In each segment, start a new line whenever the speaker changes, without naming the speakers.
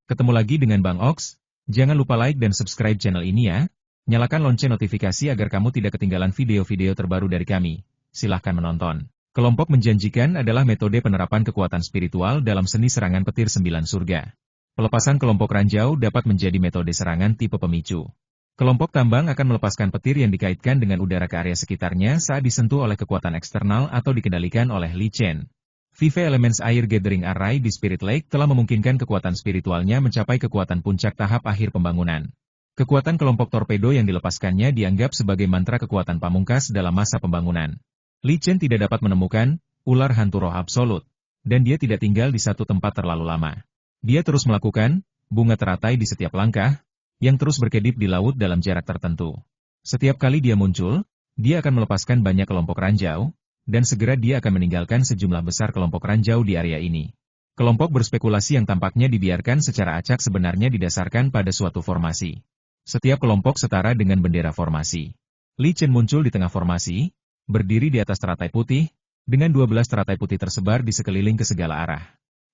Ketemu lagi dengan Bang Ox. Jangan lupa like dan subscribe channel ini ya. Nyalakan lonceng notifikasi agar kamu tidak ketinggalan video-video terbaru dari kami. Silahkan menonton. Kelompok menjanjikan adalah metode penerapan kekuatan spiritual dalam seni serangan petir 9 surga. Pelepasan kelompok ranjau dapat menjadi metode serangan tipe pemicu. Kelompok tambang akan melepaskan petir yang dikaitkan dengan udara ke area sekitarnya saat disentuh oleh kekuatan eksternal atau dikendalikan oleh Li Chen. Vive Elements Air Gathering Array di Spirit Lake telah memungkinkan kekuatan spiritualnya mencapai kekuatan puncak tahap akhir pembangunan. Kekuatan kelompok torpedo yang dilepaskannya dianggap sebagai mantra kekuatan pamungkas dalam masa pembangunan. Li Chen tidak dapat menemukan ular hantu roh absolut, dan dia tidak tinggal di satu tempat terlalu lama. Dia terus melakukan bunga teratai di setiap langkah, yang terus berkedip di laut dalam jarak tertentu. Setiap kali dia muncul, dia akan melepaskan banyak kelompok ranjau, dan segera dia akan meninggalkan sejumlah besar kelompok ranjau di area ini. Kelompok berspekulasi yang tampaknya dibiarkan secara acak sebenarnya didasarkan pada suatu formasi. Setiap kelompok setara dengan bendera formasi. Li Chen muncul di tengah formasi, berdiri di atas teratai putih, dengan 12 teratai putih tersebar di sekeliling ke segala arah.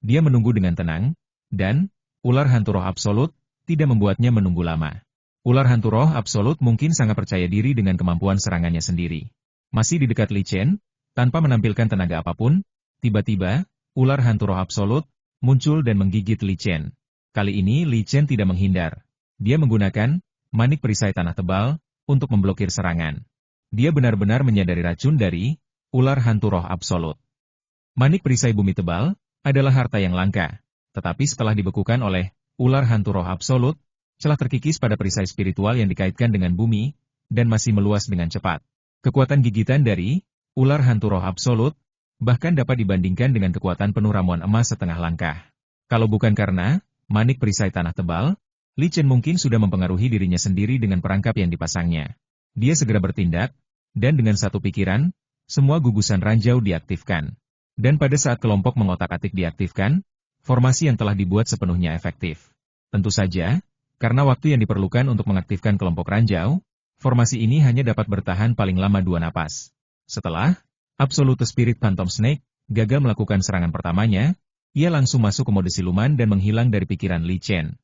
Dia menunggu dengan tenang, dan ular hantu roh absolut tidak membuatnya menunggu lama. Ular hantu roh absolut mungkin sangat percaya diri dengan kemampuan serangannya sendiri. Masih di dekat Li Chen, tanpa menampilkan tenaga apapun, tiba-tiba, ular hantu roh absolut muncul dan menggigit Li Chen. Kali ini Li Chen tidak menghindar. Dia menggunakan manik perisai tanah tebal untuk memblokir serangan. Dia benar-benar menyadari racun dari ular hantu roh absolut. Manik perisai bumi tebal adalah harta yang langka, tetapi setelah dibekukan oleh ular hantu roh absolut, celah terkikis pada perisai spiritual yang dikaitkan dengan bumi, dan masih meluas dengan cepat. Kekuatan gigitan dari ular hantu roh absolut, bahkan dapat dibandingkan dengan kekuatan penuh ramuan emas setengah langkah. Kalau bukan karena manik perisai tanah tebal, Li Chen mungkin sudah mempengaruhi dirinya sendiri dengan perangkap yang dipasangnya. Dia segera bertindak, dan dengan satu pikiran, semua gugusan ranjau diaktifkan. Dan pada saat kelompok mengotak-atik diaktifkan, formasi yang telah dibuat sepenuhnya efektif. Tentu saja, karena waktu yang diperlukan untuk mengaktifkan kelompok ranjau, formasi ini hanya dapat bertahan paling lama 2 napas. Setelah Absolute Spirit Phantom Snake gagal melakukan serangan pertamanya, ia langsung masuk ke mode siluman dan menghilang dari pikiran Li Chen.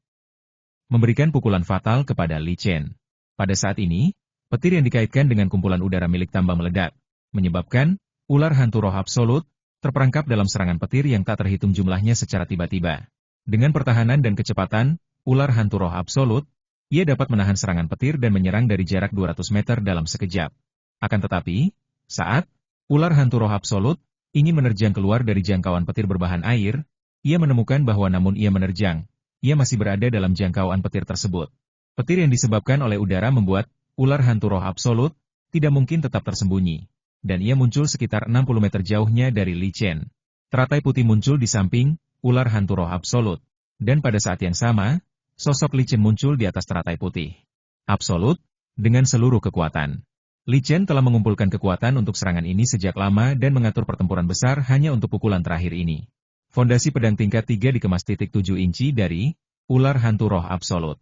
Memberikan pukulan fatal kepada Li Chen. Pada saat ini, petir yang dikaitkan dengan kumpulan udara milik tambang meledak, menyebabkan ular hantu roh absolut terperangkap dalam serangan petir yang tak terhitung jumlahnya secara tiba-tiba. Dengan pertahanan dan kecepatan ular hantu roh absolut, ia dapat menahan serangan petir dan menyerang dari jarak 200 meter dalam sekejap. Akan tetapi, saat ular hantu roh absolut ingin menerjang keluar dari jangkauan petir berbahan air, ia menemukan bahwa namun ia menerjang, ia masih berada dalam jangkauan petir tersebut. Petir yang disebabkan oleh udara membuat ular hantu roh absolut tidak mungkin tetap tersembunyi, dan ia muncul sekitar 60 meter jauhnya dari Li Chen. Teratai putih muncul di samping ular hantu roh absolut, dan pada saat yang sama, sosok Li Chen muncul di atas teratai putih absolut dengan seluruh kekuatan. Li Chen telah mengumpulkan kekuatan untuk serangan ini sejak lama dan mengatur pertempuran besar hanya untuk pukulan terakhir ini. Fondasi pedang tingkat 3 dikemas 7 inci dari ular hantu roh absolut.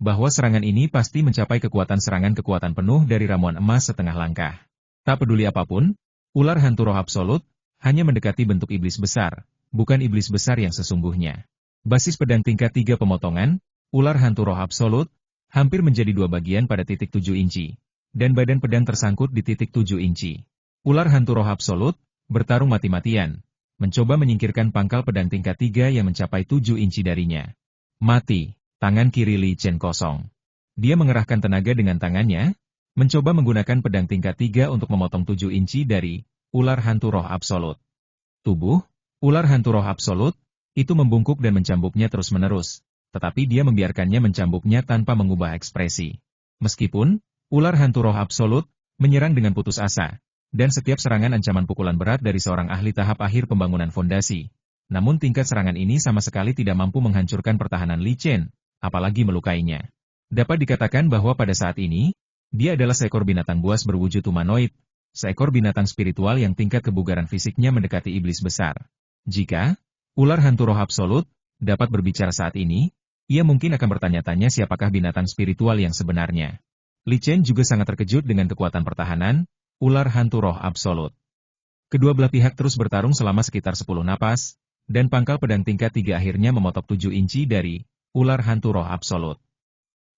Bahwa serangan ini pasti mencapai kekuatan serangan penuh dari ramuan emas setengah langkah. Tak peduli apapun, ular hantu roh absolut hanya mendekati bentuk iblis besar, bukan iblis besar yang sesungguhnya. Basis pedang tingkat 3 pemotongan, ular hantu roh absolut, hampir menjadi 2 bagian pada titik 7 inci. Dan badan pedang tersangkut di titik 7 inci. Ular hantu roh absolut bertarung mati-matian, mencoba menyingkirkan pangkal pedang tingkat 3 yang mencapai 7 inci darinya. Mati, tangan kiri Li Chen kosong. Dia mengerahkan tenaga dengan tangannya, mencoba menggunakan pedang tingkat 3 untuk memotong 7 inci dari ular hantu roh absolut. Tubuh ular hantu roh absolut itu membungkuk dan mencambuknya terus-menerus, tetapi dia membiarkannya mencambuknya tanpa mengubah ekspresi. Meskipun ular hantu roh absolut menyerang dengan putus asa, dan setiap serangan ancaman pukulan berat dari seorang ahli tahap akhir pembangunan fondasi. Namun tingkat serangan ini sama sekali tidak mampu menghancurkan pertahanan Li Chen, apalagi melukainya. Dapat dikatakan bahwa pada saat ini, dia adalah seekor binatang buas berwujud humanoid, seekor binatang spiritual yang tingkat kebugaran fisiknya mendekati iblis besar. Jika ular hantu roh absolut dapat berbicara saat ini, ia mungkin akan bertanya-tanya siapakah binatang spiritual yang sebenarnya. Li Chen juga sangat terkejut dengan kekuatan pertahanan ular hantu roh absolut. Kedua belah pihak terus bertarung selama sekitar 10 napas, dan pangkal pedang tingkat 3 akhirnya memotok 7 inci dari ular hantu roh absolut.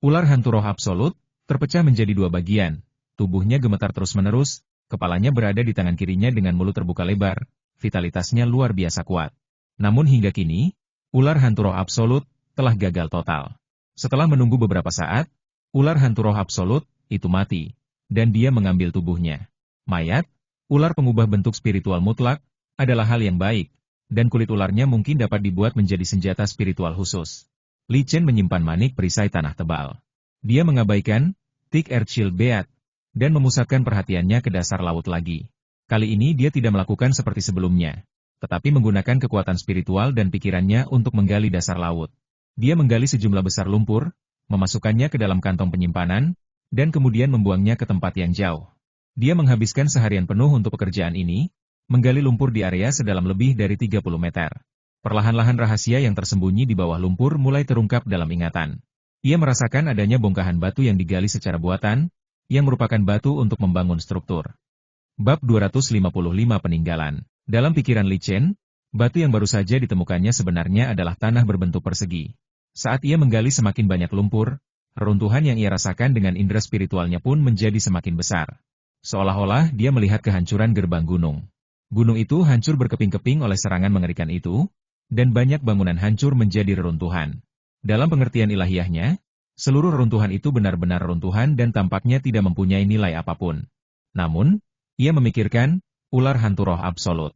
Ular hantu roh absolut terpecah menjadi 2 bagian, tubuhnya gemetar terus-menerus, kepalanya berada di tangan kirinya dengan mulut terbuka lebar, vitalitasnya luar biasa kuat. Namun hingga kini, ular hantu roh absolut telah gagal total. Setelah menunggu beberapa saat, ular hantu roh absolut itu mati, dan dia mengambil tubuhnya. Mayat, ular pengubah bentuk spiritual mutlak, adalah hal yang baik, dan kulit ularnya mungkin dapat dibuat menjadi senjata spiritual khusus. Li Chen menyimpan manik perisai tanah tebal. Dia mengabaikan Thick Earth Shield Beat, dan memusatkan perhatiannya ke dasar laut lagi. Kali ini dia tidak melakukan seperti sebelumnya, tetapi menggunakan kekuatan spiritual dan pikirannya untuk menggali dasar laut. Dia menggali sejumlah besar lumpur, memasukkannya ke dalam kantong penyimpanan, dan kemudian membuangnya ke tempat yang jauh. Dia menghabiskan seharian penuh untuk pekerjaan ini, menggali lumpur di area sedalam lebih dari 30 meter. Perlahan-lahan rahasia yang tersembunyi di bawah lumpur mulai terungkap dalam ingatan. Ia merasakan adanya bongkahan batu yang digali secara buatan, yang merupakan batu untuk membangun struktur. Bab 255 Peninggalan. Dalam pikiran Li Chen, batu yang baru saja ditemukannya sebenarnya adalah tanah berbentuk persegi. Saat ia menggali semakin banyak lumpur, reruntuhan yang ia rasakan dengan indera spiritualnya pun menjadi semakin besar. Seolah-olah dia melihat kehancuran gerbang gunung. Gunung itu hancur berkeping-keping oleh serangan mengerikan itu, dan banyak bangunan hancur menjadi reruntuhan. Dalam pengertian ilahiyahnya, seluruh reruntuhan itu benar-benar reruntuhan dan tampaknya tidak mempunyai nilai apapun. Namun, ia memikirkan, ular hantu roh absolut.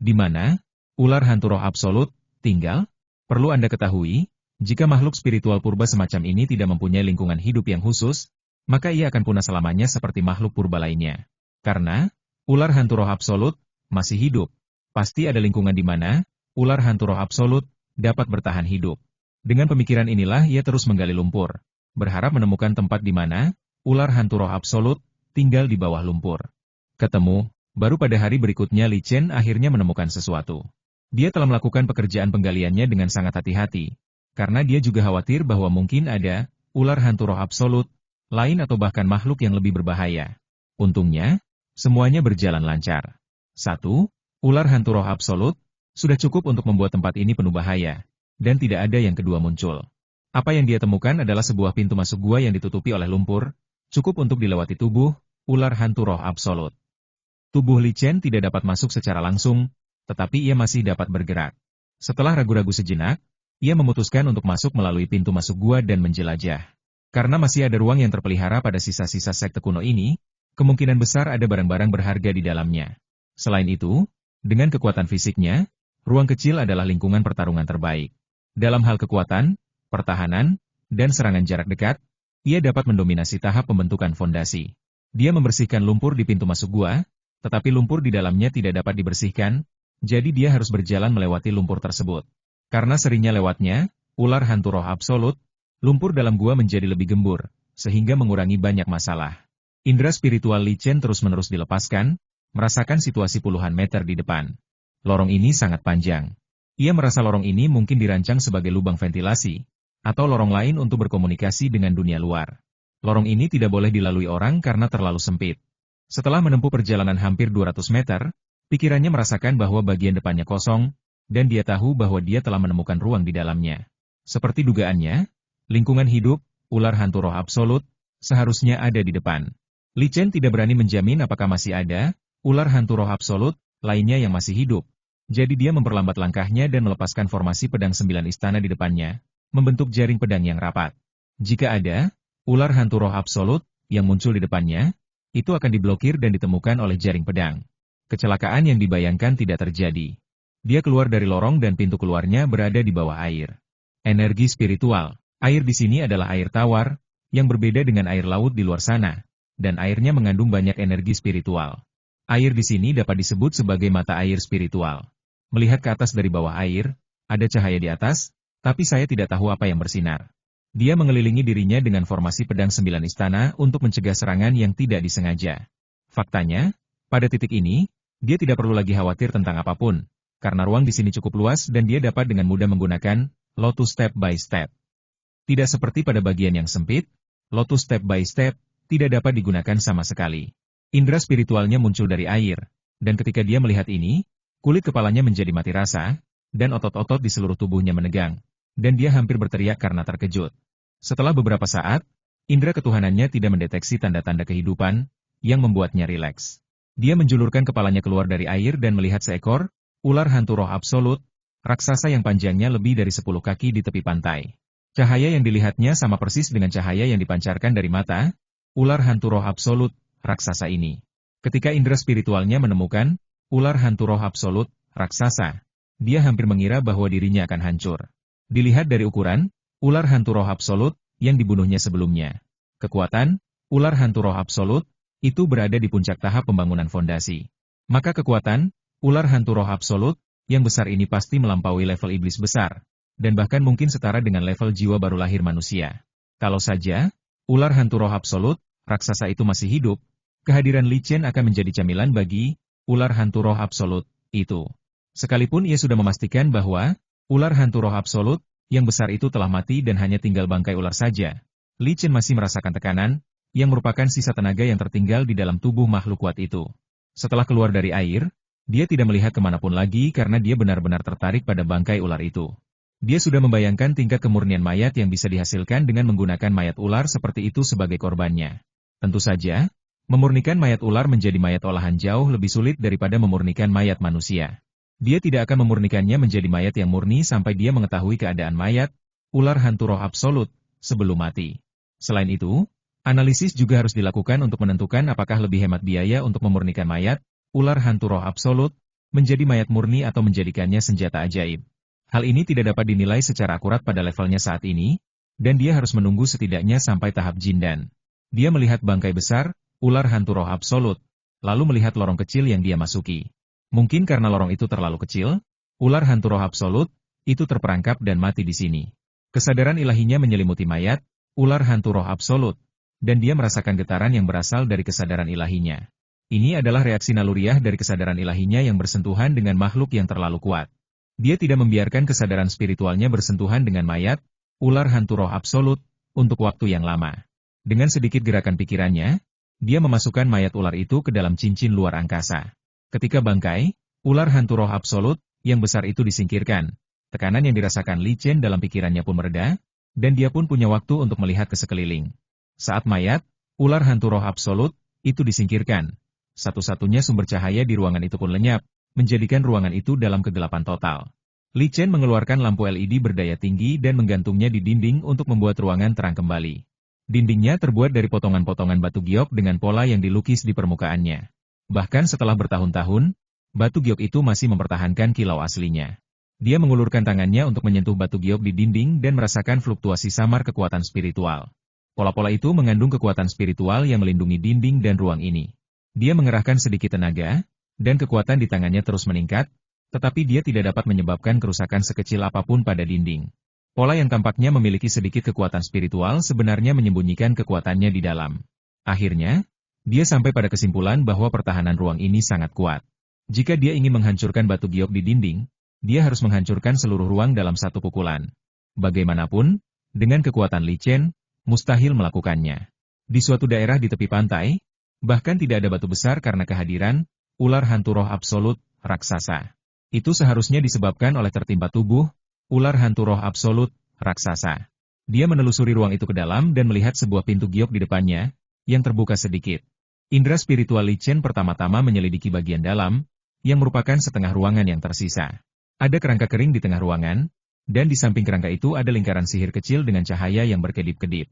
Di mana ular hantu roh absolut tinggal? Perlu Anda ketahui, jika makhluk spiritual purba semacam ini tidak mempunyai lingkungan hidup yang khusus, maka ia akan punah selamanya seperti makhluk purba lainnya. Karena ular hantu roh absolut masih hidup, pasti ada lingkungan di mana ular hantu roh absolut dapat bertahan hidup. Dengan pemikiran inilah ia terus menggali lumpur, berharap menemukan tempat di mana ular hantu roh absolut tinggal di bawah lumpur. Ketemu. Baru pada hari berikutnya Li Chen akhirnya menemukan sesuatu. Dia telah melakukan pekerjaan penggaliannya dengan sangat hati-hati, karena dia juga khawatir bahwa mungkin ada ular hantu roh absolut lain atau bahkan makhluk yang lebih berbahaya. Untungnya, semuanya berjalan lancar. 1. Ular hantu roh absolut sudah cukup untuk membuat tempat ini penuh bahaya, dan tidak ada yang kedua muncul. Apa yang dia temukan adalah sebuah pintu masuk gua yang ditutupi oleh lumpur, cukup untuk dilewati tubuh ular hantu roh absolut. Tubuh Li Chen tidak dapat masuk secara langsung, tetapi ia masih dapat bergerak. Setelah ragu-ragu sejenak, ia memutuskan untuk masuk melalui pintu masuk gua dan menjelajah. Karena masih ada ruang yang terpelihara pada sisa-sisa sekte kuno ini, kemungkinan besar ada barang-barang berharga di dalamnya. Selain itu, dengan kekuatan fisiknya, ruang kecil adalah lingkungan pertarungan terbaik. Dalam hal kekuatan, pertahanan, dan serangan jarak dekat, ia dapat mendominasi tahap pembentukan fondasi. Dia membersihkan lumpur di pintu masuk gua, tetapi lumpur di dalamnya tidak dapat dibersihkan, jadi dia harus berjalan melewati lumpur tersebut. Karena seringnya lewatnya, ular hantu roh absolut, lumpur dalam gua menjadi lebih gembur, sehingga mengurangi banyak masalah. Indera spiritual Li Chen terus-menerus dilepaskan, merasakan situasi puluhan meter di depan. Lorong ini sangat panjang. Ia merasa lorong ini mungkin dirancang sebagai lubang ventilasi, atau lorong lain untuk berkomunikasi dengan dunia luar. Lorong ini tidak boleh dilalui orang karena terlalu sempit. Setelah menempuh perjalanan hampir 200 meter, pikirannya merasakan bahwa bagian depannya kosong, dan dia tahu bahwa dia telah menemukan ruang di dalamnya. Seperti dugaannya, lingkungan hidup, ular hantu roh absolut, seharusnya ada di depan. Li Chen tidak berani menjamin apakah masih ada ular hantu roh absolut lainnya yang masih hidup. Jadi dia memperlambat langkahnya dan melepaskan formasi pedang 9 istana di depannya, membentuk jaring pedang yang rapat. Jika ada ular hantu roh absolut yang muncul di depannya, itu akan diblokir dan ditemukan oleh jaring pedang. Kecelakaan yang dibayangkan tidak terjadi. Dia keluar dari lorong dan pintu keluarnya berada di bawah air. Energi spiritual. Air di sini adalah air tawar, yang berbeda dengan air laut di luar sana, dan airnya mengandung banyak energi spiritual. Air di sini dapat disebut sebagai mata air spiritual. Melihat ke atas dari bawah air, ada cahaya di atas, tapi saya tidak tahu apa yang bersinar. Dia mengelilingi dirinya dengan formasi pedang 9 istana untuk mencegah serangan yang tidak disengaja. Faktanya, pada titik ini, dia tidak perlu lagi khawatir tentang apapun, karena ruang di sini cukup luas dan dia dapat dengan mudah menggunakan Lotus Step by Step. Tidak seperti pada bagian yang sempit, Lotus Step by Step tidak dapat digunakan sama sekali. Indera spiritualnya muncul dari air, dan ketika dia melihat ini, kulit kepalanya menjadi mati rasa, dan otot-otot di seluruh tubuhnya menegang, dan dia hampir berteriak karena terkejut. Setelah beberapa saat, indera ketuhanannya tidak mendeteksi tanda-tanda kehidupan, yang membuatnya rileks. Dia menjulurkan kepalanya keluar dari air dan melihat seekor ular hantu roh absolut, raksasa yang panjangnya lebih dari 10 kaki di tepi pantai. Cahaya yang dilihatnya sama persis dengan cahaya yang dipancarkan dari mata ular hantu roh absolut, raksasa ini. Ketika indera spiritualnya menemukan ular hantu roh absolut, raksasa, dia hampir mengira bahwa dirinya akan hancur. Dilihat dari ukuran ular hantu roh absolut yang dibunuhnya sebelumnya. Kekuatan ular hantu roh absolut itu berada di puncak tahap pembangunan fondasi. Maka kekuatan ular hantu roh absolut yang besar ini pasti melampaui level iblis besar, dan bahkan mungkin setara dengan level jiwa baru lahir manusia. Kalau saja ular hantu roh absolut, raksasa itu masih hidup, kehadiran Li Chen akan menjadi camilan bagi ular hantu roh absolut itu. Sekalipun ia sudah memastikan bahwa ular hantu roh absolut yang besar itu telah mati dan hanya tinggal bangkai ular saja, Li Chen masih merasakan tekanan, yang merupakan sisa tenaga yang tertinggal di dalam tubuh makhluk kuat itu. Setelah keluar dari air, dia tidak melihat kemanapun lagi karena dia benar-benar tertarik pada bangkai ular itu. Dia sudah membayangkan tingkat kemurnian mayat yang bisa dihasilkan dengan menggunakan mayat ular seperti itu sebagai korbannya. Tentu saja, memurnikan mayat ular menjadi mayat olahan jauh lebih sulit daripada memurnikan mayat manusia. Dia tidak akan memurnikannya menjadi mayat yang murni sampai dia mengetahui keadaan mayat ular hantu roh absolut sebelum mati. Selain itu, analisis juga harus dilakukan untuk menentukan apakah lebih hemat biaya untuk memurnikan mayat ular hantu roh absolut menjadi mayat murni atau menjadikannya senjata ajaib. Hal ini tidak dapat dinilai secara akurat pada levelnya saat ini, dan dia harus menunggu setidaknya sampai tahap jindan. Dia melihat bangkai besar ular hantu roh absolut, lalu melihat lorong kecil yang dia masuki. Mungkin karena lorong itu terlalu kecil, ular hantu roh absolut itu terperangkap dan mati di sini. Kesadaran ilahinya menyelimuti mayat ular hantu roh absolut, dan dia merasakan getaran yang berasal dari kesadaran ilahinya. Ini adalah reaksi naluriah dari kesadaran ilahinya yang bersentuhan dengan makhluk yang terlalu kuat. Dia tidak membiarkan kesadaran spiritualnya bersentuhan dengan mayat ular hantu roh absolut untuk waktu yang lama. Dengan sedikit gerakan pikirannya, dia memasukkan mayat ular itu ke dalam cincin luar angkasa. Ketika bangkai ular hantu roh absolut yang besar itu disingkirkan, tekanan yang dirasakan Li Chen dalam pikirannya pun mereda, dan dia pun punya waktu untuk melihat ke sekeliling. Saat mayat ular hantu roh absolut itu disingkirkan, satu-satunya sumber cahaya di ruangan itu pun lenyap, menjadikan ruangan itu dalam kegelapan total. Li Chen mengeluarkan lampu LED berdaya tinggi dan menggantungnya di dinding untuk membuat ruangan terang kembali. Dindingnya terbuat dari potongan-potongan batu giok dengan pola yang dilukis di permukaannya. Bahkan setelah bertahun-tahun, batu giok itu masih mempertahankan kilau aslinya. Dia mengulurkan tangannya untuk menyentuh batu giok di dinding dan merasakan fluktuasi samar kekuatan spiritual. Pola-pola itu mengandung kekuatan spiritual yang melindungi dinding dan ruang ini. Dia mengerahkan sedikit tenaga, dan kekuatan di tangannya terus meningkat, tetapi dia tidak dapat menyebabkan kerusakan sekecil apapun pada dinding. Pola yang tampaknya memiliki sedikit kekuatan spiritual sebenarnya menyembunyikan kekuatannya di dalam. Akhirnya, dia sampai pada kesimpulan bahwa pertahanan ruang ini sangat kuat. Jika dia ingin menghancurkan batu giok di dinding, dia harus menghancurkan seluruh ruang dalam satu pukulan. Bagaimanapun, dengan kekuatan Li Chen, mustahil melakukannya. Di suatu daerah di tepi pantai, bahkan tidak ada batu besar karena kehadiran ular hantu roh absolut, raksasa. Itu seharusnya disebabkan oleh tertimpa tubuh ular hantu roh absolut, raksasa. Dia menelusuri ruang itu ke dalam dan melihat sebuah pintu giok di depannya, yang terbuka sedikit. Indra spiritual Li Chen pertama-tama menyelidiki bagian dalam, yang merupakan setengah ruangan yang tersisa. Ada kerangka kering di tengah ruangan, dan di samping kerangka itu ada lingkaran sihir kecil dengan cahaya yang berkedip-kedip.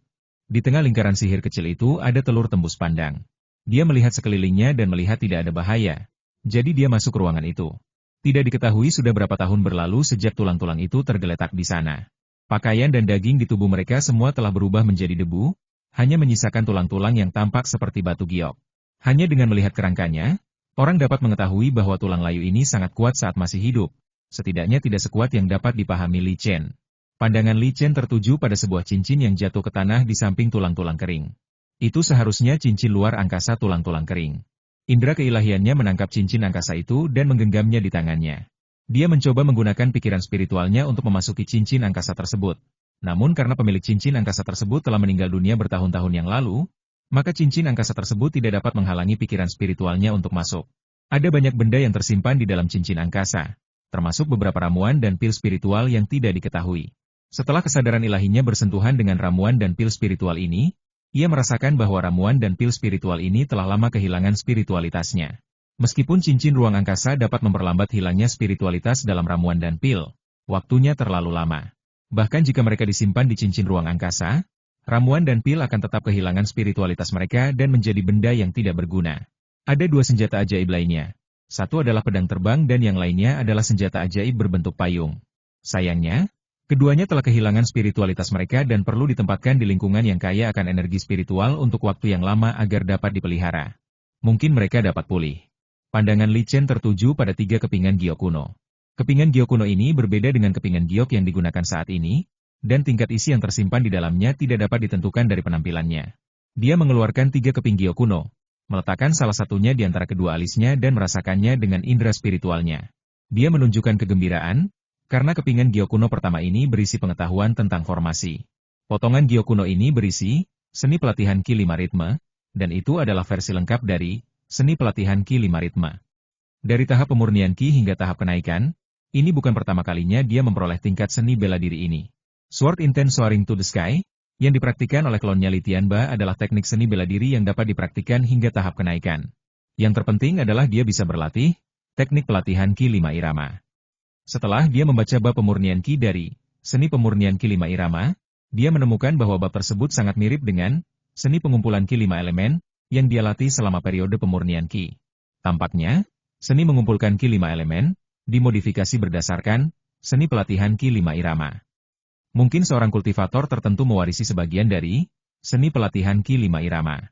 Di tengah lingkaran sihir kecil itu ada telur tembus pandang. Dia melihat sekelilingnya dan melihat tidak ada bahaya. Jadi dia masuk ke ruangan itu. Tidak diketahui sudah berapa tahun berlalu sejak tulang-tulang itu tergeletak di sana. Pakaian dan daging di tubuh mereka semua telah berubah menjadi debu, hanya menyisakan tulang-tulang yang tampak seperti batu giok. Hanya dengan melihat kerangkanya, orang dapat mengetahui bahwa tulang layu ini sangat kuat saat masih hidup, setidaknya tidak sekuat yang dapat dipahami Li Chen. Pandangan Li Chen tertuju pada sebuah cincin yang jatuh ke tanah di samping tulang-tulang kering. Itu seharusnya cincin luar angkasa tulang-tulang kering. Indra keilahiannya menangkap cincin angkasa itu dan menggenggamnya di tangannya. Dia mencoba menggunakan pikiran spiritualnya untuk memasuki cincin angkasa tersebut. Namun karena pemilik cincin angkasa tersebut telah meninggal dunia bertahun-tahun yang lalu, maka cincin angkasa tersebut tidak dapat menghalangi pikiran spiritualnya untuk masuk. Ada banyak benda yang tersimpan di dalam cincin angkasa. termasuk beberapa ramuan dan pil spiritual yang tidak diketahui. Setelah kesadaran ilahinya bersentuhan dengan ramuan dan pil spiritual ini, ia merasakan bahwa ramuan dan pil spiritual ini telah lama kehilangan spiritualitasnya. Meskipun cincin ruang angkasa dapat memperlambat hilangnya spiritualitas dalam ramuan dan pil, waktunya terlalu lama. Bahkan jika mereka disimpan di cincin ruang angkasa, ramuan dan pil akan tetap kehilangan spiritualitas mereka dan menjadi benda yang tidak berguna. Ada dua senjata ajaib lainnya. Satu adalah pedang terbang dan yang lainnya adalah senjata ajaib berbentuk payung. Sayangnya, keduanya telah kehilangan spiritualitas mereka dan perlu ditempatkan di lingkungan yang kaya akan energi spiritual untuk waktu yang lama agar dapat dipelihara. Mungkin mereka dapat pulih. Pandangan Li Chen tertuju pada 3 kepingan giok kuno. Kepingan giok kuno ini berbeda dengan kepingan giok yang digunakan saat ini, dan tingkat isi yang tersimpan di dalamnya tidak dapat ditentukan dari penampilannya. Dia mengeluarkan 3 keping giok kuno, meletakkan salah satunya di antara kedua alisnya dan merasakannya dengan indera spiritualnya. Dia menunjukkan kegembiraan, karena kepingan giok kuno pertama ini berisi pengetahuan tentang formasi. Potongan giok kuno ini berisi seni pelatihan Ki 5 ritme, dan itu adalah versi lengkap dari seni pelatihan Ki 5 ritme. Dari tahap pemurnian Ki hingga tahap kenaikan, ini bukan pertama kalinya dia memperoleh tingkat seni bela diri ini. Sword Intense Soaring to the Sky, yang dipraktikkan oleh klonnya Li Tianba adalah teknik seni bela diri yang dapat dipraktikkan hingga tahap kenaikan. Yang terpenting adalah dia bisa berlatih teknik pelatihan Ki 5 irama. Setelah dia membaca bab pemurnian Ki dari seni pemurnian Ki 5 irama, dia menemukan bahwa bab tersebut sangat mirip dengan seni pengumpulan Ki 5 elemen yang dia latih selama periode pemurnian Ki. Tampaknya, seni mengumpulkan Ki 5 elemen dimodifikasi berdasarkan seni pelatihan Ki 5 irama. Mungkin seorang kultivator tertentu mewarisi sebagian dari seni pelatihan Ki 5 irama.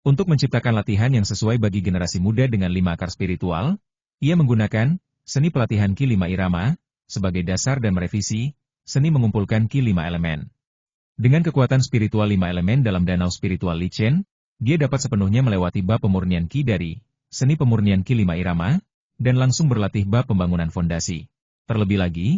Untuk menciptakan latihan yang sesuai bagi generasi muda dengan 5 akar spiritual, ia menggunakan seni pelatihan Ki 5 irama sebagai dasar dan merevisi seni mengumpulkan Ki 5 elemen. Dengan kekuatan spiritual 5 elemen dalam danau spiritual Li Chen, dia dapat sepenuhnya melewati bab pemurnian Ki dari seni pemurnian Ki 5 irama dan langsung berlatih bab pembangunan fondasi. Terlebih lagi,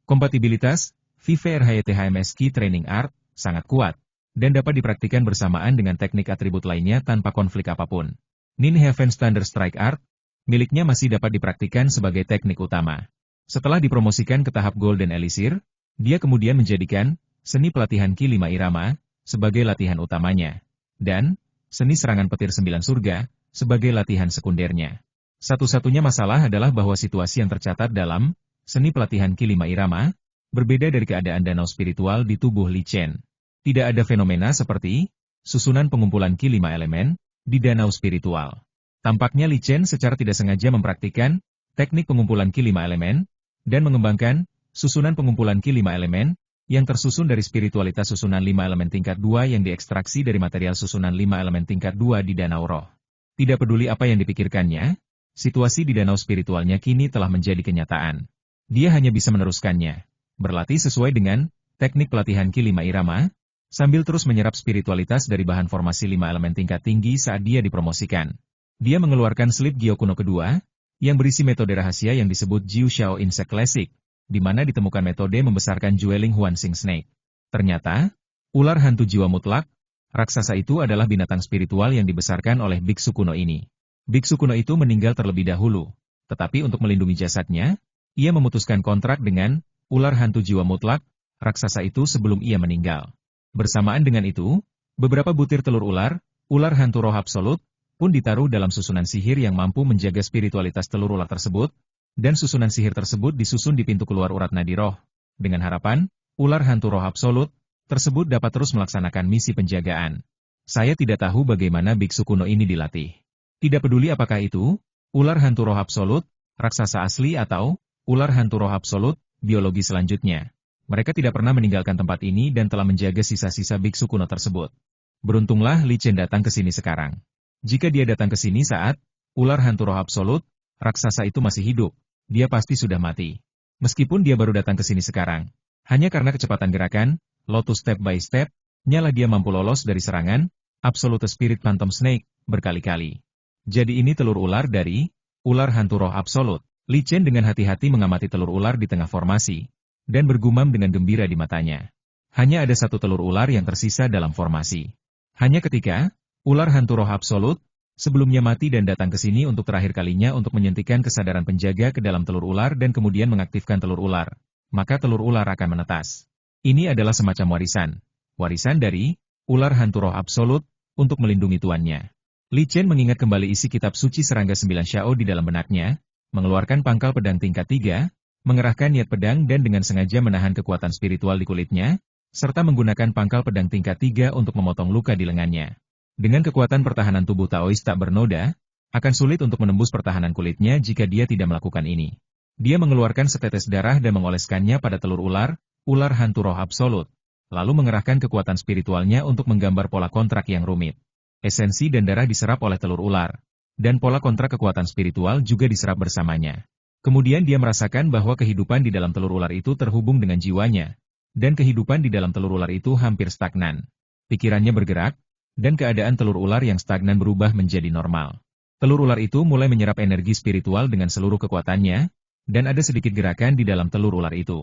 kompatibilitas VVRHYTHMS Ki Training Art sangat kuat, dan dapat dipraktikkan bersamaan dengan teknik atribut lainnya tanpa konflik apapun. Nin Heaven Standard Strike Art, miliknya masih dapat dipraktikkan sebagai teknik utama. Setelah dipromosikan ke tahap Golden Elixir, dia kemudian menjadikan seni pelatihan Ki 5 irama sebagai latihan utamanya, dan seni serangan petir 9 surga sebagai latihan sekundernya. Satu-satunya masalah adalah bahwa situasi yang tercatat dalam seni pelatihan Ki 5 irama berbeda dari keadaan danau spiritual di tubuh Li Chen. Tidak ada fenomena seperti susunan pengumpulan Ki 5 elemen di danau spiritual. Tampaknya Li Chen secara tidak sengaja mempraktikkan teknik pengumpulan Ki 5 elemen dan mengembangkan susunan pengumpulan Ki 5 elemen yang tersusun dari spiritualitas susunan 5 elemen tingkat 2 yang diekstraksi dari material susunan 5 elemen tingkat 2 di danau roh. Tidak peduli apa yang dipikirkannya, situasi di danau spiritualnya kini telah menjadi kenyataan. Dia hanya bisa meneruskannya. Berlatih sesuai dengan teknik pelatihan Ki 5 irama, sambil terus menyerap spiritualitas dari bahan formasi 5 elemen tingkat tinggi saat dia dipromosikan. Dia mengeluarkan slip giok kuno kedua, yang berisi metode rahasia yang disebut Jiu Shao Insect Classic, di mana ditemukan metode membesarkan Jueling Huansing Snake. Ternyata, ular hantu jiwa mutlak, raksasa itu adalah binatang spiritual yang dibesarkan oleh biksu kuno ini. Biksu kuno itu meninggal terlebih dahulu, tetapi untuk melindungi jasadnya, ia memutuskan kontrak dengan ular hantu jiwa mutlak, raksasa itu sebelum ia meninggal. Bersamaan dengan itu, beberapa butir telur ular hantu roh absolut, pun ditaruh dalam susunan sihir yang mampu menjaga spiritualitas telur ular tersebut, dan susunan sihir tersebut disusun di pintu keluar urat nadi roh, dengan harapan, ular hantu roh absolut, tersebut dapat terus melaksanakan misi penjagaan. Saya tidak tahu bagaimana biksu kuno ini dilatih. Tidak peduli apakah itu, ular hantu roh absolut, raksasa asli atau ular hantu roh absolut, biologi selanjutnya. Mereka tidak pernah meninggalkan tempat ini dan telah menjaga sisa-sisa biksu kuno tersebut. Beruntunglah Li Chen datang ke sini sekarang. Jika dia datang ke sini saat ular hantu roh absolut, raksasa itu masih hidup, dia pasti sudah mati. Meskipun dia baru datang ke sini sekarang, hanya karena kecepatan gerakan, Lotus step by step, nyalah dia mampu lolos dari serangan Absolute Spirit Phantom Snake berkali-kali. Jadi ini telur ular dari ular hantu roh absolut. Li Chen dengan hati-hati mengamati telur ular di tengah formasi, dan bergumam dengan gembira di matanya. Hanya ada satu telur ular yang tersisa dalam formasi. Hanya ketika ular hantu roh absolut, Sebelumnya mati dan datang ke sini untuk terakhir kalinya untuk menyuntikkan kesadaran penjaga ke dalam telur ular dan kemudian mengaktifkan telur ular. Maka telur ular akan menetas. Ini adalah semacam warisan. Warisan dari ular hantu roh absolut untuk melindungi tuannya. Li Chen mengingat kembali isi kitab suci serangga 9 Xiao di dalam benaknya, mengeluarkan pangkal pedang tingkat 3, mengerahkan niat pedang dan dengan sengaja menahan kekuatan spiritual di kulitnya, serta menggunakan pangkal pedang tingkat 3 untuk memotong luka di lengannya. Dengan kekuatan pertahanan tubuh Taois tak bernoda, akan sulit untuk menembus pertahanan kulitnya jika dia tidak melakukan ini. Dia mengeluarkan setetes darah dan mengoleskannya pada telur ular, ular hantu roh absolut, lalu mengerahkan kekuatan spiritualnya untuk menggambar pola kontrak yang rumit. Esensi dan darah diserap oleh telur ular, dan pola kontrak kekuatan spiritual juga diserap bersamanya. Kemudian dia merasakan bahwa kehidupan di dalam telur ular itu terhubung dengan jiwanya, dan kehidupan di dalam telur ular itu hampir stagnan. Pikirannya bergerak, dan keadaan telur ular yang stagnan berubah menjadi normal. Telur ular itu mulai menyerap energi spiritual dengan seluruh kekuatannya, dan ada sedikit gerakan di dalam telur ular itu.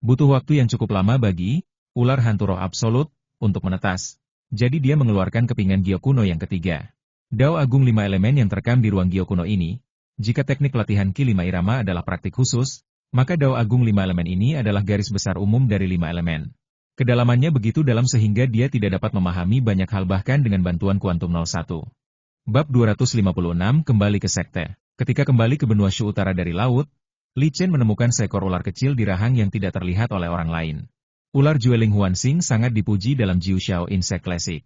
Butuh waktu yang cukup lama bagi ular hantu roh absolut untuk menetas. Jadi dia mengeluarkan kepingan Gyo kuno yang ketiga. Dao Agung 5 elemen yang terekam di ruang Gyo kuno ini, jika teknik latihan Ki 5 Irama adalah praktik khusus, maka Dao Agung 5 elemen ini adalah garis besar umum dari 5 elemen. Kedalamannya begitu dalam sehingga dia tidak dapat memahami banyak hal bahkan dengan bantuan kuantum 01. Bab 256 kembali ke sekte. Ketika kembali ke benua Shu utara dari laut, Li Chen menemukan seekor ular kecil di rahang yang tidak terlihat oleh orang lain. Ular Jueling Huansing sangat dipuji dalam Jiu Xiao Insect Classic.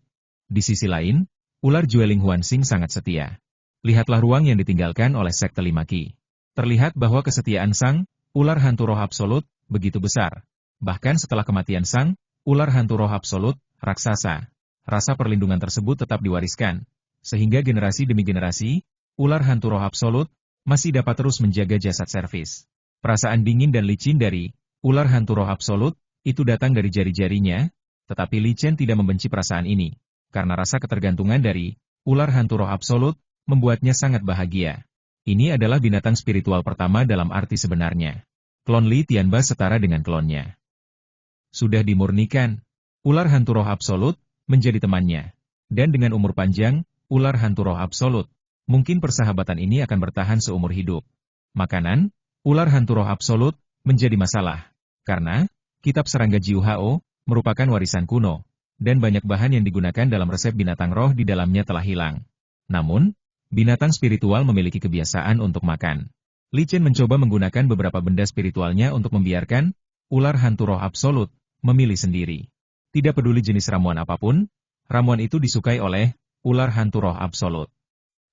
Di sisi lain, ular Jueling Huansing sangat setia. Lihatlah ruang yang ditinggalkan oleh sekte 5 Qi. Terlihat bahwa kesetiaan sang ular hantu roh absolut begitu besar. Bahkan setelah kematian sang ular hantu roh absolut, raksasa, rasa perlindungan tersebut tetap diwariskan, sehingga generasi demi generasi, ular hantu roh absolut masih dapat terus menjaga jasad servis. Perasaan dingin dan licin dari ular hantu roh absolut itu datang dari jari-jarinya, tetapi Li Chen tidak membenci perasaan ini, karena rasa ketergantungan dari ular hantu roh absolut membuatnya sangat bahagia. Ini adalah binatang spiritual pertama dalam arti sebenarnya. Klon Li Tianba setara dengan klonnya. Sudah dimurnikan, ular hantu roh absolut menjadi temannya. Dan dengan umur panjang, ular hantu roh absolut, mungkin persahabatan ini akan bertahan seumur hidup. Makanan, ular hantu roh absolut menjadi masalah, karena kitab serangga Jiu Hao merupakan warisan kuno, dan banyak bahan yang digunakan dalam resep binatang roh di dalamnya telah hilang. Namun, binatang spiritual memiliki kebiasaan untuk makan. Li Chen mencoba menggunakan beberapa benda spiritualnya untuk membiarkan ular hantu roh absolut memilih sendiri. Tidak peduli jenis ramuan apapun, ramuan itu disukai oleh ular hantu roh absolut.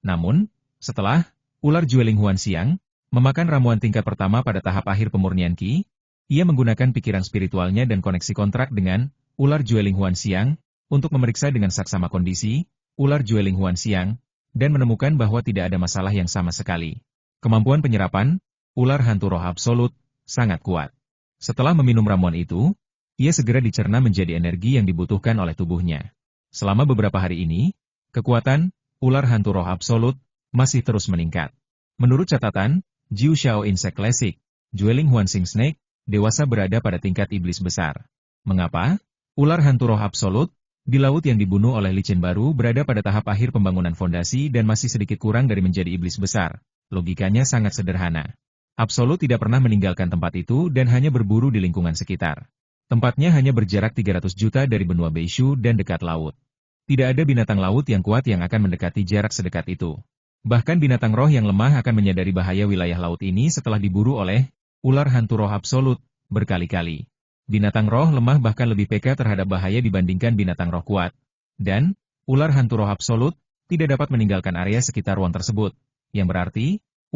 Namun, setelah ular Jueling Huanxiang memakan ramuan tingkat pertama pada tahap akhir pemurnian Qi, ia menggunakan pikiran spiritualnya dan koneksi kontrak dengan ular Jueling Huanxiang untuk memeriksa dengan saksama kondisi ular Jueling Huanxiang dan menemukan bahwa tidak ada masalah yang sama sekali. Kemampuan penyerapan ular hantu roh absolut sangat kuat. Setelah meminum ramuan itu, ia segera dicerna menjadi energi yang dibutuhkan oleh tubuhnya. Selama beberapa hari ini, kekuatan ular hantu roh absolut masih terus meningkat. Menurut catatan Jiu Xiao Insect Classic, Jueling Huanxing Snake dewasa berada pada tingkat iblis besar. Mengapa? Ular hantu roh absolut di laut yang dibunuh oleh Li Chen baru berada pada tahap akhir pembangunan fondasi dan masih sedikit kurang dari menjadi iblis besar. Logikanya sangat sederhana. Absolut tidak pernah meninggalkan tempat itu dan hanya berburu di lingkungan sekitar. Tempatnya hanya berjarak 300 juta dari benua Beishu dan dekat laut. Tidak ada binatang laut yang kuat yang akan mendekati jarak sedekat itu. Bahkan binatang roh yang lemah akan menyadari bahaya wilayah laut ini setelah diburu oleh ular hantu roh absolut berkali-kali. Binatang roh lemah bahkan lebih peka terhadap bahaya dibandingkan binatang roh kuat. Dan, ular hantu roh absolut tidak dapat meninggalkan area sekitar ruang tersebut. Yang berarti,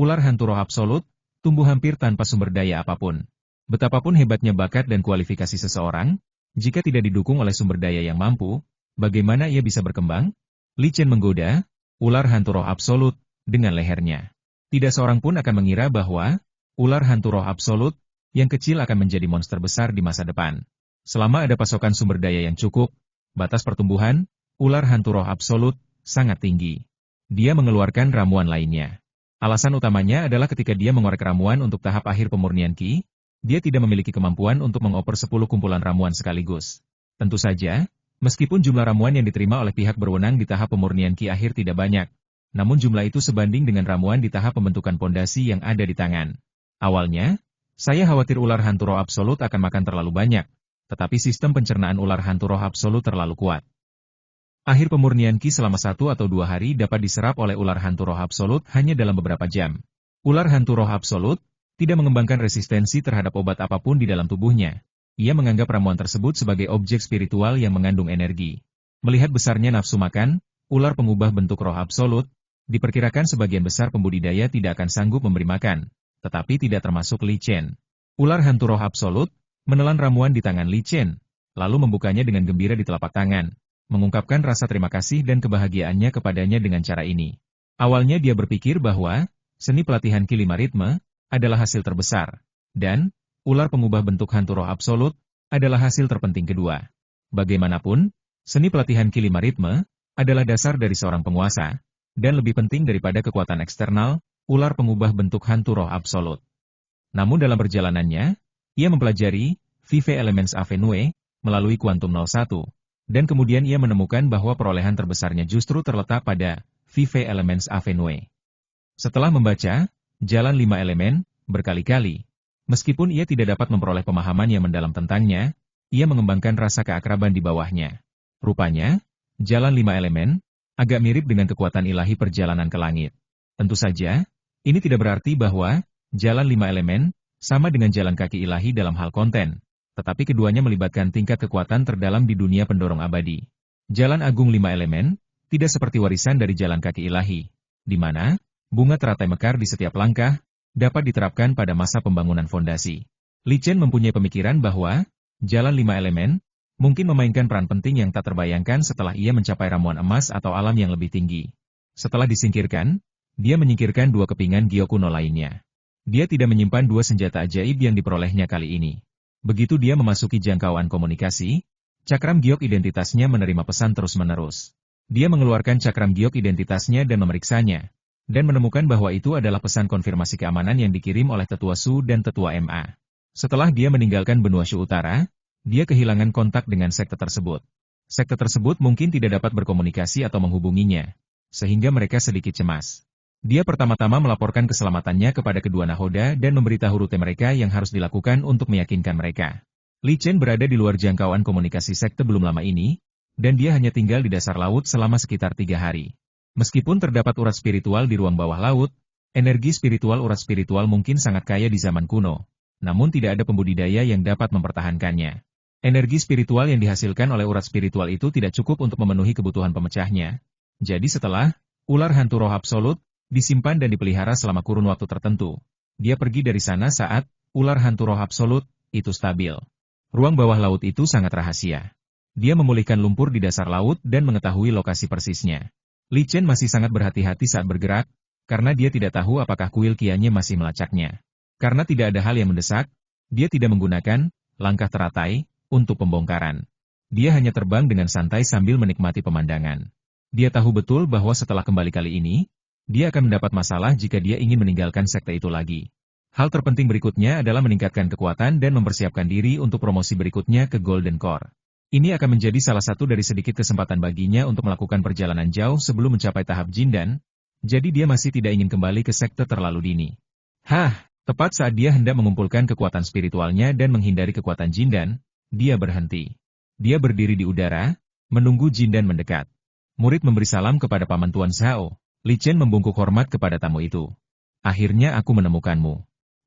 ular hantu roh absolut tumbuh hampir tanpa sumber daya apapun. Betapapun hebatnya bakat dan kualifikasi seseorang, jika tidak didukung oleh sumber daya yang mampu, bagaimana ia bisa berkembang? Li Chen menggoda ular hantu roh absolut dengan lehernya. Tidak seorang pun akan mengira bahwa ular hantu roh absolut yang kecil akan menjadi monster besar di masa depan. Selama ada pasokan sumber daya yang cukup, batas pertumbuhan ular hantu roh absolut sangat tinggi. Dia mengeluarkan ramuan lainnya. Alasan utamanya adalah ketika dia mengorek ramuan untuk tahap akhir pemurnian Qi, dia tidak memiliki kemampuan untuk mengoper 10 kumpulan ramuan sekaligus. Tentu saja, meskipun jumlah ramuan yang diterima oleh pihak berwenang di tahap pemurnian Qi akhir tidak banyak, Namun jumlah itu sebanding dengan ramuan di tahap pembentukan pondasi yang ada di tangan. Awalnya, saya khawatir ular hantu roh absolut akan makan terlalu banyak, tetapi sistem pencernaan ular hantu roh absolut terlalu kuat. Akhir pemurnian Ki selama 1 atau 2 hari dapat diserap oleh ular hantu roh absolut hanya dalam beberapa jam. Ular hantu roh absolut tidak mengembangkan resistensi terhadap obat apapun di dalam tubuhnya. Ia menganggap ramuan tersebut sebagai objek spiritual yang mengandung energi. Melihat besarnya nafsu makan, ular pengubah bentuk roh absolut, diperkirakan sebagian besar pembudidaya tidak akan sanggup memberi makan, tetapi tidak termasuk Li Chen. Ular hantu roh absolut menelan ramuan di tangan Li Chen, lalu membukanya dengan gembira di telapak tangan, mengungkapkan rasa terima kasih dan kebahagiaannya kepadanya dengan cara ini. Awalnya dia berpikir bahwa seni pelatihan Ki 5 ritme adalah hasil terbesar, dan ular pengubah bentuk hantu roh absolut adalah hasil terpenting kedua. Bagaimanapun, seni pelatihan Ki 5 ritme adalah dasar dari seorang penguasa, dan lebih penting daripada kekuatan eksternal, ular pengubah bentuk hantu roh absolut. Namun dalam perjalanannya, ia mempelajari Vive Elements Avenue melalui Quantum 01, dan kemudian ia menemukan bahwa perolehan terbesarnya justru terletak pada Vive Elements Avenue. Setelah membaca Jalan 5 Elemen berkali-kali, meskipun ia tidak dapat memperoleh pemahaman yang mendalam tentangnya, ia mengembangkan rasa keakraban di bawahnya. Rupanya, Jalan 5 Elemen agak mirip dengan kekuatan ilahi perjalanan ke langit. Tentu saja, ini tidak berarti bahwa Jalan 5 Elemen sama dengan jalan kaki ilahi dalam hal konten, tetapi keduanya melibatkan tingkat kekuatan terdalam di dunia pendorong abadi. Jalan Agung 5 Elemen tidak seperti warisan dari jalan kaki ilahi, di mana bunga teratai mekar di setiap langkah dapat diterapkan pada masa pembangunan fondasi. Li Chen mempunyai pemikiran bahwa Jalan 5 Elemen mungkin memainkan peran penting yang tak terbayangkan setelah ia mencapai ramuan emas atau alam yang lebih tinggi. Setelah disingkirkan, dia menyingkirkan 2 kepingan Gyo kuno lainnya. Dia tidak menyimpan 2 senjata ajaib yang diperolehnya kali ini. Begitu dia memasuki jangkauan komunikasi, cakram giok identitasnya menerima pesan terus-menerus. Dia mengeluarkan cakram giok identitasnya dan memeriksanya, dan menemukan bahwa itu adalah pesan konfirmasi keamanan yang dikirim oleh Tetua Su dan Tetua MA. Setelah dia meninggalkan benua Shu Utara, dia kehilangan kontak dengan sekte tersebut. Sekte tersebut mungkin tidak dapat berkomunikasi atau menghubunginya, sehingga mereka sedikit cemas. Dia pertama-tama melaporkan keselamatannya kepada kedua nahoda dan memberitahu rute mereka yang harus dilakukan untuk meyakinkan mereka. Li Chen berada di luar jangkauan komunikasi sekte belum lama ini, dan dia hanya tinggal di dasar laut selama sekitar 3 hari. Meskipun terdapat urat spiritual di ruang bawah laut, energi spiritual urat spiritual mungkin sangat kaya di zaman kuno, namun tidak ada pembudidaya yang dapat mempertahankannya. Energi spiritual yang dihasilkan oleh urat spiritual itu tidak cukup untuk memenuhi kebutuhan pemecahnya. Jadi setelah ular hantu roh absolut disimpan dan dipelihara selama kurun waktu tertentu, dia pergi dari sana saat ular hantu roh absolut itu stabil. Ruang bawah laut itu sangat rahasia. Dia memulihkan lumpur di dasar laut dan mengetahui lokasi persisnya. Li Chen masih sangat berhati-hati saat bergerak, karena dia tidak tahu apakah kuil kianya masih melacaknya. Karena tidak ada hal yang mendesak, dia tidak menggunakan langkah teratai untuk pembongkaran. Dia hanya terbang dengan santai sambil menikmati pemandangan. Dia tahu betul bahwa setelah kembali kali ini, dia akan mendapat masalah jika dia ingin meninggalkan sekte itu lagi. Hal terpenting berikutnya adalah meningkatkan kekuatan dan mempersiapkan diri untuk promosi berikutnya ke Golden Core. Ini akan menjadi salah satu dari sedikit kesempatan baginya untuk melakukan perjalanan jauh sebelum mencapai tahap Jindan, jadi dia masih tidak ingin kembali ke sekte terlalu dini. Tepat saat dia hendak mengumpulkan kekuatan spiritualnya dan menghindari kekuatan Jindan, dia berhenti. Dia berdiri di udara, menunggu Jindan mendekat. Murid memberi salam kepada Paman Tuan Zhao. Li Chen membungkuk hormat kepada tamu itu. Akhirnya aku menemukanmu.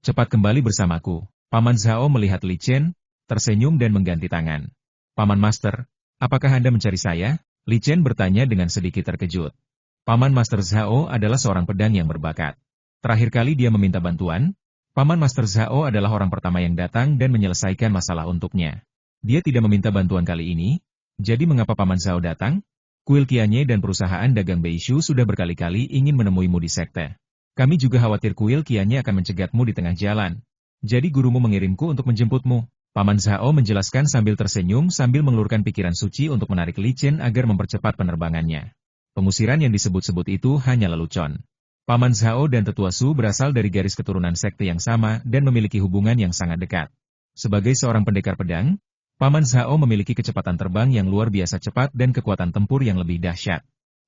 Cepat kembali bersamaku. Paman Zhao melihat Li Chen, tersenyum dan mengganti tangan. Paman Master, apakah Anda mencari saya? Li Chen bertanya dengan sedikit terkejut. Paman Master Zhao adalah seorang pedang yang berbakat. Terakhir kali dia meminta bantuan, Paman Master Zhao adalah orang pertama yang datang dan menyelesaikan masalah untuknya. Dia tidak meminta bantuan kali ini, jadi mengapa Paman Zhao datang? Kuil Qianye dan perusahaan dagang Beishu sudah berkali-kali ingin menemuimu di sekte. Kami juga khawatir kuil Qianye akan mencegatmu di tengah jalan. Jadi gurumu mengirimku untuk menjemputmu. Paman Zhao menjelaskan sambil tersenyum sambil mengelurkan pikiran suci untuk menarik Li Chen agar mempercepat penerbangannya. Pengusiran yang disebut-sebut itu hanya lelucon. Paman Zhao dan Tetua Su berasal dari garis keturunan sekte yang sama dan memiliki hubungan yang sangat dekat. Sebagai seorang pendekar pedang, Paman Zhao memiliki kecepatan terbang yang luar biasa cepat dan kekuatan tempur yang lebih dahsyat.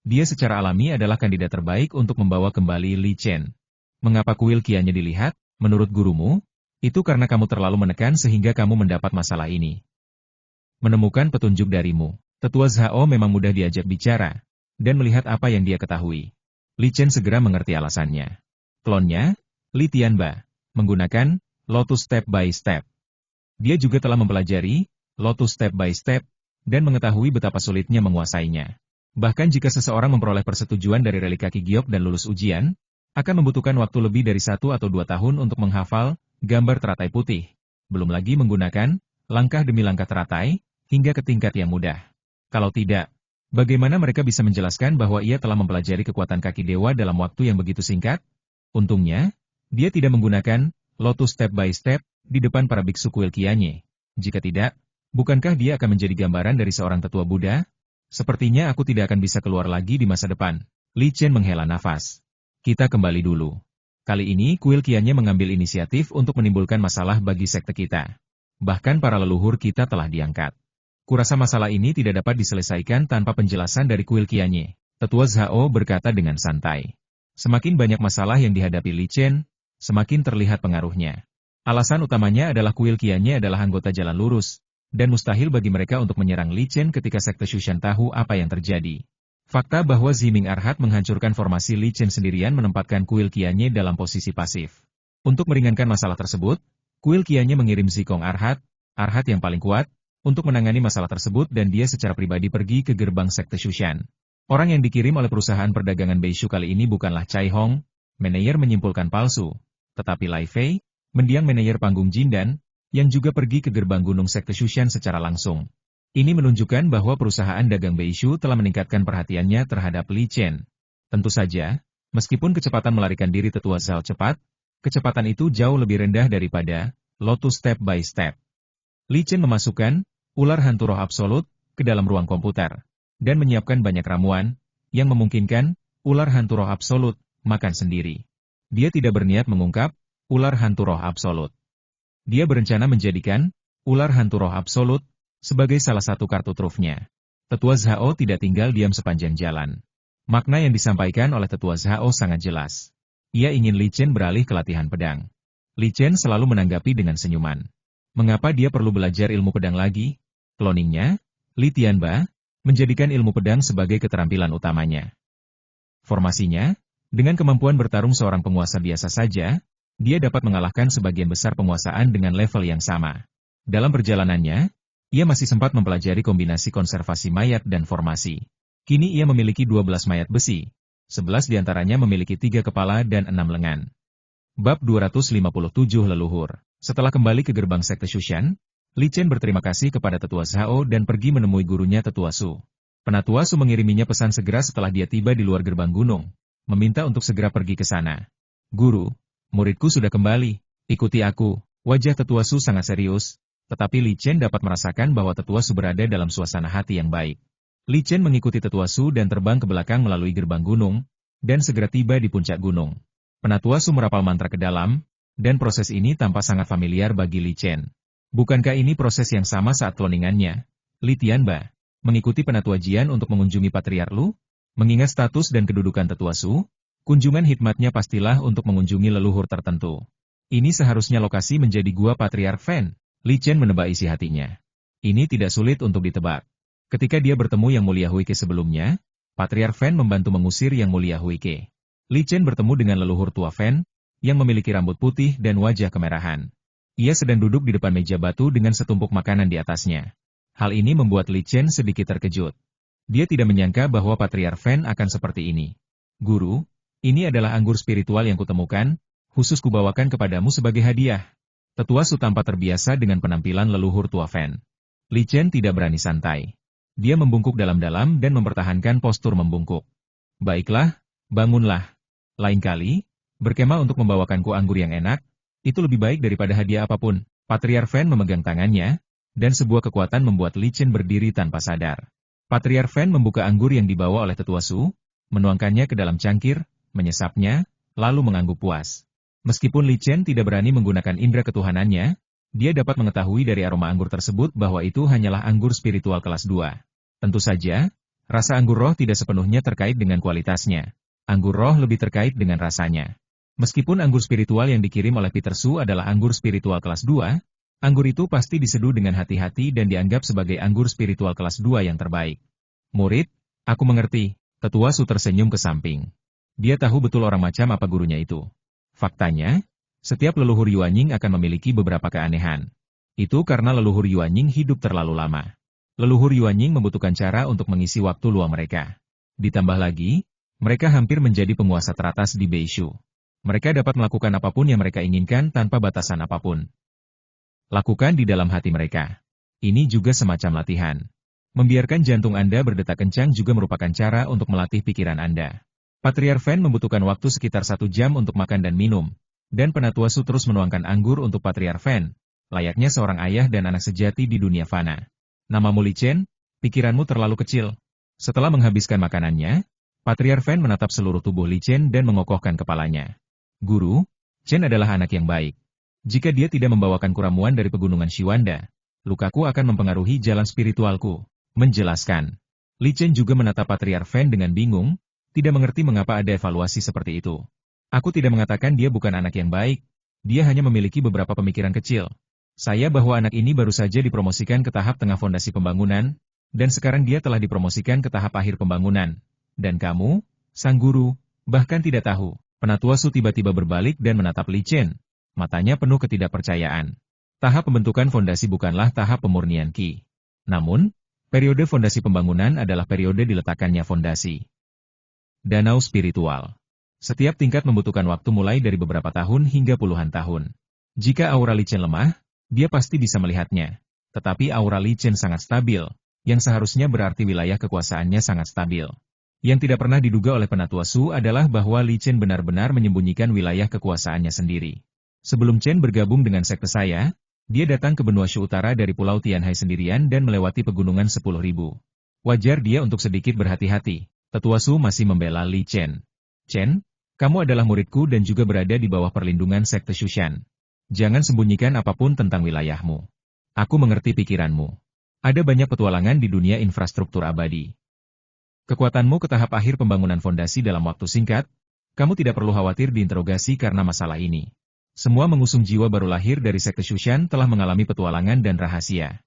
Dia secara alami adalah kandidat terbaik untuk membawa kembali Li Chen. Mengapa kuil kianya dilihat? Menurut gurumu, itu karena kamu terlalu menekan sehingga kamu mendapat masalah ini. Menemukan petunjuk darimu. Tetua Zhao memang mudah diajak bicara, dan melihat apa yang dia ketahui. Li Chen segera mengerti alasannya. Klonnya, Li Tianba, menggunakan Lotus Step by Step. Dia juga telah mempelajari Lotus Step by Step, dan mengetahui betapa sulitnya menguasainya. Bahkan jika seseorang memperoleh persetujuan dari relik kaki giok dan lulus ujian, akan membutuhkan waktu lebih dari 1 atau 2 tahun untuk menghafal gambar teratai putih. Belum lagi menggunakan langkah demi langkah teratai, hingga ke tingkat yang mudah. Kalau tidak, bagaimana mereka bisa menjelaskan bahwa ia telah mempelajari kekuatan kaki dewa dalam waktu yang begitu singkat? Untungnya, dia tidak menggunakan Lotus Step by Step di depan para biksu kuil kianya. Jika tidak, bukankah dia akan menjadi gambaran dari seorang tetua Buddha? Sepertinya aku tidak akan bisa keluar lagi di masa depan. Li Chen menghela nafas. Kita kembali dulu. Kali ini kuil kianya mengambil inisiatif untuk menimbulkan masalah bagi sekte kita. Bahkan para leluhur kita telah diangkat. Kurasa masalah ini tidak dapat diselesaikan tanpa penjelasan dari kuil kianya. Tetua Zhao berkata dengan santai. Semakin banyak masalah yang dihadapi Li Chen, semakin terlihat pengaruhnya. Alasan utamanya adalah kuil kianya adalah anggota jalan lurus, dan mustahil bagi mereka untuk menyerang Li Chen ketika sekte Shushan tahu apa yang terjadi. Fakta bahwa Ziming Arhat menghancurkan formasi Li Chen sendirian menempatkan kuil kianya dalam posisi pasif. Untuk meringankan masalah tersebut, kuil kianya mengirim Zikong Arhat yang paling kuat, untuk menangani masalah tersebut dan dia secara pribadi pergi ke gerbang sekte Shushan. Orang yang dikirim oleh perusahaan perdagangan Beishu kali ini bukanlah Cai Hong, manajer menyimpulkan palsu, tetapi Lai Fei, mendiang manajer panggung Jindan, yang juga pergi ke gerbang gunung sekte Shushan secara langsung. Ini menunjukkan bahwa perusahaan dagang Beishu telah meningkatkan perhatiannya terhadap Li Chen. Tentu saja, meskipun kecepatan melarikan diri tetua Zhao cepat, kecepatan itu jauh lebih rendah daripada Lotus Step by Step. Li Chen memasukkan ular hantu roh absolut ke dalam ruang komputer, dan menyiapkan banyak ramuan, yang memungkinkan ular hantu roh absolut makan sendiri. Dia tidak berniat mengungkap ular hantu roh absolut. Dia berencana menjadikan ular hantu roh absolut sebagai salah satu kartu trufnya. Tetua Zhao tidak tinggal diam sepanjang jalan. Makna yang disampaikan oleh Tetua Zhao sangat jelas. Ia ingin Li Chen beralih ke latihan pedang. Li Chen selalu menanggapi dengan senyuman. Mengapa dia perlu belajar ilmu pedang lagi? Cloningnya, Li Tianba, menjadikan ilmu pedang sebagai keterampilan utamanya. Formasinya, dengan kemampuan bertarung seorang penguasa biasa saja, dia dapat mengalahkan sebagian besar penguasaan dengan level yang sama. Dalam perjalanannya, ia masih sempat mempelajari kombinasi konservasi mayat dan formasi. Kini ia memiliki 12 mayat besi. 11 diantaranya memiliki 3 kepala dan 6 lengan. Bab 257 Leluhur. Setelah kembali ke gerbang sekte Shushan, Li Chen berterima kasih kepada Tetua Zhao dan pergi menemui gurunya Tetua Su. Penatua Su mengiriminya pesan segera setelah dia tiba di luar gerbang gunung, meminta untuk segera pergi ke sana. Guru, muridku sudah kembali, ikuti aku. Wajah Tetua Su sangat serius, tetapi Li Chen dapat merasakan bahwa Tetua Su berada dalam suasana hati yang baik. Li Chen mengikuti Tetua Su dan terbang ke belakang melalui gerbang gunung, dan segera tiba di puncak gunung. Penatua Su merapal mantra ke dalam, dan proses ini tampak sangat familiar bagi Li Chen. Bukankah ini proses yang sama saat kloningannya? Li Tianba, mengikuti Penatua Jian untuk mengunjungi Patriark Lu? Mengingat status dan kedudukan Tetua Su, kunjungan hikmatnya pastilah untuk mengunjungi leluhur tertentu. Ini seharusnya lokasi menjadi gua Patriark Fan. Li Chen menebak isi hatinya. Ini tidak sulit untuk ditebak. Ketika dia bertemu Yang Mulia Huike sebelumnya, Patriark Fan membantu mengusir Yang Mulia Huike. Li Chen bertemu dengan leluhur tua Fan, yang memiliki rambut putih dan wajah kemerahan. Ia sedang duduk di depan meja batu dengan setumpuk makanan di atasnya. Hal ini membuat Li Chen sedikit terkejut. Dia tidak menyangka bahwa Patriark Fan akan seperti ini. Guru, ini adalah anggur spiritual yang kutemukan, khusus kubawakan kepadamu sebagai hadiah. Tetua Su tampak terbiasa dengan penampilan leluhur tua Fan. Li Chen tidak berani santai. Dia membungkuk dalam-dalam dan mempertahankan postur membungkuk. Baiklah, bangunlah. Lain kali, berkemah untuk membawakanku anggur yang enak, itu lebih baik daripada hadiah apapun. Patriark Fan memegang tangannya, dan sebuah kekuatan membuat Li Chen berdiri tanpa sadar. Patriark Fan membuka anggur yang dibawa oleh Tetua Su, menuangkannya ke dalam cangkir, menyesapnya, lalu mengangguk puas. Meskipun Li Chen tidak berani menggunakan indera ketuhanannya, dia dapat mengetahui dari aroma anggur tersebut bahwa itu hanyalah anggur spiritual kelas 2. Tentu saja, Rasa anggur roh tidak sepenuhnya terkait dengan kualitasnya. Anggur roh lebih terkait dengan rasanya. Meskipun anggur spiritual yang dikirim oleh Peter Su adalah anggur spiritual kelas 2, anggur itu pasti diseduh dengan hati-hati dan dianggap sebagai anggur spiritual kelas 2 yang terbaik. Murid, aku mengerti. Tetua Su tersenyum ke samping. Dia tahu betul orang macam apa gurunya itu. Faktanya, setiap leluhur Yuanying akan memiliki beberapa keanehan. Itu karena leluhur Yuanying hidup terlalu lama. Leluhur Yuanying membutuhkan cara untuk mengisi waktu luang mereka. Ditambah lagi, mereka hampir menjadi penguasa teratas di Beishu. Mereka dapat melakukan apapun yang mereka inginkan tanpa batasan apapun. Lakukan di dalam hati mereka. Ini juga semacam latihan. Membiarkan jantung Anda berdetak kencang juga merupakan cara untuk melatih pikiran Anda. Patriark Fan membutuhkan waktu sekitar 1 jam untuk makan dan minum, dan Penatua Su terus menuangkan anggur untuk Patriark Fan, layaknya seorang ayah dan anak sejati di dunia fana. Namamu Li Chen, pikiranmu terlalu kecil. Setelah menghabiskan makanannya, Patriark Fan menatap seluruh tubuh Li Chen dan mengokohkan kepalanya. Guru, Chen adalah anak yang baik. Jika dia tidak membawakan kuramuan dari pegunungan Shiwanda, lukaku akan mempengaruhi jalan spiritualku. Menjelaskan. Li Chen juga menatap Patriark Fan dengan bingung, tidak mengerti mengapa ada evaluasi seperti itu. Aku tidak mengatakan dia bukan anak yang baik, dia hanya memiliki beberapa pemikiran kecil. Saya bahwa anak ini baru saja dipromosikan ke tahap tengah fondasi pembangunan, dan sekarang dia telah dipromosikan ke tahap akhir pembangunan. Dan kamu, sang guru, bahkan tidak tahu. Penatua Su tiba-tiba berbalik dan menatap Li Chen. Matanya penuh ketidakpercayaan. Tahap pembentukan fondasi bukanlah tahap pemurnian Qi. Namun, periode fondasi pembangunan adalah periode diletakkannya fondasi. Danau spiritual. Setiap tingkat membutuhkan waktu mulai dari beberapa tahun hingga puluhan tahun. Jika aura Li Chen lemah, dia pasti bisa melihatnya. Tetapi aura Li Chen sangat stabil, yang seharusnya berarti wilayah kekuasaannya sangat stabil. Yang tidak pernah diduga oleh Penatua Su adalah bahwa Li Chen benar-benar menyembunyikan wilayah kekuasaannya sendiri. Sebelum Chen bergabung dengan sekte saya, dia datang ke benua Shu Utara dari Pulau Tianhai sendirian dan melewati pegunungan 10.000. Wajar dia untuk sedikit berhati-hati. Tetua Su masih membela Li Chen. Chen, kamu adalah muridku dan juga berada di bawah perlindungan sekte Shushan. Jangan sembunyikan apapun tentang wilayahmu. Aku mengerti pikiranmu. Ada banyak petualangan di dunia infrastruktur abadi. Kekuatanmu ke tahap akhir pembangunan fondasi dalam waktu singkat, kamu tidak perlu khawatir diinterogasi karena masalah ini. Semua mengusung jiwa baru lahir dari sekte Shushan telah mengalami petualangan dan rahasia.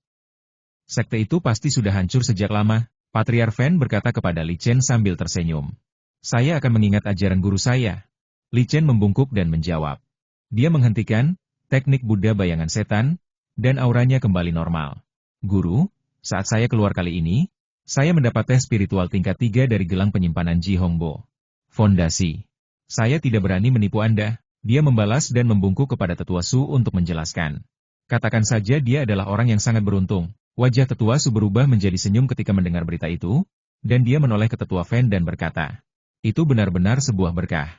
Sekte itu pasti sudah hancur sejak lama, Patriark Fan berkata kepada Li Chen sambil tersenyum. Saya akan mengingat ajaran guru saya. Li Chen membungkuk dan menjawab. Dia menghentikan teknik Buddha bayangan setan, dan auranya kembali normal. Guru, saat saya keluar kali ini, saya mendapat tes spiritual tingkat 3 dari gelang penyimpanan Ji Hongbo. Fondasi. Saya tidak berani menipu Anda, dia membalas dan membungkuk kepada Tetua Su untuk menjelaskan. Katakan saja dia adalah orang yang sangat beruntung. Wajah Tetua Su berubah menjadi senyum ketika mendengar berita itu, dan dia menoleh ke Tetua Fan dan berkata, itu benar-benar sebuah berkah.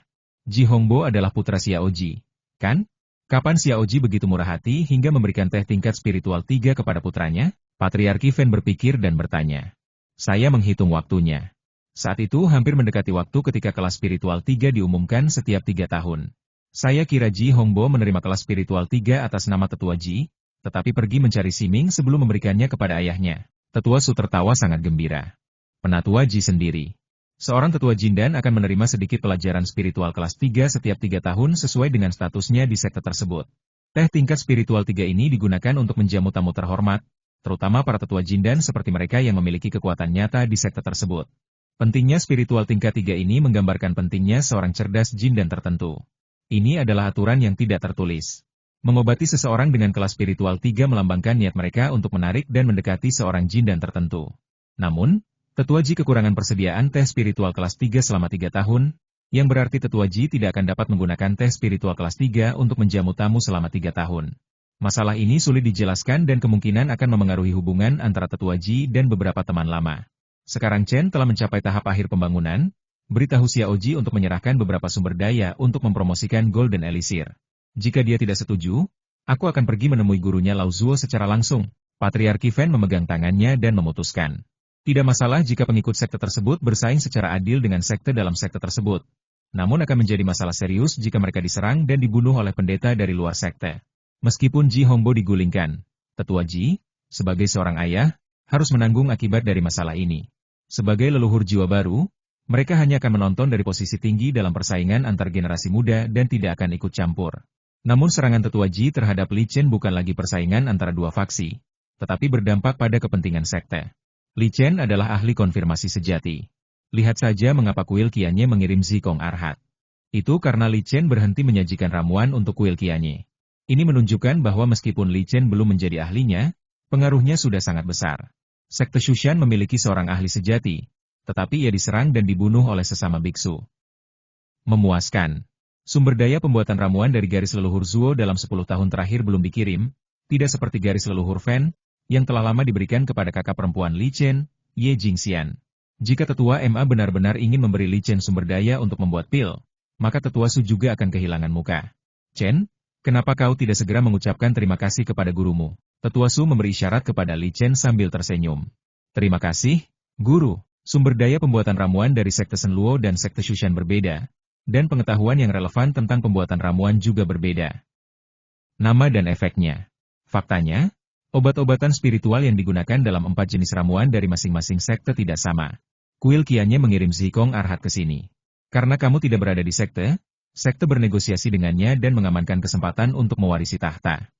Ji Hongbo adalah putra Xiaoji, kan? Kapan Xiaoji begitu murah hati hingga memberikan teh tingkat spiritual 3 kepada putranya? Patriarki Fan berpikir dan bertanya. Saya menghitung waktunya. Saat itu hampir mendekati waktu ketika kelas spiritual 3 diumumkan setiap 3 tahun. Saya kira Ji Hongbo menerima kelas spiritual 3 atas nama Tetua Ji, tetapi pergi mencari Siming sebelum memberikannya kepada ayahnya. Tetua Su tertawa sangat gembira. Penatua Ji sendiri. Seorang tetua Jindan akan menerima sedikit pelajaran spiritual kelas 3 setiap 3 tahun sesuai dengan statusnya di sekte tersebut. Teh tingkat spiritual 3 ini digunakan untuk menjamu tamu terhormat, terutama para tetua Jindan seperti mereka yang memiliki kekuatan nyata di sekte tersebut. Pentingnya spiritual tingkat 3 ini menggambarkan pentingnya seorang cerdas Jindan tertentu. Ini adalah aturan yang tidak tertulis. Mengobati seseorang dengan kelas spiritual 3 melambangkan niat mereka untuk menarik dan mendekati seorang Jindan tertentu. Namun, Tetua Ji kekurangan persediaan teh spiritual kelas 3 selama 3 tahun, yang berarti Tetua Ji tidak akan dapat menggunakan teh spiritual kelas 3 untuk menjamu tamu selama 3 tahun. Masalah ini sulit dijelaskan dan kemungkinan akan memengaruhi hubungan antara Tetua Ji dan beberapa teman lama. Sekarang Chen telah mencapai tahap akhir pembangunan, beritahu Xiaoji untuk menyerahkan beberapa sumber daya untuk mempromosikan Golden Elixir. Jika dia tidak setuju, aku akan pergi menemui gurunya Lao Zuo secara langsung. Patriarki Fan memegang tangannya dan memutuskan. Tidak masalah jika pengikut sekte tersebut bersaing secara adil dengan sekte dalam sekte tersebut. Namun akan menjadi masalah serius jika mereka diserang dan dibunuh oleh pendeta dari luar sekte. Meskipun Ji Hongbo digulingkan, Tetua Ji, sebagai seorang ayah, harus menanggung akibat dari masalah ini. Sebagai leluhur jiwa baru, mereka hanya akan menonton dari posisi tinggi dalam persaingan antar generasi muda dan tidak akan ikut campur. Namun serangan Tetua Ji terhadap Li Chen bukan lagi persaingan antara dua faksi, tetapi berdampak pada kepentingan sekte. Li Chen adalah ahli konfirmasi sejati. Lihat saja mengapa kuil Qianye mengirim Zikong Arhat. Itu karena Li Chen berhenti menyajikan ramuan untuk kuil Qianye. Ini menunjukkan bahwa meskipun Li Chen belum menjadi ahlinya, pengaruhnya sudah sangat besar. Sekte Shushan memiliki seorang ahli sejati, tetapi ia diserang dan dibunuh oleh sesama biksu. Memuaskan. Sumber daya pembuatan ramuan dari garis leluhur Zuo dalam 10 tahun terakhir belum dikirim, tidak seperti garis leluhur Fen, yang telah lama diberikan kepada kakak perempuan Li Chen, Ye Jingxian. Jika tetua MA benar-benar ingin memberi Li Chen sumber daya untuk membuat pil, maka tetua Su juga akan kehilangan muka. Chen, kenapa kau tidak segera mengucapkan terima kasih kepada gurumu? Tetua Su memberi isyarat kepada Li Chen sambil tersenyum. Terima kasih, guru. Sumber daya pembuatan ramuan dari Sekte Shenluo dan Sekte Shushan berbeda, dan pengetahuan yang relevan tentang pembuatan ramuan juga berbeda. Nama dan efeknya. Faktanya, obat-obatan spiritual yang digunakan dalam 4 jenis ramuan dari masing-masing sekte tidak sama. Kuil Qianye mengirim Zikong Arhat ke sini. Karena kamu tidak berada di sekte, sekte bernegosiasi dengannya dan mengamankan kesempatan untuk mewarisi tahta.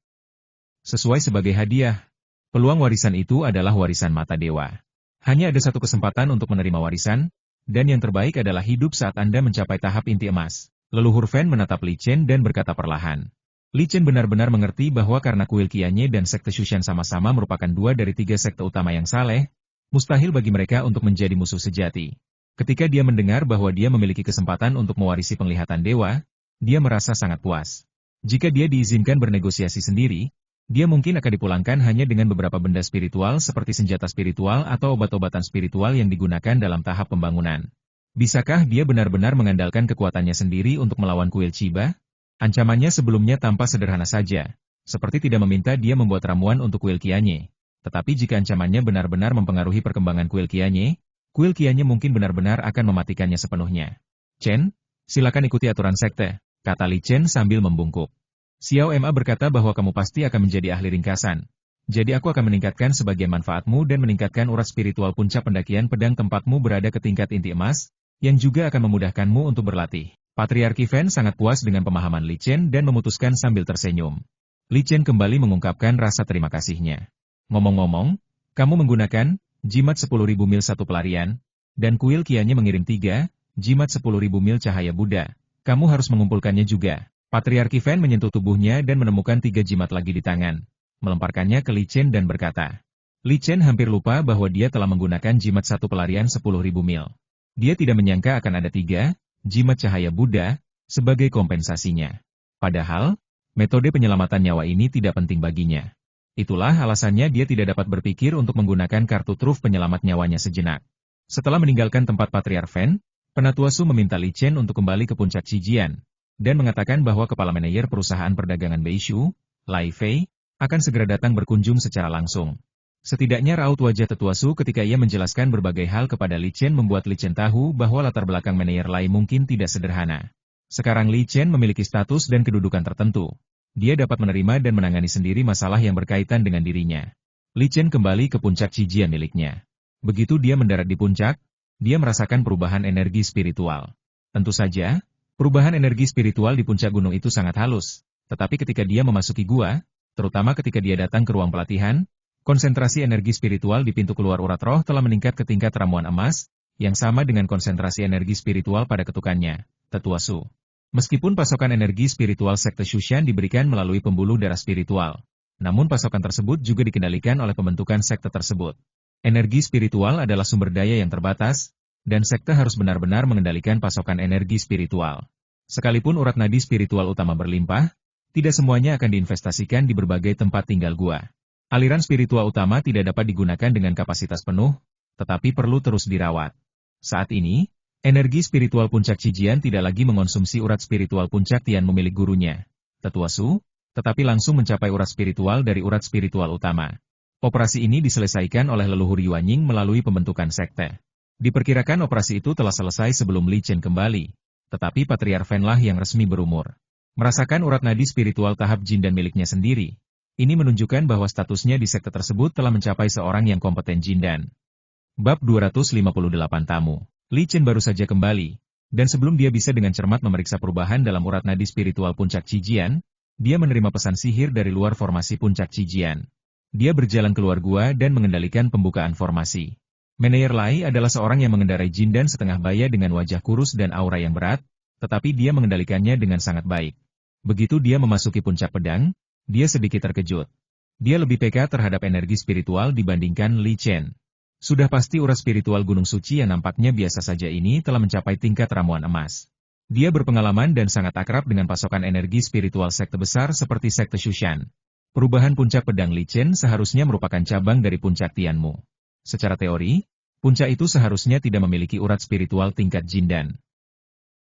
Sesuai sebagai hadiah, peluang warisan itu adalah warisan mata dewa. Hanya ada satu kesempatan untuk menerima warisan, dan yang terbaik adalah hidup saat Anda mencapai tahap inti emas. Leluhur Fen menatap Li Chen dan berkata perlahan. Li Chen benar-benar mengerti bahwa karena kuil Qianye dan Sekte Shushan sama-sama merupakan 2 dari 3 sekte utama yang saleh, mustahil bagi mereka untuk menjadi musuh sejati. Ketika dia mendengar bahwa dia memiliki kesempatan untuk mewarisi penglihatan dewa, dia merasa sangat puas. Jika dia diizinkan bernegosiasi sendiri, dia mungkin akan dipulangkan hanya dengan beberapa benda spiritual seperti senjata spiritual atau obat-obatan spiritual yang digunakan dalam tahap pembangunan. Bisakah dia benar-benar mengandalkan kekuatannya sendiri untuk melawan kuil Chiba? Ancamannya sebelumnya tampak sederhana saja, seperti tidak meminta dia membuat ramuan untuk kuil Qianye. Tetapi jika ancamannya benar-benar mempengaruhi perkembangan kuil Qianye mungkin benar-benar akan mematikannya sepenuhnya. Chen, silakan ikuti aturan sekte, kata Li Chen sambil membungkuk. Xiao Ma berkata bahwa kamu pasti akan menjadi ahli ringkasan. Jadi aku akan meningkatkan sebagian manfaatmu dan meningkatkan urat spiritual puncak pendakian pedang tempatmu berada ke tingkat inti emas, yang juga akan memudahkanmu untuk berlatih. Patriarki Fen sangat puas dengan pemahaman Li Chen dan memutuskan sambil tersenyum. Li Chen kembali mengungkapkan rasa terima kasihnya. Ngomong-ngomong, kamu menggunakan jimat 10.000 mil satu pelarian, dan kuil Qianye mengirim 3 jimat 10.000 mil cahaya Buddha. Kamu harus mengumpulkannya juga. Patriarki Fen menyentuh tubuhnya dan menemukan 3 jimat lagi di tangan, melemparkannya ke Li Chen dan berkata. Li Chen hampir lupa bahwa dia telah menggunakan jimat satu pelarian 10.000 mil. Dia tidak menyangka akan ada 3 jimat cahaya Buddha sebagai kompensasinya. Padahal, metode penyelamatan nyawa ini tidak penting baginya. Itulah alasannya dia tidak dapat berpikir untuk menggunakan kartu truf penyelamat nyawanya sejenak. Setelah meninggalkan tempat Patriark Fen, Penatua Su meminta Li Chen untuk kembali ke puncak Qijian, dan mengatakan bahwa kepala manajer perusahaan perdagangan Beishu, Lai Fei, akan segera datang berkunjung secara langsung. Setidaknya raut wajah Tetua Su ketika ia menjelaskan berbagai hal kepada Li Chen membuat Li Chen tahu bahwa latar belakang manajer Lai mungkin tidak sederhana. Sekarang Li Chen memiliki status dan kedudukan tertentu. Dia dapat menerima dan menangani sendiri masalah yang berkaitan dengan dirinya. Li Chen kembali ke puncak Qijian miliknya. Begitu dia mendarat di puncak, dia merasakan perubahan energi spiritual. Tentu saja, perubahan energi spiritual di puncak gunung itu sangat halus, tetapi ketika dia memasuki gua, terutama ketika dia datang ke ruang pelatihan, konsentrasi energi spiritual di pintu keluar urat roh telah meningkat ke tingkat ramuan emas, yang sama dengan konsentrasi energi spiritual pada ketukannya, Tetua Su. Meskipun pasokan energi spiritual Sekte Shushan diberikan melalui pembuluh darah spiritual, namun pasokan tersebut juga dikendalikan oleh pembentukan sekte tersebut. Energi spiritual adalah sumber daya yang terbatas, dan sekte harus benar-benar mengendalikan pasokan energi spiritual. Sekalipun urat nadi spiritual utama berlimpah, tidak semuanya akan diinvestasikan di berbagai tempat tinggal gua. Aliran spiritual utama tidak dapat digunakan dengan kapasitas penuh, tetapi perlu terus dirawat. Saat ini, energi spiritual puncak Qijian tidak lagi mengonsumsi urat spiritual puncak Tian milik gurunya, Tetua Su, tetapi langsung mencapai urat spiritual dari urat spiritual utama. Operasi ini diselesaikan oleh leluhur Yuanying melalui pembentukan sekte. Diperkirakan operasi itu telah selesai sebelum Li Chen kembali, tetapi Patriark Fen lah yang resmi berumur. Merasakan urat nadi spiritual tahap Jin dan miliknya sendiri, ini menunjukkan bahwa statusnya di sekte tersebut telah mencapai seorang yang kompeten Jindan. Bab 258 Tamu. Li Chen baru saja kembali, dan sebelum dia bisa dengan cermat memeriksa perubahan dalam urat nadi spiritual puncak Qijian, dia menerima pesan sihir dari luar formasi puncak Qijian. Dia berjalan keluar gua dan mengendalikan pembukaan formasi. Meneyer Lai adalah seorang yang mengendarai Jindan setengah baya dengan wajah kurus dan aura yang berat, tetapi dia mengendalikannya dengan sangat baik. Begitu dia memasuki puncak pedang, dia sedikit terkejut. Dia lebih peka terhadap energi spiritual dibandingkan Li Chen. Sudah pasti urat spiritual Gunung Suci yang nampaknya biasa saja ini telah mencapai tingkat ramuan emas. Dia berpengalaman dan sangat akrab dengan pasokan energi spiritual sekte besar seperti sekte Shushan. Perubahan puncak pedang Li Chen seharusnya merupakan cabang dari puncak Tianmu. Secara teori, puncak itu seharusnya tidak memiliki urat spiritual tingkat Jindan.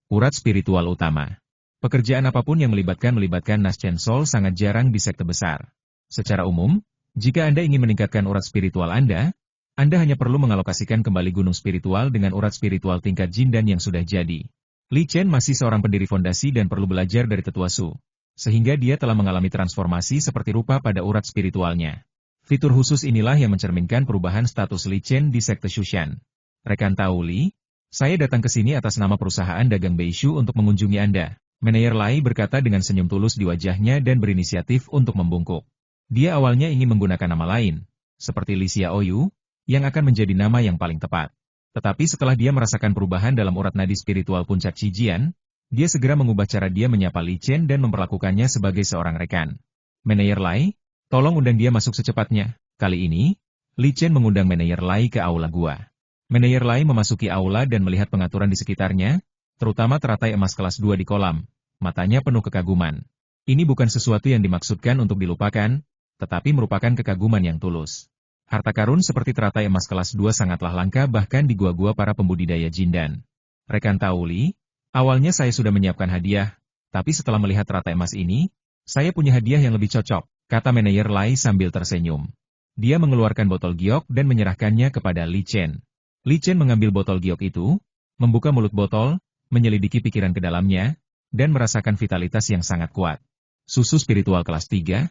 Urat spiritual utama. Pekerjaan apapun yang melibatkan Nas Chen Sol sangat jarang di sekte besar. Secara umum, jika Anda ingin meningkatkan urat spiritual Anda hanya perlu mengalokasikan kembali gunung spiritual dengan urat spiritual tingkat Jindan yang sudah jadi. Li Chen masih seorang pendiri fondasi dan perlu belajar dari tetua Su, sehingga dia telah mengalami transformasi seperti rupa pada urat spiritualnya. Fitur khusus inilah yang mencerminkan perubahan status Li Chen di sekte Shushan. Rekan tahu Li, saya datang ke sini atas nama perusahaan dagang Beishu untuk mengunjungi Anda. Meneyer Lai berkata dengan senyum tulus di wajahnya dan berinisiatif untuk membungkuk. Dia awalnya ingin menggunakan nama lain, seperti Li Xiaoyu, yang akan menjadi nama yang paling tepat. Tetapi setelah dia merasakan perubahan dalam urat nadi spiritual puncak Qijian, dia segera mengubah cara dia menyapa Li Chen dan memperlakukannya sebagai seorang rekan. Meneyer Lai, tolong undang dia masuk secepatnya. Kali ini, Li Chen mengundang Meneyer Lai ke aula gua. Meneyer Lai memasuki aula dan melihat pengaturan di sekitarnya, terutama teratai emas kelas 2 di kolam. Matanya penuh kekaguman. Ini bukan sesuatu yang dimaksudkan untuk dilupakan, tetapi merupakan kekaguman yang tulus. Harta karun seperti teratai emas kelas 2 sangatlah langka bahkan di gua-gua para pembudidaya Jindan. Rekan tahu Li, awalnya saya sudah menyiapkan hadiah, tapi setelah melihat teratai emas ini, saya punya hadiah yang lebih cocok, kata Meneyer Lai sambil tersenyum. Dia mengeluarkan botol giok dan menyerahkannya kepada Li Chen. Li Chen mengambil botol giok itu, membuka mulut botol, menyelidiki pikiran ke dalamnya, dan merasakan vitalitas yang sangat kuat. Susu spiritual kelas 3,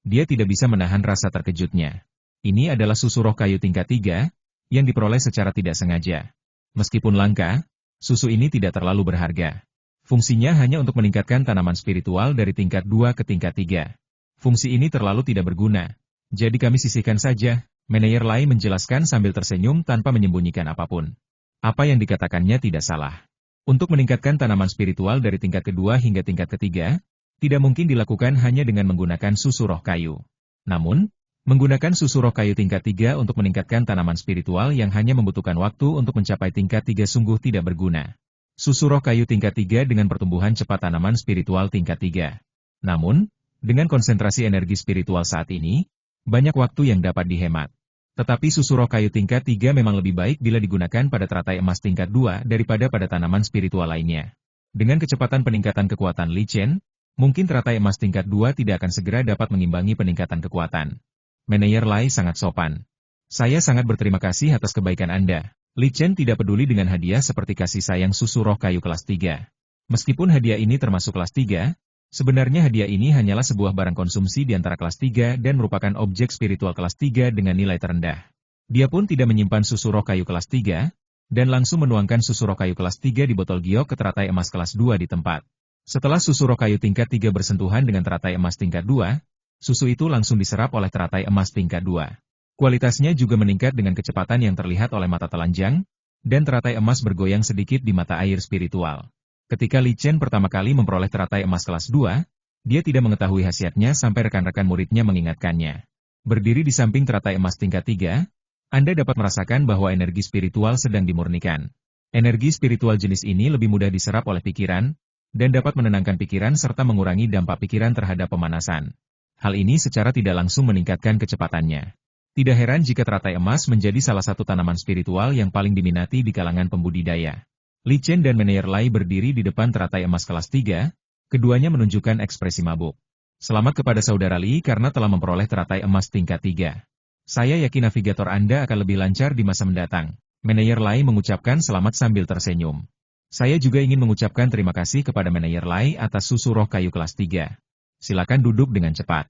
dia tidak bisa menahan rasa terkejutnya. Ini adalah susu roh kayu tingkat 3, yang diperoleh secara tidak sengaja. Meskipun langka, susu ini tidak terlalu berharga. Fungsinya hanya untuk meningkatkan tanaman spiritual dari tingkat 2 ke tingkat 3. Fungsi ini terlalu tidak berguna. Jadi kami sisihkan saja, Meneyer Lai menjelaskan sambil tersenyum tanpa menyembunyikan apapun. Apa yang dikatakannya tidak salah. Untuk meningkatkan tanaman spiritual dari tingkat kedua hingga tingkat ketiga, tidak mungkin dilakukan hanya dengan menggunakan susu roh kayu. Namun, menggunakan susu roh kayu tingkat 3 untuk meningkatkan tanaman spiritual yang hanya membutuhkan waktu untuk mencapai tingkat 3 sungguh tidak berguna. Susu roh kayu tingkat 3 dengan pertumbuhan cepat tanaman spiritual tingkat 3. Namun, dengan konsentrasi energi spiritual saat ini, banyak waktu yang dapat dihemat. Tetapi susu roh kayu tingkat 3 memang lebih baik bila digunakan pada teratai emas tingkat 2 daripada pada tanaman spiritual lainnya. Dengan kecepatan peningkatan kekuatan Li Chen, mungkin teratai emas tingkat 2 tidak akan segera dapat mengimbangi peningkatan kekuatan. Meneyer Lai sangat sopan. Saya sangat berterima kasih atas kebaikan Anda. Li Chen tidak peduli dengan hadiah seperti kasih sayang susu roh kayu kelas 3. Meskipun hadiah ini termasuk kelas 3, sebenarnya hadiah ini hanyalah sebuah barang konsumsi di antara kelas 3 dan merupakan objek spiritual kelas 3 dengan nilai terendah. Dia pun tidak menyimpan susu roh kayu kelas 3, dan langsung menuangkan susu roh kayu kelas 3 di botol giok ke teratai emas kelas 2 di tempat. Setelah susu roh kayu tingkat 3 bersentuhan dengan teratai emas tingkat 2, susu itu langsung diserap oleh teratai emas tingkat 2. Kualitasnya juga meningkat dengan kecepatan yang terlihat oleh mata telanjang, dan teratai emas bergoyang sedikit di mata air spiritual. Ketika Li Chen pertama kali memperoleh teratai emas kelas 2, dia tidak mengetahui khasiatnya sampai rekan-rekan muridnya mengingatkannya. Berdiri di samping teratai emas tingkat 3, Anda dapat merasakan bahwa energi spiritual sedang dimurnikan. Energi spiritual jenis ini lebih mudah diserap oleh pikiran, dan dapat menenangkan pikiran serta mengurangi dampak pikiran terhadap pemanasan. Hal ini secara tidak langsung meningkatkan kecepatannya. Tidak heran jika teratai emas menjadi salah satu tanaman spiritual yang paling diminati di kalangan pembudidaya. Li Chen dan Meneyer Lai berdiri di depan teratai emas kelas 3, keduanya menunjukkan ekspresi mabuk. Selamat kepada saudara Li karena telah memperoleh teratai emas tingkat 3. Saya yakin navigator Anda akan lebih lancar di masa mendatang. Meneyer Lai mengucapkan selamat sambil tersenyum. Saya juga ingin mengucapkan terima kasih kepada Meneyer Lai atas susu roh kayu kelas 3. Silakan duduk dengan cepat.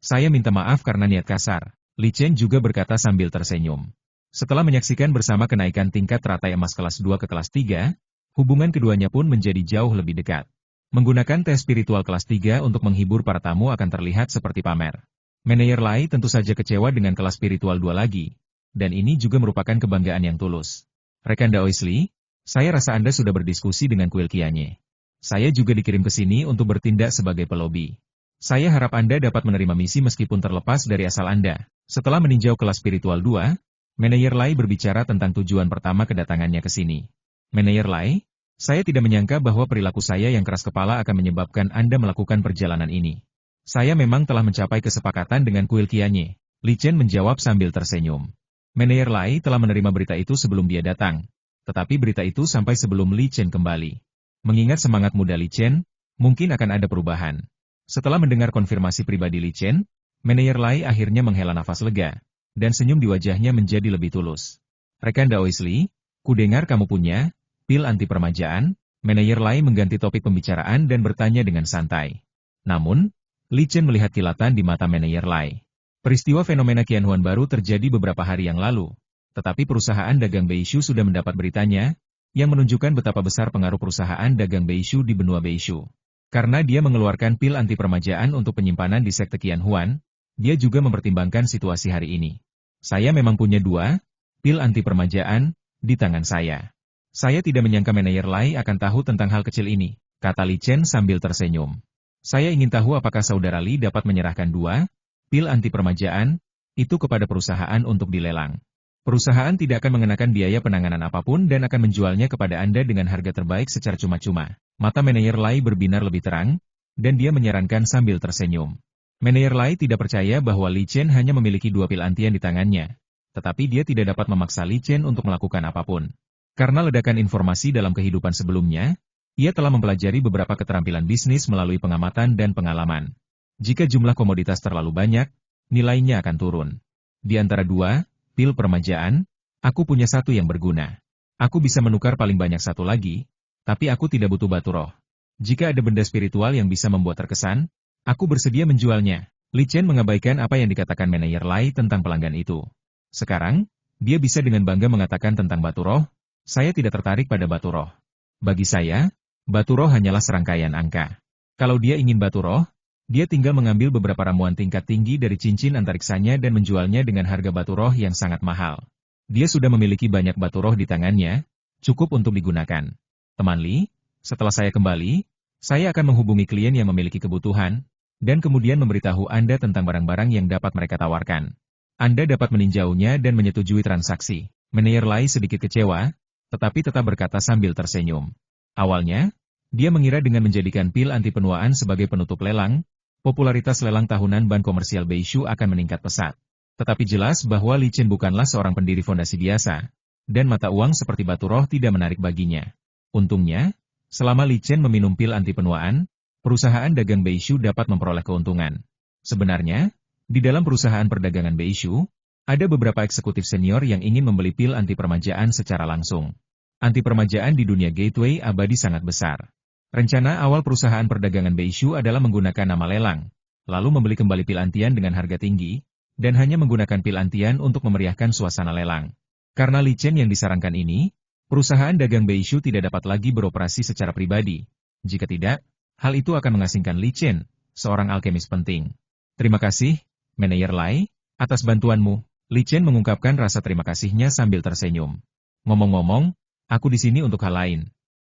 Saya minta maaf karena niat kasar. Li Chen juga berkata sambil tersenyum. Setelah menyaksikan bersama kenaikan tingkat teratai emas kelas 2 ke kelas 3, hubungan keduanya pun menjadi jauh lebih dekat. Menggunakan tes spiritual kelas 3 untuk menghibur para tamu akan terlihat seperti pamer. Manajer Lai tentu saja kecewa dengan kelas spiritual 2 lagi, dan ini juga merupakan kebanggaan yang tulus. Rekan Daoisli, saya rasa Anda sudah berdiskusi dengan Kuil Kianye. Saya juga dikirim ke sini untuk bertindak sebagai pelobi. Saya harap Anda dapat menerima misi meskipun terlepas dari asal Anda. Setelah meninjau kelas spiritual 2, Manajer Lai berbicara tentang tujuan pertama kedatangannya ke sini. Manajer Lai, saya tidak menyangka bahwa perilaku saya yang keras kepala akan menyebabkan Anda melakukan perjalanan ini. Saya memang telah mencapai kesepakatan dengan Kuil Kianye. Li Chen menjawab sambil tersenyum. Manajer Lai telah menerima berita itu sebelum dia datang. Tetapi berita itu sampai sebelum Li Chen kembali. Mengingat semangat muda Li Chen, mungkin akan ada perubahan. Setelah mendengar konfirmasi pribadi Li Chen, Manajer Lai akhirnya menghela nafas lega, dan senyum di wajahnya menjadi lebih tulus. Rekan Daoisli, kudengar kamu punya pil anti permajaan. Manajer Lai mengganti topik pembicaraan dan bertanya dengan santai. Namun, Li Chen melihat kilatan di mata Manajer Lai. Peristiwa fenomena Qianhuan baru terjadi beberapa hari yang lalu, tetapi perusahaan dagang Beishu sudah mendapat beritanya, yang menunjukkan betapa besar pengaruh perusahaan dagang Beishu di benua Beishu. Karena dia mengeluarkan pil anti permajaan untuk penyimpanan di sekte Qianhuan, dia juga mempertimbangkan situasi hari ini. Saya memang punya 2 pil anti permajaan di tangan saya. Saya tidak menyangka Manajer Lai akan tahu tentang hal kecil ini, kata Li Chen sambil tersenyum. Saya ingin tahu apakah saudara Li dapat menyerahkan 2 pil anti permajaan itu kepada perusahaan untuk dilelang. Perusahaan tidak akan mengenakan biaya penanganan apapun dan akan menjualnya kepada Anda dengan harga terbaik secara cuma-cuma. Mata Manajer Lai berbinar lebih terang, dan dia menyarankan sambil tersenyum. Manajer Lai tidak percaya bahwa Li Chen hanya memiliki 2 pil antian di tangannya, tetapi dia tidak dapat memaksa Li Chen untuk melakukan apapun. Karena ledakan informasi dalam kehidupan sebelumnya, ia telah mempelajari beberapa keterampilan bisnis melalui pengamatan dan pengalaman. Jika jumlah komoditas terlalu banyak, nilainya akan turun. Di antara 2 pil permajaan, aku punya 1 yang berguna. Aku bisa menukar paling banyak 1 lagi, tapi aku tidak butuh batu roh. Jika ada benda spiritual yang bisa membuat terkesan, aku bersedia menjualnya. Li Chen mengabaikan apa yang dikatakan Manajer Lai tentang pelanggan itu. Sekarang, dia bisa dengan bangga mengatakan tentang batu roh, saya tidak tertarik pada batu roh. Bagi saya, batu roh hanyalah serangkaian angka. Kalau dia ingin batu roh, dia tinggal mengambil beberapa ramuan tingkat tinggi dari cincin antariksanya dan menjualnya dengan harga batu roh yang sangat mahal. Dia sudah memiliki banyak batu roh di tangannya, cukup untuk digunakan. Teman Li, setelah saya kembali, saya akan menghubungi klien yang memiliki kebutuhan, dan kemudian memberitahu Anda tentang barang-barang yang dapat mereka tawarkan. Anda dapat meninjaunya dan menyetujui transaksi. Manajer Lai sedikit kecewa, tetapi tetap berkata sambil tersenyum. Awalnya, dia mengira dengan menjadikan pil anti penuaan sebagai penutup lelang, popularitas lelang tahunan ban komersial Beishu akan meningkat pesat. Tetapi jelas bahwa Li Chen bukanlah seorang pendiri fondasi biasa, dan mata uang seperti batu roh tidak menarik baginya. Untungnya, selama Li Chen meminum pil anti penuaan, perusahaan dagang Beishu dapat memperoleh keuntungan. Sebenarnya, di dalam perusahaan perdagangan Beishu, ada beberapa eksekutif senior yang ingin membeli pil anti permajaan secara langsung. Anti permajaan di dunia gateway abadi sangat besar. Rencana awal perusahaan perdagangan Beishu adalah menggunakan nama lelang, lalu membeli kembali pil antian dengan harga tinggi, dan hanya menggunakan pil antian untuk memeriahkan suasana lelang. Karena Li Chen yang disarankan ini, perusahaan dagang Beishu tidak dapat lagi beroperasi secara pribadi. Jika tidak, hal itu akan mengasingkan Li Chen, seorang alkemis penting. Terima kasih, Manajer Lai, atas bantuanmu. Li Chen mengungkapkan rasa terima kasihnya sambil tersenyum. Ngomong-ngomong, aku di sini untuk hal lain.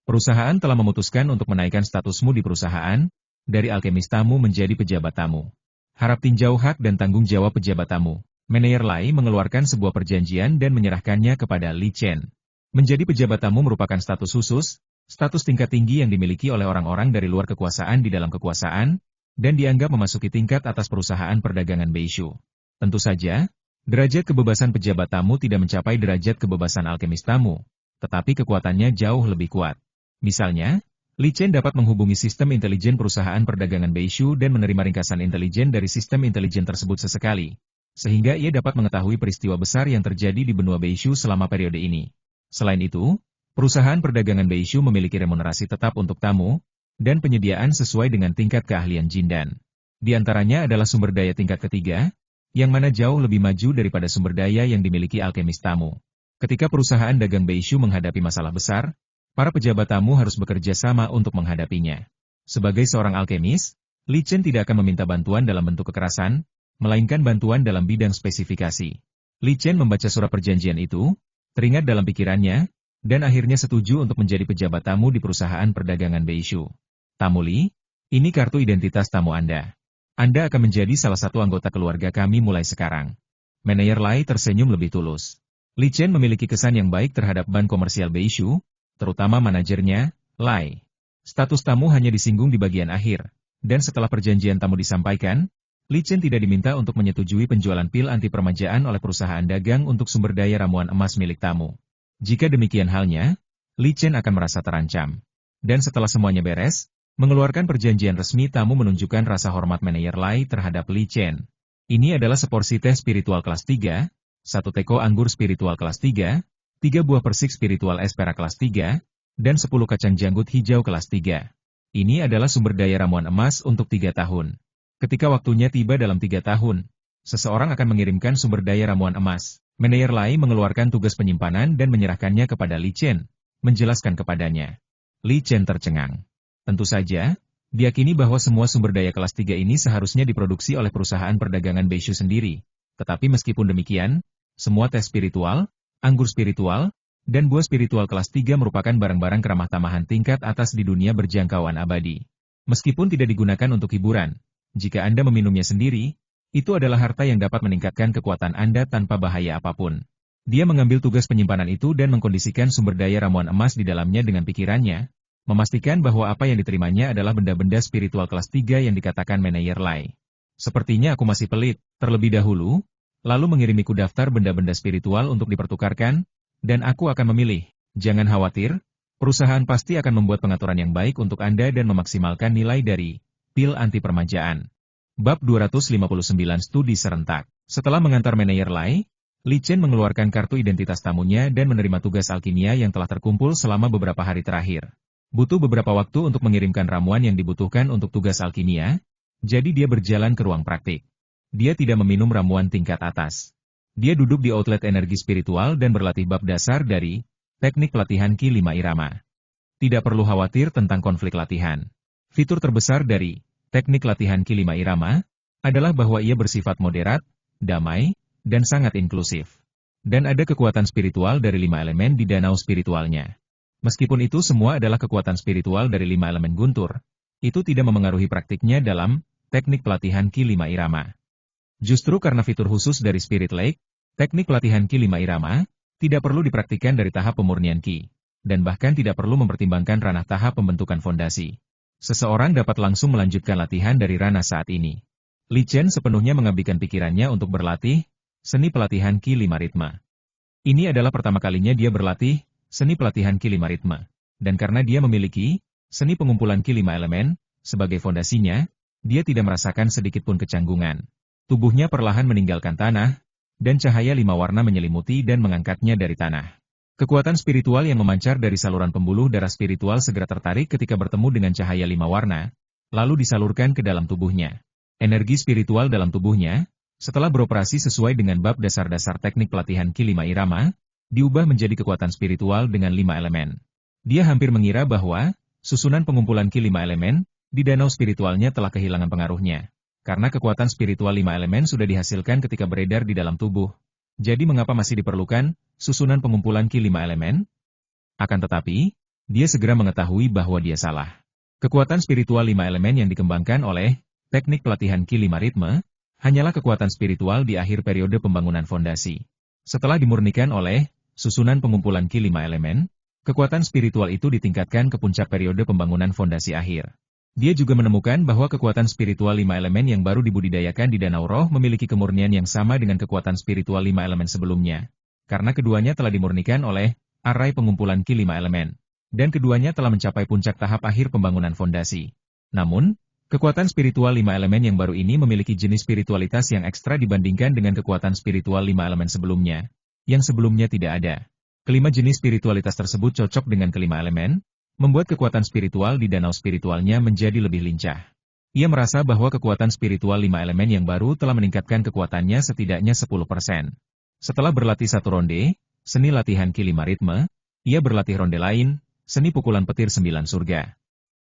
Perusahaan telah memutuskan untuk menaikkan statusmu di perusahaan, dari alkemis tamu menjadi pejabat tamu. Harap tinjau hak dan tanggung jawab pejabat tamu. Manajer Lai mengeluarkan sebuah perjanjian dan menyerahkannya kepada Li Chen. Menjadi pejabat tamu merupakan status khusus, status tingkat tinggi yang dimiliki oleh orang-orang dari luar kekuasaan di dalam kekuasaan, dan dianggap memasuki tingkat atas perusahaan perdagangan Beishu. Tentu saja, derajat kebebasan pejabat tamu tidak mencapai derajat kebebasan alkemis tamu, tetapi kekuatannya jauh lebih kuat. Misalnya, Li Chen dapat menghubungi sistem intelijen perusahaan perdagangan Beishu dan menerima ringkasan intelijen dari sistem intelijen tersebut sesekali, sehingga ia dapat mengetahui peristiwa besar yang terjadi di benua Beishu selama periode ini. Selain itu, perusahaan perdagangan Beishu memiliki remunerasi tetap untuk tamu, dan penyediaan sesuai dengan tingkat keahlian Jindan. Di antaranya adalah sumber daya tingkat ketiga, yang mana jauh lebih maju daripada sumber daya yang dimiliki alkemis tamu. Ketika perusahaan dagang Beishu menghadapi masalah besar, para pejabat tamu harus bekerja sama untuk menghadapinya. Sebagai seorang alkemis, Li Chen tidak akan meminta bantuan dalam bentuk kekerasan, melainkan bantuan dalam bidang spesifikasi. Li Chen membaca surat perjanjian itu, teringat dalam pikirannya, dan akhirnya setuju untuk menjadi pejabat tamu di perusahaan perdagangan Beishu. Tamu Li, ini kartu identitas tamu Anda. Anda akan menjadi salah satu anggota keluarga kami mulai sekarang. Manajer Lai tersenyum lebih tulus. Li Chen memiliki kesan yang baik terhadap ban komersial Beishu, terutama manajernya, Lai. Status tamu hanya disinggung di bagian akhir, dan setelah perjanjian tamu disampaikan, Li Chen tidak diminta untuk menyetujui penjualan pil anti permajaan oleh perusahaan dagang untuk sumber daya ramuan emas milik tamu. Jika demikian halnya, Li Chen akan merasa terancam. Dan setelah semuanya beres, mengeluarkan perjanjian resmi tamu menunjukkan rasa hormat manajer Lai terhadap Li Chen. Ini adalah seporsi teh spiritual kelas 3, 1 teko anggur spiritual kelas 3, 3 buah persik spiritual es perak kelas 3, dan 10 kacang janggut hijau kelas 3. Ini adalah sumber daya ramuan emas untuk 3 tahun. Ketika waktunya tiba dalam 3 tahun, seseorang akan mengirimkan sumber daya ramuan emas. Manajer Lai mengeluarkan tugas penyimpanan dan menyerahkannya kepada Li Chen, menjelaskan kepadanya. Li Chen tercengang. Tentu saja, diyakini bahwa semua sumber daya kelas 3 ini seharusnya diproduksi oleh perusahaan perdagangan Beishu sendiri. Tetapi meskipun demikian, semua teh spiritual, anggur spiritual, dan buah spiritual kelas 3 merupakan barang-barang keramah tamahan tingkat atas di dunia berjangkauan abadi. Meskipun tidak digunakan untuk hiburan, jika Anda meminumnya sendiri, itu adalah harta yang dapat meningkatkan kekuatan Anda tanpa bahaya apapun. Dia mengambil tugas penyimpanan itu dan mengkondisikan sumber daya ramuan emas di dalamnya dengan pikirannya, memastikan bahwa apa yang diterimanya adalah benda-benda spiritual kelas 3 yang dikatakan manajer Lai. Sepertinya aku masih pelit, terlebih dahulu, lalu mengirimiku daftar benda-benda spiritual untuk dipertukarkan, dan aku akan memilih. Jangan khawatir, perusahaan pasti akan membuat pengaturan yang baik untuk Anda dan memaksimalkan nilai dari pil anti permajaan. Bab 259 Studi Serentak. Setelah mengantar manajer Lai, Li Chen mengeluarkan kartu identitas tamunya dan menerima tugas alkimia yang telah terkumpul selama beberapa hari terakhir. Butuh beberapa waktu untuk mengirimkan ramuan yang dibutuhkan untuk tugas alkimia, jadi dia berjalan ke ruang praktik. Dia tidak meminum ramuan tingkat atas. Dia duduk di outlet energi spiritual dan berlatih bab dasar dari teknik pelatihan Ki 5 Irama. Tidak perlu khawatir tentang konflik latihan. Fitur terbesar dari teknik latihan Ki 5 Irama adalah bahwa ia bersifat moderat, damai, dan sangat inklusif. Dan ada kekuatan spiritual dari 5 elemen di danau spiritualnya. Meskipun itu semua adalah kekuatan spiritual dari 5 elemen guntur, itu tidak memengaruhi praktiknya dalam teknik pelatihan Ki 5 Irama. Justru karena fitur khusus dari Spirit Lake, teknik pelatihan Ki 5 Irama tidak perlu dipraktikkan dari tahap pemurnian Ki, dan bahkan tidak perlu mempertimbangkan ranah tahap pembentukan fondasi. Seseorang dapat langsung melanjutkan latihan dari ranah saat ini. Li Chen sepenuhnya mengabdikan pikirannya untuk berlatih seni pelatihan Ki 5 Ritme. Ini adalah pertama kalinya dia berlatih seni pelatihan Ki 5 Ritme. Dan karena dia memiliki seni pengumpulan Ki 5 elemen sebagai fondasinya, dia tidak merasakan sedikitpun kecanggungan. Tubuhnya perlahan meninggalkan tanah, dan cahaya 5 warna menyelimuti dan mengangkatnya dari tanah. Kekuatan spiritual yang memancar dari saluran pembuluh darah spiritual segera tertarik ketika bertemu dengan cahaya 5 warna, lalu disalurkan ke dalam tubuhnya. Energi spiritual dalam tubuhnya, setelah beroperasi sesuai dengan bab dasar-dasar teknik pelatihan Ki 5 Irama, diubah menjadi kekuatan spiritual dengan 5 elemen. Dia hampir mengira bahwa susunan pengumpulan Ki 5 elemen di danau spiritualnya telah kehilangan pengaruhnya. Karena kekuatan spiritual 5 elemen sudah dihasilkan ketika beredar di dalam tubuh. Jadi mengapa masih diperlukan susunan pengumpulan Ki 5 elemen? Akan tetapi, dia segera mengetahui bahwa dia salah. Kekuatan spiritual 5 elemen yang dikembangkan oleh teknik pelatihan Ki 5 Ritme hanyalah kekuatan spiritual di akhir periode pembangunan fondasi. Setelah dimurnikan oleh susunan pengumpulan Ki 5 elemen, kekuatan spiritual itu ditingkatkan ke puncak periode pembangunan fondasi akhir. Dia juga menemukan bahwa kekuatan spiritual 5 elemen yang baru dibudidayakan di Danau Roh memiliki kemurnian yang sama dengan kekuatan spiritual 5 elemen sebelumnya. Karena keduanya telah dimurnikan oleh arai pengumpulan Ki 5 elemen. Dan keduanya telah mencapai puncak tahap akhir pembangunan fondasi. Namun, kekuatan spiritual 5 elemen yang baru ini memiliki jenis spiritualitas yang ekstra dibandingkan dengan kekuatan spiritual 5 elemen sebelumnya, yang sebelumnya tidak ada. Kelima jenis spiritualitas tersebut cocok dengan kelima elemen, membuat kekuatan spiritual di danau spiritualnya menjadi lebih lincah. Ia merasa bahwa kekuatan spiritual 5 elemen yang baru telah meningkatkan kekuatannya setidaknya 10%. Setelah berlatih satu ronde, seni latihan Ki 5 ritme, ia berlatih ronde lain, seni pukulan petir 9 surga.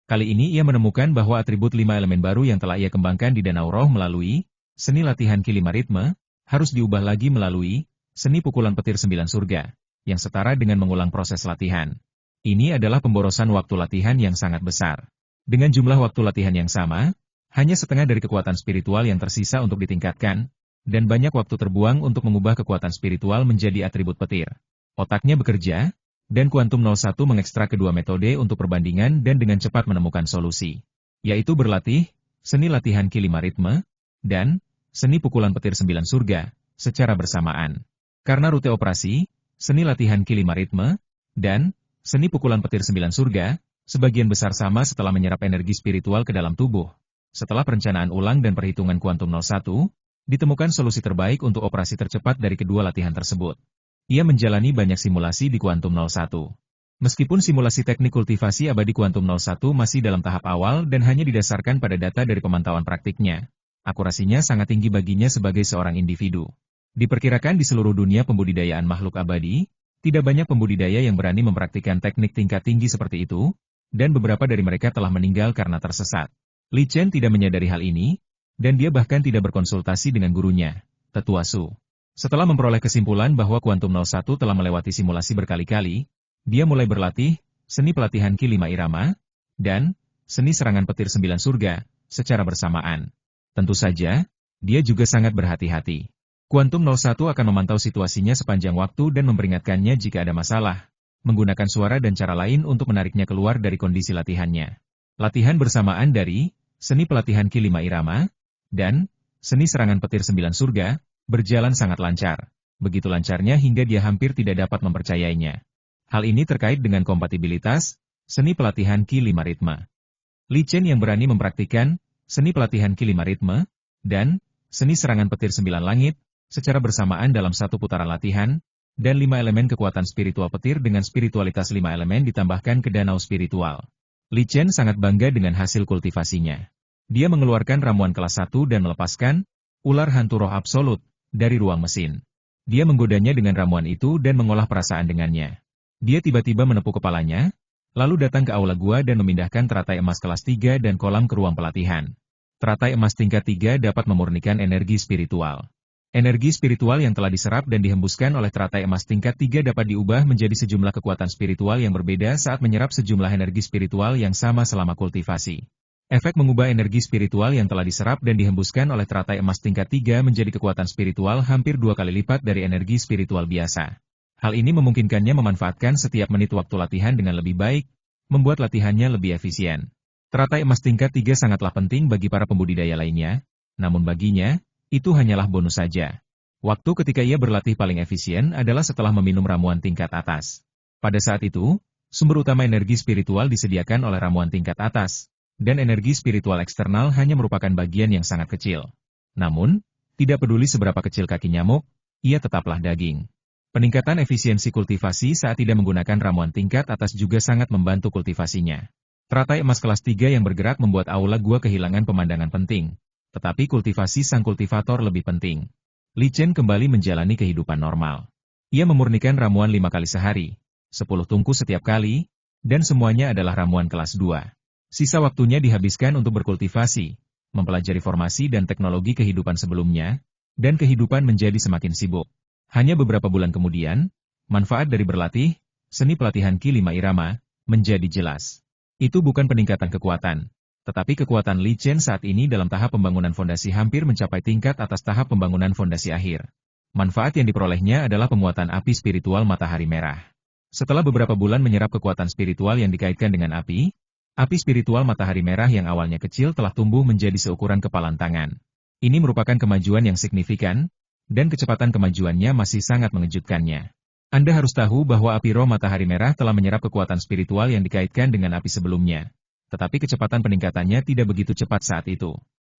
Kali ini ia menemukan bahwa atribut 5 elemen baru yang telah ia kembangkan di Danau Roh melalui seni latihan Ki 5 ritme, harus diubah lagi melalui seni pukulan petir 9 surga, yang setara dengan mengulang proses latihan. Ini adalah pemborosan waktu latihan yang sangat besar. Dengan jumlah waktu latihan yang sama, hanya setengah dari kekuatan spiritual yang tersisa untuk ditingkatkan, dan banyak waktu terbuang untuk mengubah kekuatan spiritual menjadi atribut petir. Otaknya bekerja, dan Kuantum 01 mengekstrak kedua metode untuk perbandingan dan dengan cepat menemukan solusi, yaitu berlatih, seni latihan Ki 5 ritme, dan seni pukulan petir 9 surga, secara bersamaan. Karena rute operasi, seni latihan Ki 5 ritme, dan seni pukulan petir 9 surga, sebagian besar sama setelah menyerap energi spiritual ke dalam tubuh. Setelah perencanaan ulang dan perhitungan Kuantum 01, ditemukan solusi terbaik untuk operasi tercepat dari kedua latihan tersebut. Ia menjalani banyak simulasi di Kuantum 01. Meskipun simulasi teknik kultivasi abadi Kuantum 01 masih dalam tahap awal dan hanya didasarkan pada data dari pemantauan praktiknya, akurasinya sangat tinggi baginya sebagai seorang individu. Diperkirakan di seluruh dunia pembudidayaan makhluk abadi, tidak banyak pembudidaya yang berani mempraktikkan teknik tingkat tinggi seperti itu, dan beberapa dari mereka telah meninggal karena tersesat. Li Chen tidak menyadari hal ini, dan dia bahkan tidak berkonsultasi dengan gurunya, Tetua Su. Setelah memperoleh kesimpulan bahwa Kuantum 01 telah melewati simulasi berkali-kali, dia mulai berlatih, seni pelatihan Ki 5 irama, dan seni serangan petir 9 surga, secara bersamaan. Tentu saja, dia juga sangat berhati-hati. Kuantum 01 akan memantau situasinya sepanjang waktu dan memperingatkannya jika ada masalah, menggunakan suara dan cara lain untuk menariknya keluar dari kondisi latihannya. Latihan bersamaan dari seni pelatihan Ki 5 irama, dan seni serangan petir 9 surga, berjalan sangat lancar. Begitu lancarnya hingga dia hampir tidak dapat mempercayainya. Hal ini terkait dengan kompatibilitas seni pelatihan Ki 5 ritme. Li Chen yang berani mempraktikkan seni pelatihan Ki 5 ritme, dan seni serangan petir 9 langit, secara bersamaan dalam satu putaran latihan, dan 5 elemen kekuatan spiritual petir dengan spiritualitas 5 elemen ditambahkan ke danau spiritual. Li Chen sangat bangga dengan hasil kultivasinya. Dia mengeluarkan ramuan kelas 1 dan melepaskan ular hantu roh absolut dari ruang mesin. Dia menggodanya dengan ramuan itu dan mengolah perasaan dengannya. Dia tiba-tiba menepuk kepalanya, lalu datang ke aula gua dan memindahkan teratai emas kelas 3 dan kolam ke ruang pelatihan. Teratai emas tingkat 3 dapat memurnikan energi spiritual. Energi spiritual yang telah diserap dan dihembuskan oleh teratai emas tingkat 3 dapat diubah menjadi sejumlah kekuatan spiritual yang berbeda saat menyerap sejumlah energi spiritual yang sama selama kultivasi. Efek mengubah energi spiritual yang telah diserap dan dihembuskan oleh teratai emas tingkat 3 menjadi kekuatan spiritual hampir 2 kali lipat dari energi spiritual biasa. Hal ini memungkinkannya memanfaatkan setiap menit waktu latihan dengan lebih baik, membuat latihannya lebih efisien. Teratai emas tingkat 3 sangatlah penting bagi para pembudidaya lainnya, namun baginya, itu hanyalah bonus saja. Waktu ketika ia berlatih paling efisien adalah setelah meminum ramuan tingkat atas. Pada saat itu, sumber utama energi spiritual disediakan oleh ramuan tingkat atas, dan energi spiritual eksternal hanya merupakan bagian yang sangat kecil. Namun, tidak peduli seberapa kecil kaki nyamuk, ia tetaplah daging. Peningkatan efisiensi kultivasi saat tidak menggunakan ramuan tingkat atas juga sangat membantu kultivasinya. Teratai emas kelas 3 yang bergerak membuat aula gua kehilangan pemandangan penting. Tetapi kultivasi sang kultivator lebih penting. Li Chen kembali menjalani kehidupan normal. Ia memurnikan ramuan 5 kali sehari, 10 tungku setiap kali, dan semuanya adalah ramuan kelas 2. Sisa waktunya dihabiskan untuk berkultivasi, mempelajari formasi dan teknologi kehidupan sebelumnya, dan kehidupan menjadi semakin sibuk. Hanya beberapa bulan kemudian, manfaat dari berlatih, seni pelatihan Ki 5 irama, menjadi jelas. Itu bukan peningkatan kekuatan. Tetapi kekuatan Li Chen saat ini dalam tahap pembangunan fondasi hampir mencapai tingkat atas tahap pembangunan fondasi akhir. Manfaat yang diperolehnya adalah penguatan api spiritual matahari merah. Setelah beberapa bulan menyerap kekuatan spiritual yang dikaitkan dengan api spiritual matahari merah yang awalnya kecil telah tumbuh menjadi seukuran kepalan tangan. Ini merupakan kemajuan yang signifikan, dan kecepatan kemajuannya masih sangat mengejutkannya. Anda harus tahu bahwa api roh matahari merah telah menyerap kekuatan spiritual yang dikaitkan dengan api sebelumnya. Tetapi kecepatan peningkatannya tidak begitu cepat saat itu.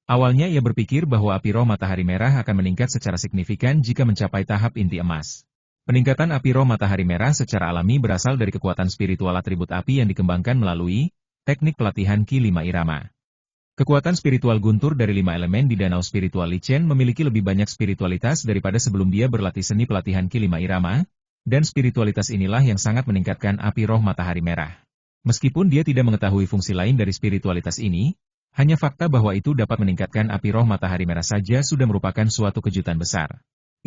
Awalnya ia berpikir bahwa api roh matahari merah akan meningkat secara signifikan jika mencapai tahap inti emas. Peningkatan api roh matahari merah secara alami berasal dari kekuatan spiritual atribut api yang dikembangkan melalui teknik pelatihan Ki 5 irama. Kekuatan spiritual guntur dari 5 elemen di danau spiritual Li Chen memiliki lebih banyak spiritualitas daripada sebelum dia berlatih seni pelatihan Ki 5 Irama, dan spiritualitas inilah yang sangat meningkatkan api roh matahari merah. Meskipun dia tidak mengetahui fungsi lain dari spiritualitas ini, hanya fakta bahwa itu dapat meningkatkan api roh matahari merah saja sudah merupakan suatu kejutan besar.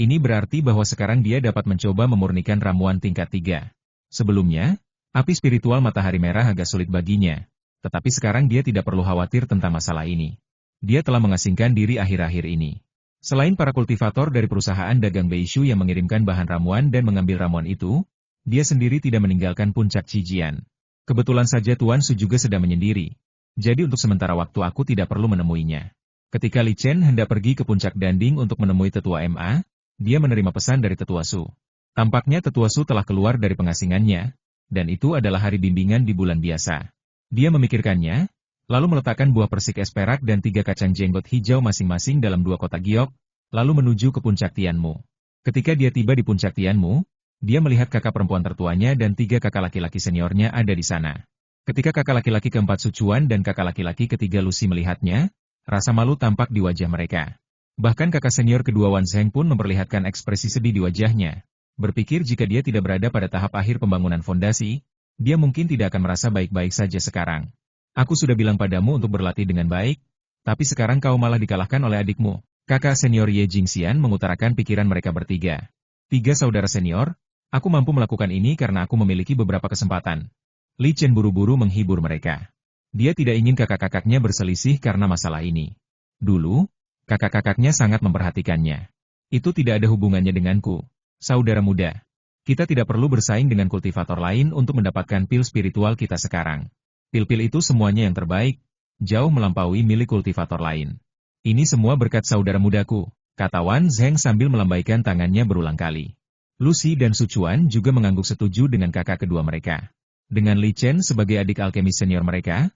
Ini berarti bahwa sekarang dia dapat mencoba memurnikan ramuan tingkat 3. Sebelumnya, api spiritual matahari merah agak sulit baginya, tetapi sekarang dia tidak perlu khawatir tentang masalah ini. Dia telah mengasingkan diri akhir-akhir ini. Selain para kultivator dari perusahaan dagang Beishu yang mengirimkan bahan ramuan dan mengambil ramuan itu, dia sendiri tidak meninggalkan puncak Cijian. Kebetulan saja Tuan Su juga sedang menyendiri. Jadi untuk sementara waktu aku tidak perlu menemuinya. Ketika Li Chen hendak pergi ke puncak Danding untuk menemui Tetua MA, dia menerima pesan dari Tetua Su. Tampaknya Tetua Su telah keluar dari pengasingannya, dan itu adalah hari bimbingan di bulan biasa. Dia memikirkannya, lalu meletakkan buah persik es perak dan 3 kacang jenggot hijau masing-masing dalam 2 kotak giok, lalu menuju ke puncak Tianmu. Ketika dia tiba di puncak Tianmu, dia melihat kakak perempuan tertuanya dan 3 kakak laki-laki seniornya ada di sana. Ketika kakak laki-laki keempat Sucuan dan kakak laki-laki ketiga Lucy melihatnya, rasa malu tampak di wajah mereka. Bahkan kakak senior kedua Wan Zheng pun memperlihatkan ekspresi sedih di wajahnya. Berpikir jika dia tidak berada pada tahap akhir pembangunan fondasi, dia mungkin tidak akan merasa baik-baik saja sekarang. Aku sudah bilang padamu untuk berlatih dengan baik, tapi sekarang kau malah dikalahkan oleh adikmu. Kakak senior Ye Jingxian mengutarakan pikiran mereka bertiga. 3 saudara senior, aku mampu melakukan ini karena aku memiliki beberapa kesempatan. Li Chen buru-buru menghibur mereka. Dia tidak ingin kakak-kakaknya berselisih karena masalah ini. Dulu, kakak-kakaknya sangat memperhatikannya. Itu tidak ada hubungannya denganku. Saudara muda, kita tidak perlu bersaing dengan kultivator lain untuk mendapatkan pil spiritual kita sekarang. Pil-pil itu semuanya yang terbaik, jauh melampaui milik kultivator lain. Ini semua berkat saudara mudaku, kata Wan Zheng sambil melambaikan tangannya berulang kali. Lucy dan Sucuan juga mengangguk setuju dengan kakak kedua mereka. Dengan Li Chen sebagai adik alkemis senior mereka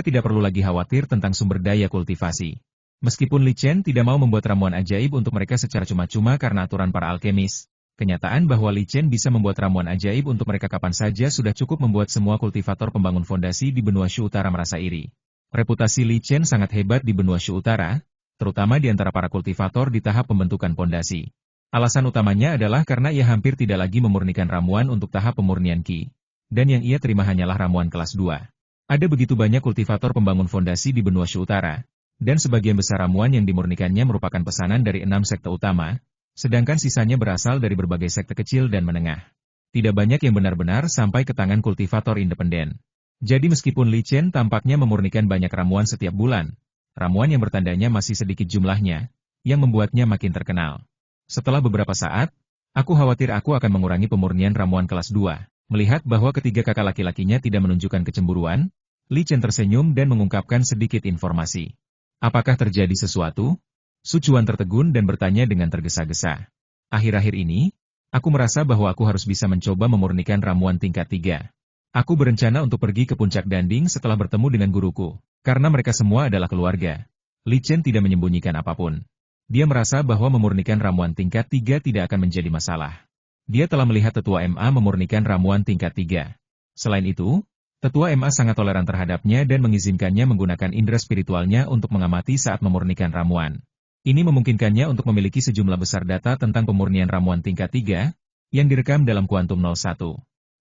tidak perlu lagi khawatir tentang sumber daya kultivasi. Meskipun Li Chen tidak mau membuat ramuan ajaib untuk mereka secara cuma-cuma karena aturan para alkemis, kenyataan bahwa Li Chen bisa membuat ramuan ajaib untuk mereka kapan saja sudah cukup membuat semua kultivator pembangun fondasi di benua Shu Utara merasa iri. Reputasi Li Chen sangat hebat di benua Shu Utara, terutama di antara para kultivator di tahap pembentukan fondasi. Alasan utamanya adalah karena ia hampir tidak lagi memurnikan ramuan untuk tahap pemurnian Qi, dan yang ia terima hanyalah ramuan kelas 2. Ada begitu banyak kultivator pembangun fondasi di benua Shu Utara, dan sebagian besar ramuan yang dimurnikannya merupakan pesanan dari 6 sekte utama, sedangkan sisanya berasal dari berbagai sekte kecil dan menengah. Tidak banyak yang benar-benar sampai ke tangan kultivator independen. Jadi meskipun Li Chen tampaknya memurnikan banyak ramuan setiap bulan, ramuan yang bertandanya masih sedikit jumlahnya, yang membuatnya makin terkenal. Setelah beberapa saat, aku khawatir aku akan mengurangi pemurnian ramuan kelas 2. Melihat bahwa ketiga kakak laki-lakinya tidak menunjukkan kecemburuan, Li Chen tersenyum dan mengungkapkan sedikit informasi. Apakah terjadi sesuatu? Sucuan tertegun dan bertanya dengan tergesa-gesa. Akhir-akhir ini, aku merasa bahwa aku harus bisa mencoba memurnikan ramuan tingkat 3. Aku berencana untuk pergi ke puncak Danding setelah bertemu dengan guruku, karena mereka semua adalah keluarga. Li Chen tidak menyembunyikan apapun. Dia merasa bahwa memurnikan ramuan tingkat 3 tidak akan menjadi masalah. Dia telah melihat Tetua MA memurnikan ramuan tingkat 3. Selain itu, Tetua MA sangat toleran terhadapnya dan mengizinkannya menggunakan indera spiritualnya untuk mengamati saat memurnikan ramuan. Ini memungkinkannya untuk memiliki sejumlah besar data tentang pemurnian ramuan tingkat 3, yang direkam dalam kuantum 01.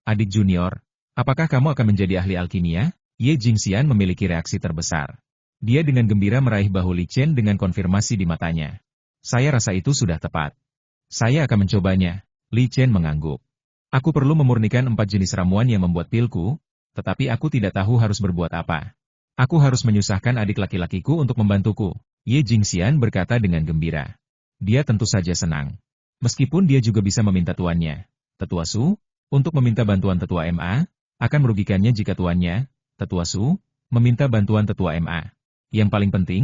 Adik junior, apakah kamu akan menjadi ahli alkimia? Ye Jingxian memiliki reaksi terbesar. Dia dengan gembira meraih bahu Li Chen dengan konfirmasi di matanya. Saya rasa itu sudah tepat. Saya akan mencobanya. Li Chen mengangguk. Aku perlu memurnikan 4 jenis ramuan yang membuat pilku, tetapi aku tidak tahu harus berbuat apa. Aku harus menyusahkan adik laki-lakiku untuk membantuku. Ye Jingxian berkata dengan gembira. Dia tentu saja senang. Meskipun dia juga bisa meminta tuannya, Tetua Su, untuk meminta bantuan Tetua MA, akan merugikannya jika tuannya, Tetua Su, meminta bantuan Tetua MA. Yang paling penting,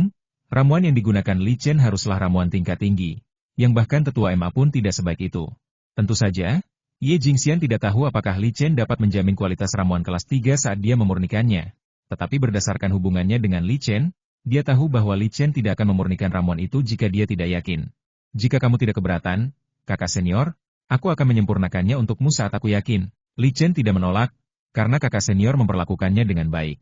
ramuan yang digunakan Li Chen haruslah ramuan tingkat tinggi, yang bahkan Tetua MA pun tidak sebaik itu. Tentu saja, Ye Jingxian tidak tahu apakah Li Chen dapat menjamin kualitas ramuan kelas 3 saat dia memurnikannya. Tetapi berdasarkan hubungannya dengan Li Chen, dia tahu bahwa Li Chen tidak akan memurnikan ramuan itu jika dia tidak yakin. Jika kamu tidak keberatan, kakak senior, aku akan menyempurnakannya untukmu saat aku yakin. Li Chen tidak menolak, karena kakak senior memperlakukannya dengan baik.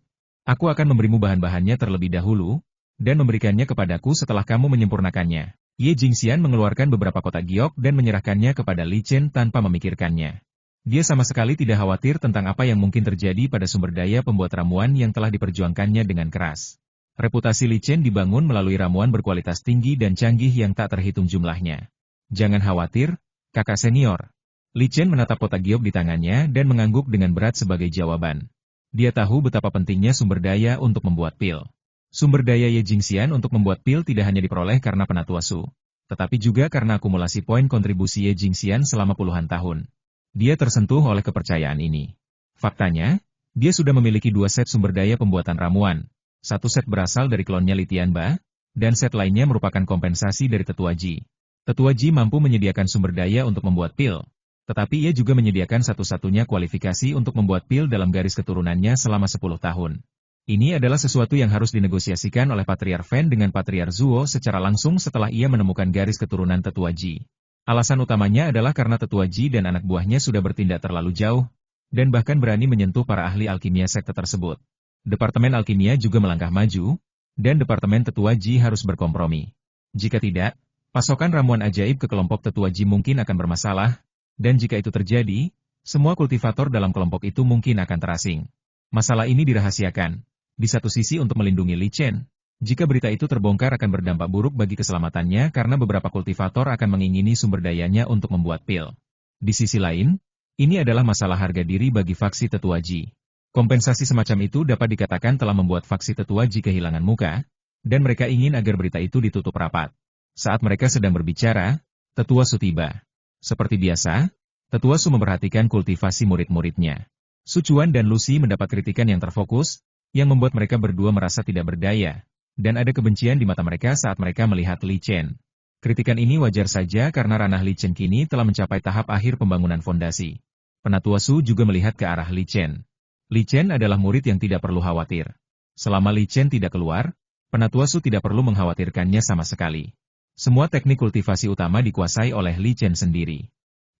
Aku akan memberimu bahan-bahannya terlebih dahulu, dan memberikannya kepadaku setelah kamu menyempurnakannya. Ye Jingxian mengeluarkan beberapa kotak giok dan menyerahkannya kepada Li Chen tanpa memikirkannya. Dia sama sekali tidak khawatir tentang apa yang mungkin terjadi pada sumber daya pembuat ramuan yang telah diperjuangkannya dengan keras. Reputasi Li Chen dibangun melalui ramuan berkualitas tinggi dan canggih yang tak terhitung jumlahnya. Jangan khawatir, kakak senior. Li Chen menatap kotak giok di tangannya dan mengangguk dengan berat sebagai jawaban. Dia tahu betapa pentingnya sumber daya untuk membuat pil. Sumber daya Ye Jingxian untuk membuat pil tidak hanya diperoleh karena Penatua Su, tetapi juga karena akumulasi poin kontribusi Ye Jingxian selama puluhan tahun. Dia tersentuh oleh kepercayaan ini. Faktanya, dia sudah memiliki 2 set sumber daya pembuatan ramuan. 1 set berasal dari klonnya Li Tianba, dan set lainnya merupakan kompensasi dari Tetua Ji. Tetua Ji mampu menyediakan sumber daya untuk membuat pil, tetapi ia juga menyediakan satu-satunya kualifikasi untuk membuat pil dalam garis keturunannya selama 10 tahun. Ini adalah sesuatu yang harus dinegosiasikan oleh Patriark Fan dengan Patriark Zuo secara langsung setelah ia menemukan garis keturunan Tetua Ji. Alasan utamanya adalah karena Tetua Ji dan anak buahnya sudah bertindak terlalu jauh, dan bahkan berani menyentuh para ahli alkimia sekte tersebut. Departemen alkimia juga melangkah maju, dan Departemen Tetua Ji harus berkompromi. Jika tidak, pasokan ramuan ajaib ke kelompok Tetua Ji mungkin akan bermasalah, dan jika itu terjadi, semua kultivator dalam kelompok itu mungkin akan terasing. Masalah ini dirahasiakan. Di satu sisi untuk melindungi Li Chen, jika berita itu terbongkar akan berdampak buruk bagi keselamatannya karena beberapa kultivator akan mengingini sumber dayanya untuk membuat pil. Di sisi lain, ini adalah masalah harga diri bagi faksi Tetua Ji. Kompensasi semacam itu dapat dikatakan telah membuat faksi Tetua Ji kehilangan muka, dan mereka ingin agar berita itu ditutup rapat. Saat mereka sedang berbicara, Tetua Su tiba. Seperti biasa, Tetua Su memperhatikan kultivasi murid-muridnya. Su Chuan dan Lucy mendapat kritikan yang terfokus, yang membuat mereka berdua merasa tidak berdaya, dan ada kebencian di mata mereka saat mereka melihat Li Chen. Kritikan ini wajar saja karena ranah Li Chen kini telah mencapai tahap akhir pembangunan fondasi. Penatua Su juga melihat ke arah Li Chen. Li Chen adalah murid yang tidak perlu khawatir. Selama Li Chen tidak keluar, Penatua Su tidak perlu mengkhawatirkannya sama sekali. Semua teknik kultivasi utama dikuasai oleh Li Chen sendiri.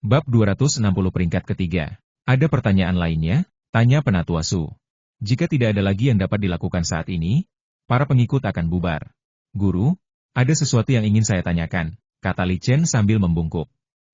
Bab 260 peringkat ketiga. Ada pertanyaan lainnya? Tanya Penatua Su. Jika tidak ada lagi yang dapat dilakukan saat ini, para pengikut akan bubar. Guru, ada sesuatu yang ingin saya tanyakan, kata Li Chen sambil membungkuk.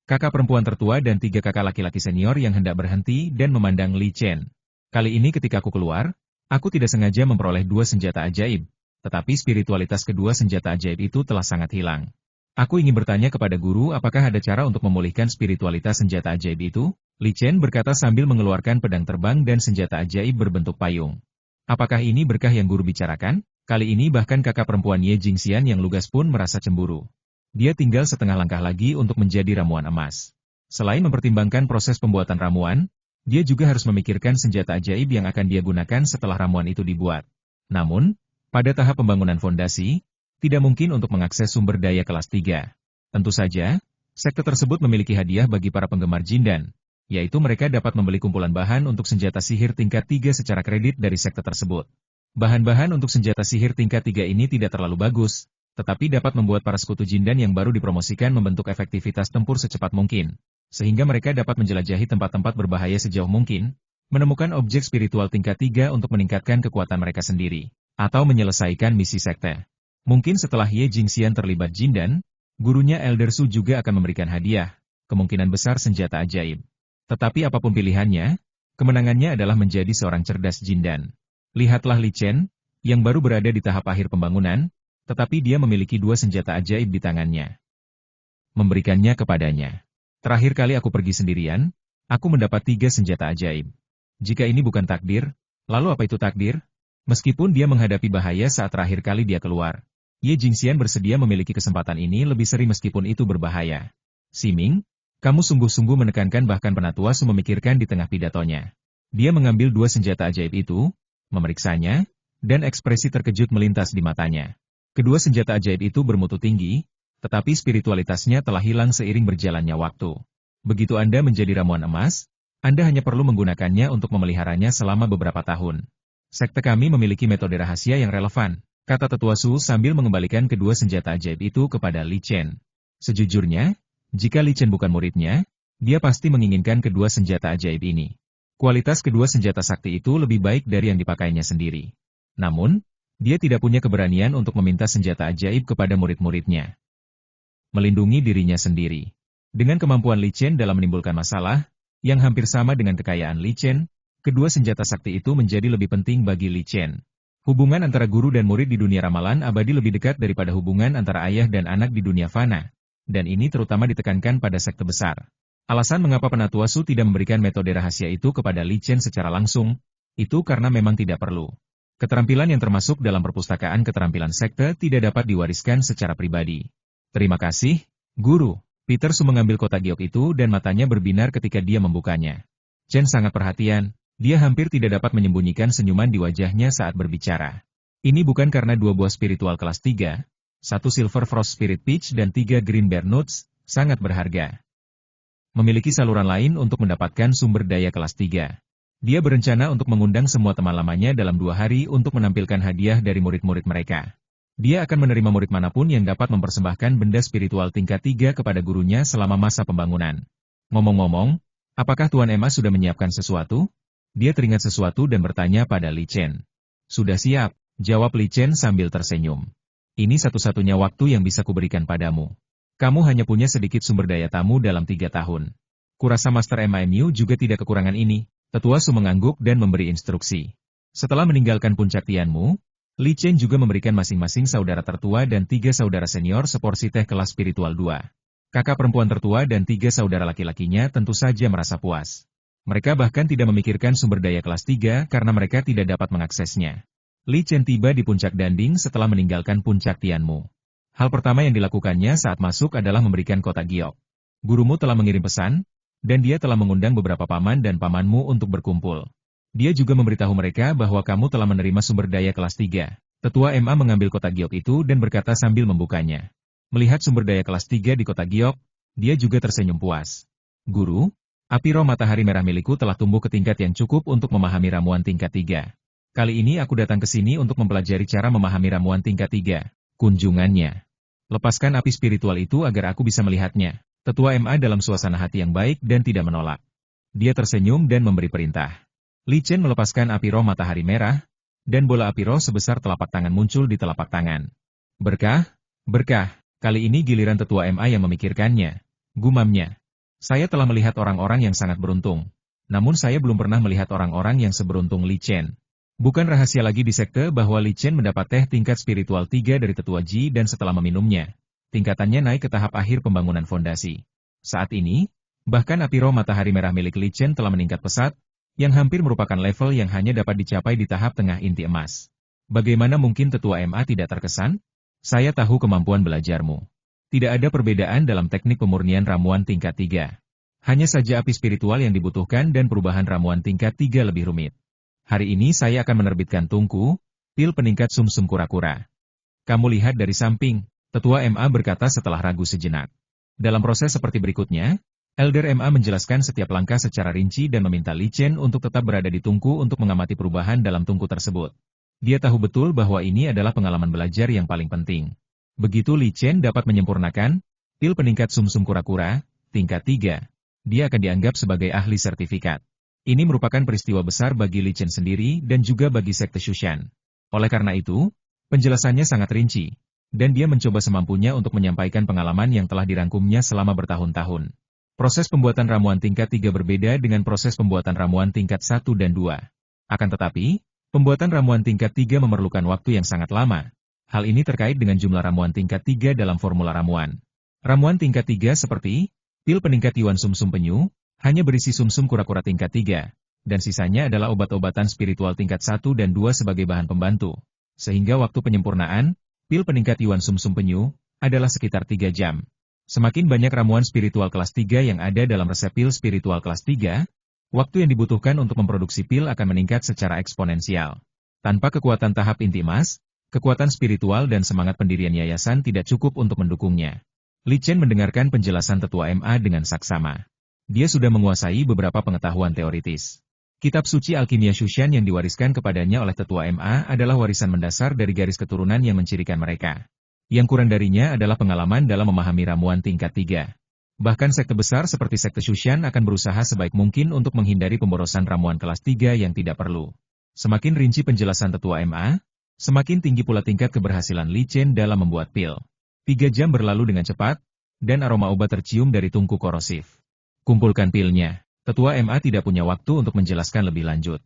Kakak perempuan tertua dan 3 kakak laki-laki senior yang hendak berhenti dan memandang Li Chen. Kali ini ketika aku keluar, aku tidak sengaja memperoleh 2 senjata ajaib. Tetapi spiritualitas kedua senjata ajaib itu telah sangat hilang. Aku ingin bertanya kepada guru apakah ada cara untuk memulihkan spiritualitas senjata ajaib itu? Li Chen berkata sambil mengeluarkan pedang terbang dan senjata ajaib berbentuk payung. Apakah ini berkah yang guru bicarakan? Kali ini bahkan kakak perempuan Ye Jingxian yang lugas pun merasa cemburu. Dia tinggal setengah langkah lagi untuk menjadi ramuan emas. Selain mempertimbangkan proses pembuatan ramuan, dia juga harus memikirkan senjata ajaib yang akan dia gunakan setelah ramuan itu dibuat. Namun, pada tahap pembangunan fondasi, tidak mungkin untuk mengakses sumber daya kelas 3. Tentu saja, sekte tersebut memiliki hadiah bagi para penggemar Jindan, yaitu mereka dapat membeli kumpulan bahan untuk senjata sihir tingkat 3 secara kredit dari sekte tersebut. Bahan-bahan untuk senjata sihir tingkat 3 ini tidak terlalu bagus, tetapi dapat membuat para sekutu Jindan yang baru dipromosikan membentuk efektivitas tempur secepat mungkin, sehingga mereka dapat menjelajahi tempat-tempat berbahaya sejauh mungkin, menemukan objek spiritual tingkat 3 untuk meningkatkan kekuatan mereka sendiri, atau menyelesaikan misi sekte. Mungkin setelah Ye Jingxian terlibat Jindan, gurunya Elder Su juga akan memberikan hadiah, kemungkinan besar senjata ajaib. Tetapi apapun pilihannya, kemenangannya adalah menjadi seorang cerdas Jindan. Lihatlah Li Chen, yang baru berada di tahap akhir pembangunan, tetapi dia memiliki 2 senjata ajaib di tangannya. Memberikannya kepadanya. Terakhir kali aku pergi sendirian, aku mendapat 3 senjata ajaib. Jika ini bukan takdir, lalu apa itu takdir? Meskipun dia menghadapi bahaya saat terakhir kali dia keluar, Ye Jingxian bersedia memiliki kesempatan ini lebih sering meskipun itu berbahaya. Siming, kamu sungguh-sungguh menekankan bahkan Penatua Su memikirkan di tengah pidatonya. Dia mengambil 2 senjata ajaib itu, memeriksanya, dan ekspresi terkejut melintas di matanya. Kedua senjata ajaib itu bermutu tinggi, tetapi spiritualitasnya telah hilang seiring berjalannya waktu. Begitu Anda menjadi ramuan emas, Anda hanya perlu menggunakannya untuk memeliharanya selama beberapa tahun. Sekte kami memiliki metode rahasia yang relevan, kata Tetua Su sambil mengembalikan kedua senjata ajaib itu kepada Li Chen. Sejujurnya, jika Li Chen bukan muridnya, dia pasti menginginkan kedua senjata ajaib ini. Kualitas kedua senjata sakti itu lebih baik dari yang dipakainya sendiri. Namun, dia tidak punya keberanian untuk meminta senjata ajaib kepada murid-muridnya. Melindungi dirinya sendiri. Dengan kemampuan Li Chen dalam menimbulkan masalah, yang hampir sama dengan kekayaan Li Chen, kedua senjata sakti itu menjadi lebih penting bagi Li Chen. Hubungan antara guru dan murid di dunia ramalan abadi lebih dekat daripada hubungan antara ayah dan anak di dunia fana. Dan ini terutama ditekankan pada sekte besar. Alasan mengapa Penatua Su tidak memberikan metode rahasia itu kepada Li Chen secara langsung, itu karena memang tidak perlu. Keterampilan yang termasuk dalam perpustakaan keterampilan sekte tidak dapat diwariskan secara pribadi. Terima kasih, Guru. Peter Su mengambil kotak giok itu dan matanya berbinar ketika dia membukanya. Chen sangat perhatian. Dia hampir tidak dapat menyembunyikan senyuman di wajahnya saat berbicara. Ini bukan karena 2 buah spiritual kelas 3, 1 Silver Frost Spirit Peach dan 3 Green Bear Nuts, sangat berharga. Memiliki saluran lain untuk mendapatkan sumber daya kelas 3. Dia berencana untuk mengundang semua teman lamanya dalam 2 hari untuk menampilkan hadiah dari murid-murid mereka. Dia akan menerima murid manapun yang dapat mempersembahkan benda spiritual tingkat 3 kepada gurunya selama masa pembangunan. Ngomong-ngomong, apakah Tuan Emma sudah menyiapkan sesuatu? Dia teringat sesuatu dan bertanya pada Li Chen. Sudah siap, jawab Li Chen sambil tersenyum. Ini satu-satunya waktu yang bisa kuberikan padamu. Kamu hanya punya sedikit sumber daya tamu dalam 3 tahun. Kurasa Master MAMU juga tidak kekurangan ini. Tetua Su mengangguk dan memberi instruksi. Setelah meninggalkan puncak Tianmu, Li Chen juga memberikan masing-masing saudara tertua dan 3 saudara senior seporsi teh kelas spiritual 2. Kakak perempuan tertua dan 3 saudara laki-lakinya tentu saja merasa puas. Mereka bahkan tidak memikirkan sumber daya kelas 3 karena mereka tidak dapat mengaksesnya. Li Chen tiba di puncak Danding setelah meninggalkan puncak Tianmu. Hal pertama yang dilakukannya saat masuk adalah memberikan kotak giok. Gurumu telah mengirim pesan, dan dia telah mengundang beberapa paman dan pamanmu untuk berkumpul. Dia juga memberitahu mereka bahwa kamu telah menerima sumber daya kelas 3. Tetua MA mengambil kotak giok itu dan berkata sambil membukanya. Melihat sumber daya kelas 3 di kotak giok, dia juga tersenyum puas. Guru, api roh matahari merah milikku telah tumbuh ke tingkat yang cukup untuk memahami ramuan tingkat 3. Kali ini aku datang ke sini untuk mempelajari cara memahami ramuan tingkat 3. Kunjungannya. Lepaskan api spiritual itu agar aku bisa melihatnya. Tetua MA dalam suasana hati yang baik dan tidak menolak. Dia tersenyum dan memberi perintah. Li Chen melepaskan api roh matahari merah, dan bola api roh sebesar telapak tangan muncul di telapak tangan. Berkah, berkah, kali ini giliran Tetua MA yang memikirkannya. Gumamnya. Saya telah melihat orang-orang yang sangat beruntung. Namun saya belum pernah melihat orang-orang yang seberuntung Li Chen. Bukan rahasia lagi di sekte bahwa Li Chen mendapat teh tingkat spiritual 3 dari Tetua Ji dan setelah meminumnya, tingkatannya naik ke tahap akhir pembangunan fondasi. Saat ini, bahkan api roh matahari merah milik Li Chen telah meningkat pesat, yang hampir merupakan level yang hanya dapat dicapai di tahap tengah inti emas. Bagaimana mungkin Tetua MA tidak terkesan? Saya tahu kemampuan belajarmu. Tidak ada perbedaan dalam teknik pemurnian ramuan tingkat 3. Hanya saja api spiritual yang dibutuhkan dan perubahan ramuan tingkat 3 lebih rumit. Hari ini saya akan menerbitkan tungku, pil peningkat sumsum kura-kura. Kamu lihat dari samping, Tetua MA berkata setelah ragu sejenak. Dalam proses seperti berikutnya, Elder MA menjelaskan setiap langkah secara rinci dan meminta Li Chen untuk tetap berada di tungku untuk mengamati perubahan dalam tungku tersebut. Dia tahu betul bahwa ini adalah pengalaman belajar yang paling penting. Begitu Li Chen dapat menyempurnakan pil peningkat sumsum kura-kura, tingkat 3, dia akan dianggap sebagai ahli sertifikat. Ini merupakan peristiwa besar bagi Li Chen sendiri dan juga bagi sekte Shushan. Oleh karena itu, penjelasannya sangat rinci, dan dia mencoba semampunya untuk menyampaikan pengalaman yang telah dirangkumnya selama bertahun-tahun. Proses pembuatan ramuan tingkat 3 berbeda dengan proses pembuatan ramuan tingkat 1 dan 2. Akan tetapi, pembuatan ramuan tingkat 3 memerlukan waktu yang sangat lama. Hal ini terkait dengan jumlah ramuan tingkat 3 dalam formula ramuan. Ramuan tingkat 3 seperti pil peningkat Yuan sumsum penyu, hanya berisi sumsum kura-kura tingkat 3, dan sisanya adalah obat-obatan spiritual tingkat 1 dan 2 sebagai bahan pembantu. Sehingga waktu penyempurnaan, pil peningkat Yuan sumsum penyu, adalah sekitar 3 jam. Semakin banyak ramuan spiritual kelas 3 yang ada dalam resep pil spiritual kelas 3, waktu yang dibutuhkan untuk memproduksi pil akan meningkat secara eksponensial. Tanpa kekuatan tahap inti emas, kekuatan spiritual dan semangat pendirian yayasan tidak cukup untuk mendukungnya. Li Chen mendengarkan penjelasan Tetua MA dengan saksama. Dia sudah menguasai beberapa pengetahuan teoritis. Kitab suci alkimia Shushan yang diwariskan kepadanya oleh Tetua MA adalah warisan mendasar dari garis keturunan yang mencirikan mereka. Yang kurang darinya adalah pengalaman dalam memahami ramuan tingkat 3. Bahkan sekte besar seperti sekte Shushan akan berusaha sebaik mungkin untuk menghindari pemborosan ramuan kelas 3 yang tidak perlu. Semakin rinci penjelasan Tetua MA, semakin tinggi pula tingkat keberhasilan Li Chen dalam membuat pil. 3 jam berlalu dengan cepat, dan aroma obat tercium dari tungku korosif. Kumpulkan pilnya. Tetua MA tidak punya waktu untuk menjelaskan lebih lanjut.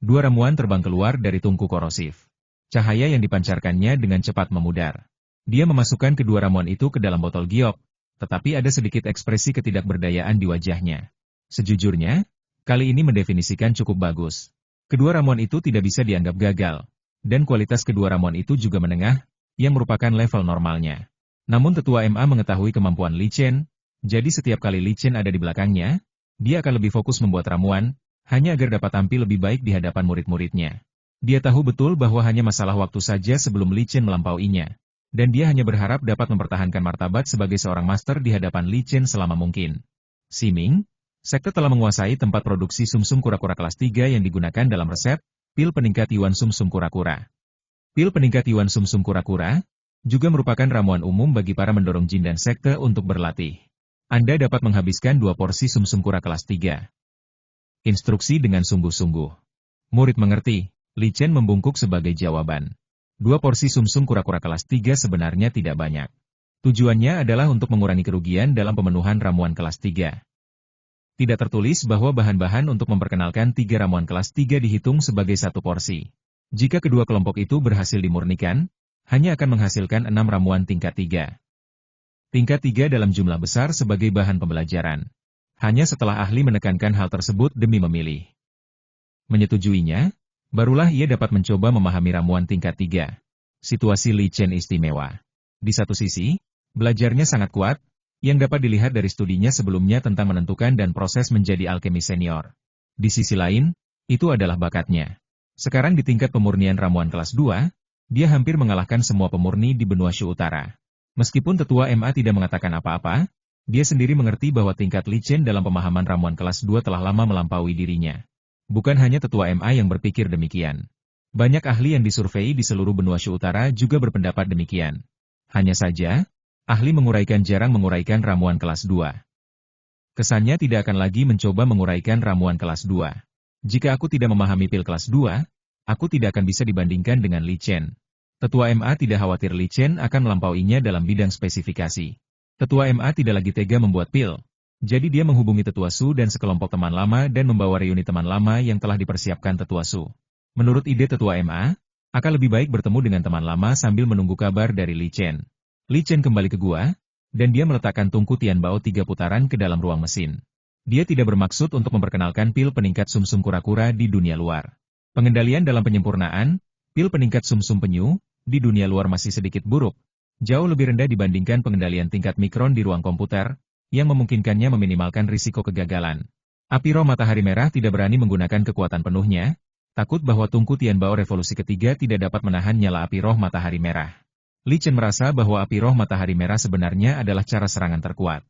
2 ramuan terbang keluar dari tungku korosif. Cahaya yang dipancarkannya dengan cepat memudar. Dia memasukkan kedua ramuan itu ke dalam botol giok, tetapi ada sedikit ekspresi ketidakberdayaan di wajahnya. Sejujurnya, kali ini mendefinisikan cukup bagus. Kedua ramuan itu tidak bisa dianggap gagal, dan kualitas kedua ramuan itu juga menengah, yang merupakan level normalnya. Namun Tetua MA mengetahui kemampuan Li Chen, jadi setiap kali Li Chen ada di belakangnya, dia akan lebih fokus membuat ramuan, hanya agar dapat tampil lebih baik di hadapan murid-muridnya. Dia tahu betul bahwa hanya masalah waktu saja sebelum Li Chen melampauinya, dan dia hanya berharap dapat mempertahankan martabat sebagai seorang master di hadapan Li Chen selama mungkin. Siming, sekte telah menguasai tempat produksi sumsum kura-kura kelas 3 yang digunakan dalam resep, pil peningkat Yuan sumsum kura-kura. Pil peningkat Yuan sumsum kura-kura juga merupakan ramuan umum bagi para mendorong jin dan sekte untuk berlatih. Anda dapat menghabiskan 2 porsi sumsum kura kelas 3. Instruksi dengan sungguh-sungguh. Murid mengerti, Li Chen membungkuk sebagai jawaban. 2 porsi sumsum kura-kura kelas 3 sebenarnya tidak banyak. Tujuannya adalah untuk mengurangi kerugian dalam pemenuhan ramuan kelas 3. Tidak tertulis bahwa bahan-bahan untuk memperkenalkan 3 ramuan kelas 3 dihitung sebagai 1 porsi. Jika kedua kelompok itu berhasil dimurnikan, hanya akan menghasilkan 6 ramuan tingkat 3. Tingkat 3 dalam jumlah besar sebagai bahan pembelajaran. Hanya setelah ahli menekankan hal tersebut demi memilih. Menyetujuinya, barulah ia dapat mencoba memahami ramuan tingkat 3. Situasi Li Chen istimewa. Di satu sisi, belajarnya sangat kuat, yang dapat dilihat dari studinya sebelumnya tentang menentukan dan proses menjadi alkemis senior. Di sisi lain, itu adalah bakatnya. Sekarang di tingkat pemurnian ramuan kelas 2, dia hampir mengalahkan semua pemurni di benua Shu Utara. Meskipun Tetua MA tidak mengatakan apa-apa, dia sendiri mengerti bahwa tingkat Li Chen dalam pemahaman ramuan kelas 2 telah lama melampaui dirinya. Bukan hanya Tetua MA yang berpikir demikian. Banyak ahli yang disurvei di seluruh benua Shu Utara juga berpendapat demikian. Hanya saja, ahli menguraikan jarang menguraikan ramuan kelas 2. Kesannya tidak akan lagi mencoba menguraikan ramuan kelas 2. Jika aku tidak memahami pil kelas 2, aku tidak akan bisa dibandingkan dengan Li Chen. Tetua MA tidak khawatir Li Chen akan melampauinya dalam bidang spesifikasi. Tetua MA tidak lagi tega membuat pil. Jadi dia menghubungi Tetua Su dan sekelompok teman lama dan membawa reuni teman lama yang telah dipersiapkan Tetua Su. Menurut ide Tetua MA, akan lebih baik bertemu dengan teman lama sambil menunggu kabar dari Li Chen. Li Chen kembali ke gua, dan dia meletakkan tungku Tianbao 3 putaran ke dalam ruang mesin. Dia tidak bermaksud untuk memperkenalkan pil peningkat sumsum kura-kura di dunia luar. Pengendalian dalam penyempurnaan, pil peningkat sumsum penyu, di dunia luar masih sedikit buruk, jauh lebih rendah dibandingkan pengendalian tingkat mikron di ruang komputer, yang memungkinkannya meminimalkan risiko kegagalan. Api roh matahari merah tidak berani menggunakan kekuatan penuhnya, takut bahwa tungku Tianbao revolusi ketiga tidak dapat menahan nyala api roh matahari merah. Li Chen merasa bahwa api roh matahari merah sebenarnya adalah cara serangan terkuat.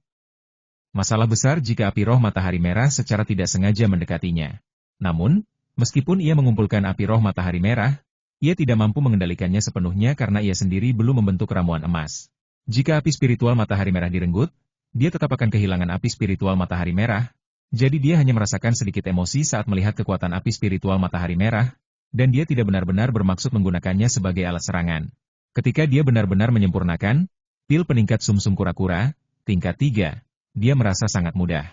Masalah besar jika api roh matahari merah secara tidak sengaja mendekatinya. Namun, meskipun ia mengumpulkan api roh matahari merah, ia tidak mampu mengendalikannya sepenuhnya karena ia sendiri belum membentuk ramuan emas. Jika api spiritual matahari merah direnggut, dia tetap akan kehilangan api spiritual matahari merah, jadi dia hanya merasakan sedikit emosi saat melihat kekuatan api spiritual matahari merah, dan dia tidak benar-benar bermaksud menggunakannya sebagai alat serangan. Ketika dia benar-benar menyempurnakan pil peningkat sumsum kura-kura, tingkat 3, dia merasa sangat mudah.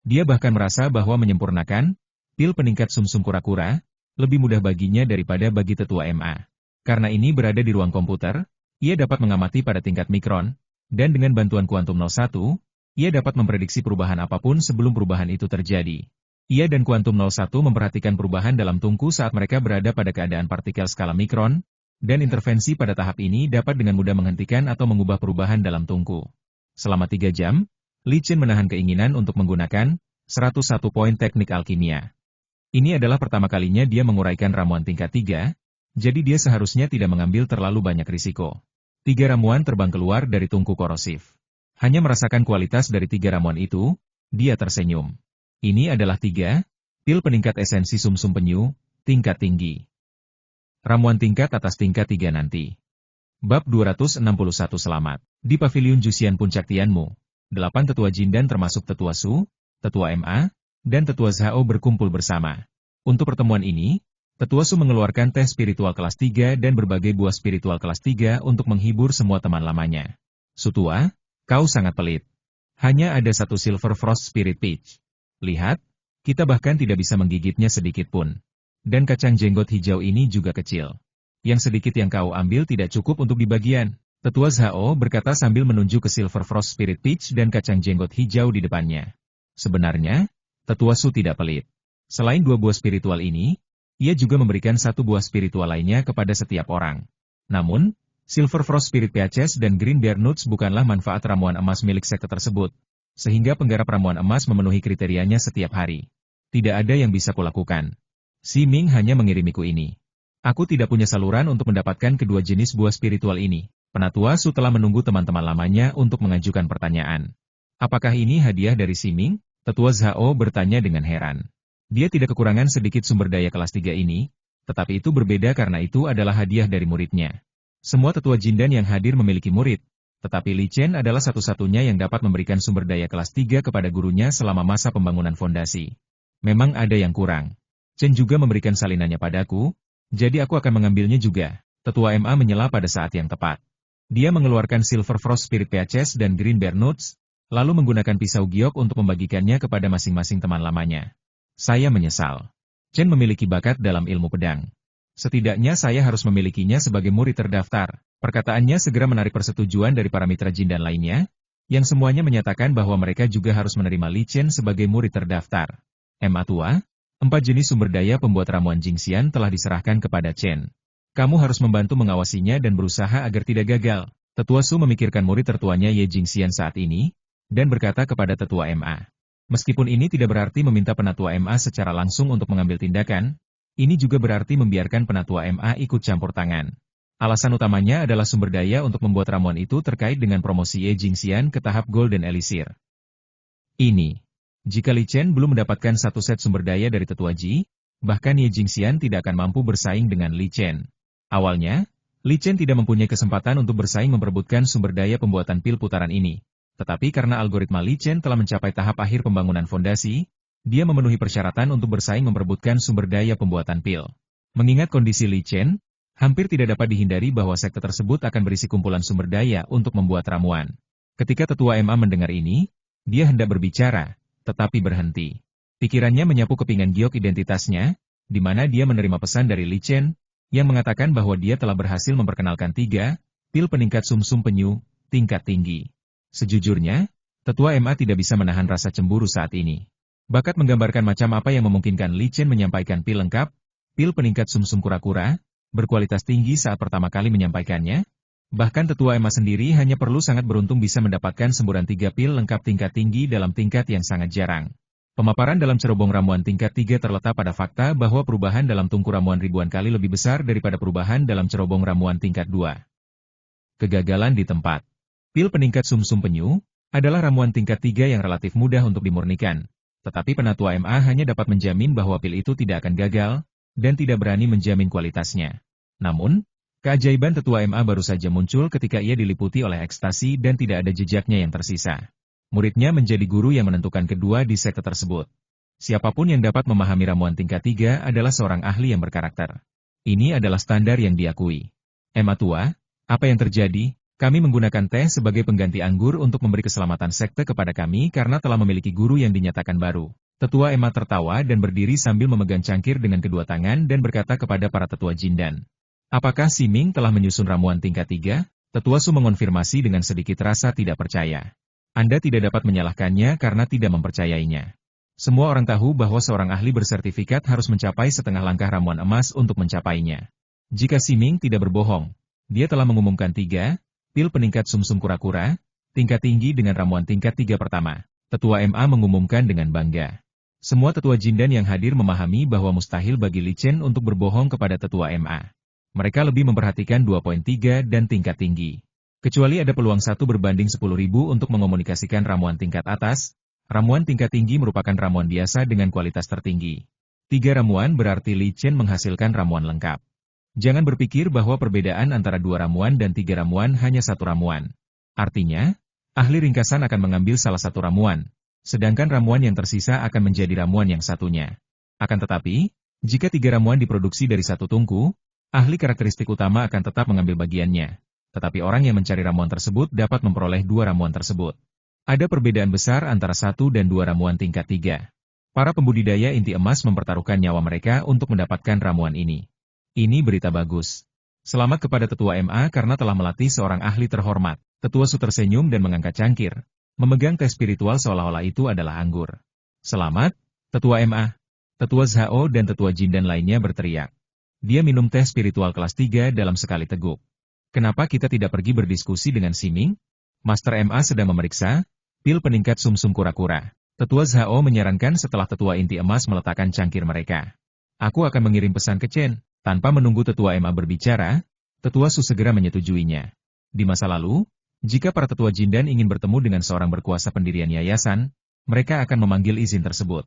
Dia bahkan merasa bahwa menyempurnakan pil peningkat sumsum kura-kura lebih mudah baginya daripada bagi Tetua MA. Karena ini berada di ruang komputer, ia dapat mengamati pada tingkat mikron, dan dengan bantuan kuantum 01, ia dapat memprediksi perubahan apapun sebelum perubahan itu terjadi. Ia dan kuantum 01 memperhatikan perubahan dalam tungku saat mereka berada pada keadaan partikel skala mikron, dan intervensi pada tahap ini dapat dengan mudah menghentikan atau mengubah perubahan dalam tungku. Selama 3 jam, Li Chen menahan keinginan untuk menggunakan 101 poin teknik alkimia. Ini adalah pertama kalinya dia menguraikan ramuan tingkat 3, jadi dia seharusnya tidak mengambil terlalu banyak risiko. 3 ramuan terbang keluar dari tungku korosif. Hanya merasakan kualitas dari 3 ramuan itu, dia tersenyum. Ini adalah 3 pil peningkat esensi sumsum penyu, tingkat tinggi. Ramuan tingkat atas tingkat 3 nanti. Bab 261 Selamat. Di Paviliun Jusian Puncak Tianmu, 8 tetua Jindan termasuk Tetua Su, Tetua MA, dan Tetua Zhao berkumpul bersama. Untuk pertemuan ini, Tetua Su mengeluarkan teh spiritual kelas 3 dan berbagai buah spiritual kelas 3 untuk menghibur semua teman lamanya. Su tua, kau sangat pelit. Hanya ada satu Silver Frost Spirit Peach. Lihat, kita bahkan tidak bisa menggigitnya sedikit pun. Dan kacang jenggot hijau ini juga kecil. Yang sedikit yang kau ambil tidak cukup untuk dibagian. Tetua Zhao berkata sambil menunjuk ke Silver Frost Spirit Peach dan kacang jenggot hijau di depannya. Sebenarnya, Tetua Su tidak pelit. Selain dua buah spiritual ini, ia juga memberikan satu buah spiritual lainnya kepada setiap orang. Namun, Silver Frost Spirit Peaches dan Green Bear Nuts bukanlah manfaat ramuan emas milik sekte tersebut, sehingga penggarap ramuan emas memenuhi kriterianya setiap hari. Tidak ada yang bisa kulakukan. Si Ming hanya mengirimiku ini. Aku tidak punya saluran untuk mendapatkan kedua jenis buah spiritual ini. Penatua Su telah menunggu teman-teman lamanya untuk mengajukan pertanyaan. Apakah ini hadiah dari Si Ming? Tetua Zhao bertanya dengan heran. Dia tidak kekurangan sedikit sumber daya kelas 3 ini, tetapi itu berbeda karena itu adalah hadiah dari muridnya. Semua tetua Jindan yang hadir memiliki murid, tetapi Li Chen adalah satu-satunya yang dapat memberikan sumber daya kelas 3 kepada gurunya selama masa pembangunan fondasi. Memang ada yang kurang. Chen juga memberikan salinannya padaku, jadi aku akan mengambilnya juga. Tetua MA menyela pada saat yang tepat. Dia mengeluarkan Silver Frost Spirit Peaches dan Green Bear Nuts, lalu menggunakan pisau giok untuk membagikannya kepada masing-masing teman lamanya. Saya menyesal. Chen memiliki bakat dalam ilmu pedang. Setidaknya saya harus memilikinya sebagai murid terdaftar. Perkataannya segera menarik persetujuan dari para mitra Jindan lainnya, yang semuanya menyatakan bahwa mereka juga harus menerima Li Chen sebagai murid terdaftar. MA tua, 4 jenis sumber daya pembuat ramuan Jingxian telah diserahkan kepada Chen. Kamu harus membantu mengawasinya dan berusaha agar tidak gagal. Tetua Su memikirkan murid tertuanya Ye Jingxian saat ini, dan berkata kepada Tetua MA. Meskipun ini tidak berarti meminta Penatua MA secara langsung untuk mengambil tindakan, ini juga berarti membiarkan Penatua MA ikut campur tangan. Alasan utamanya adalah sumber daya untuk membuat ramuan itu terkait dengan promosi Ye Jingxian ke tahap Golden Elixir. Ini. Jika Li Chen belum mendapatkan satu set sumber daya dari Tetua Ji, bahkan Ye Jingxian tidak akan mampu bersaing dengan Li Chen. Awalnya, Li Chen tidak mempunyai kesempatan untuk bersaing memperebutkan sumber daya pembuatan pil putaran ini. Tetapi karena algoritma Li Chen telah mencapai tahap akhir pembangunan fondasi, dia memenuhi persyaratan untuk bersaing memperebutkan sumber daya pembuatan pil. Mengingat kondisi Li Chen, hampir tidak dapat dihindari bahwa sekte tersebut akan berisi kumpulan sumber daya untuk membuat ramuan. Ketika Tetua MA mendengar ini, dia hendak berbicara, tetapi berhenti. Pikirannya menyapu kepingan giok identitasnya, di mana dia menerima pesan dari Li Chen, yang mengatakan bahwa dia telah berhasil memperkenalkan 3 pil peningkat sumsum penyu, tingkat tinggi. Sejujurnya, Tetua MA tidak bisa menahan rasa cemburu saat ini. Bakat menggambarkan macam apa yang memungkinkan Li Chen menyampaikan pil lengkap, pil peningkat sumsum kura-kura, berkualitas tinggi saat pertama kali menyampaikannya. Bahkan Tetua MA sendiri hanya perlu sangat beruntung bisa mendapatkan semburan 3 pil lengkap tingkat tinggi dalam tingkat yang sangat jarang. Pemaparan dalam cerobong ramuan tingkat 3 terletak pada fakta bahwa perubahan dalam tungku ramuan ribuan kali lebih besar daripada perubahan dalam cerobong ramuan tingkat 2. Kegagalan di tempat. Pil peningkat sumsum penyu adalah ramuan tingkat 3 yang relatif mudah untuk dimurnikan. Tetapi Penatua MA hanya dapat menjamin bahwa pil itu tidak akan gagal, dan tidak berani menjamin kualitasnya. Namun, keajaiban Tetua MA baru saja muncul ketika ia diliputi oleh ekstasi dan tidak ada jejaknya yang tersisa. Muridnya menjadi guru yang menentukan kedua di sekte tersebut. Siapapun yang dapat memahami ramuan tingkat 3 adalah seorang ahli yang berkarakter. Ini adalah standar yang diakui. MA tua, apa yang terjadi? Kami menggunakan teh sebagai pengganti anggur untuk memberi keselamatan sekte kepada kami karena telah memiliki guru yang dinyatakan baru. Tetua MA tertawa dan berdiri sambil memegang cangkir dengan kedua tangan dan berkata kepada para tetua Jindan. Apakah Si Ming telah menyusun ramuan tingkat 3? Tetua Su mengonfirmasi dengan sedikit rasa tidak percaya. Anda tidak dapat menyalahkannya karena tidak mempercayainya. Semua orang tahu bahwa seorang ahli bersertifikat harus mencapai setengah langkah ramuan emas untuk mencapainya. Jika Si Ming tidak berbohong, dia telah mengumumkan 3 pil peningkat sumsum kura-kura, tingkat tinggi dengan ramuan tingkat 3 pertama. Tetua MA mengumumkan dengan bangga. Semua tetua Jindan yang hadir memahami bahwa mustahil bagi Li Chen untuk berbohong kepada Tetua MA. Mereka lebih memperhatikan 2.3 dan tingkat tinggi. Kecuali ada peluang 1 berbanding 10.000 untuk mengomunikasikan ramuan tingkat atas, ramuan tingkat tinggi merupakan ramuan biasa dengan kualitas tertinggi. 3 ramuan berarti Li Chen menghasilkan ramuan lengkap. Jangan berpikir bahwa perbedaan antara 2 ramuan dan 3 ramuan hanya 1 ramuan. Artinya, ahli ringkasan akan mengambil salah satu ramuan, sedangkan ramuan yang tersisa akan menjadi ramuan yang satunya. Akan tetapi, Jika 3 ramuan diproduksi dari satu tungku, ahli karakteristik utama akan tetap mengambil bagiannya. Tetapi orang yang mencari ramuan tersebut dapat memperoleh 2 ramuan tersebut. Ada perbedaan besar antara 1 dan 2 ramuan tingkat 3. Para pembudidaya inti emas mempertaruhkan nyawa mereka untuk mendapatkan ramuan ini. Ini berita bagus. Selamat kepada Tetua MA karena telah melatih seorang ahli terhormat. Tetua Su tersenyum dan mengangkat cangkir, memegang teh spiritual seolah-olah itu adalah anggur. Selamat, Tetua MA. Tetua Zhao dan Tetua Jin dan lainnya berteriak. Dia minum teh spiritual kelas 3 dalam sekali teguk. Kenapa kita tidak pergi berdiskusi dengan Siming? Master MA sedang memeriksa pil peningkat sumsum kura-kura. Tetua Zhao menyarankan setelah Tetua Inti Emas meletakkan cangkir mereka. Aku akan mengirim pesan ke Chen. Tanpa menunggu Tetua MA berbicara, Tetua Su segera menyetujuinya. Di masa lalu, jika para Tetua Jindan ingin bertemu dengan seorang berkuasa pendirian yayasan, mereka akan memanggil izin tersebut.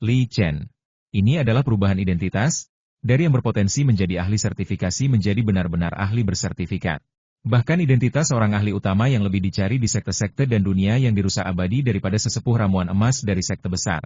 Li Chen. Ini adalah perubahan identitas, dari yang berpotensi menjadi ahli sertifikasi menjadi benar-benar ahli bersertifikat. Bahkan identitas orang ahli utama yang lebih dicari di sekte-sekte dan dunia yang dirusak abadi daripada sesepuh ramuan emas dari sekte besar.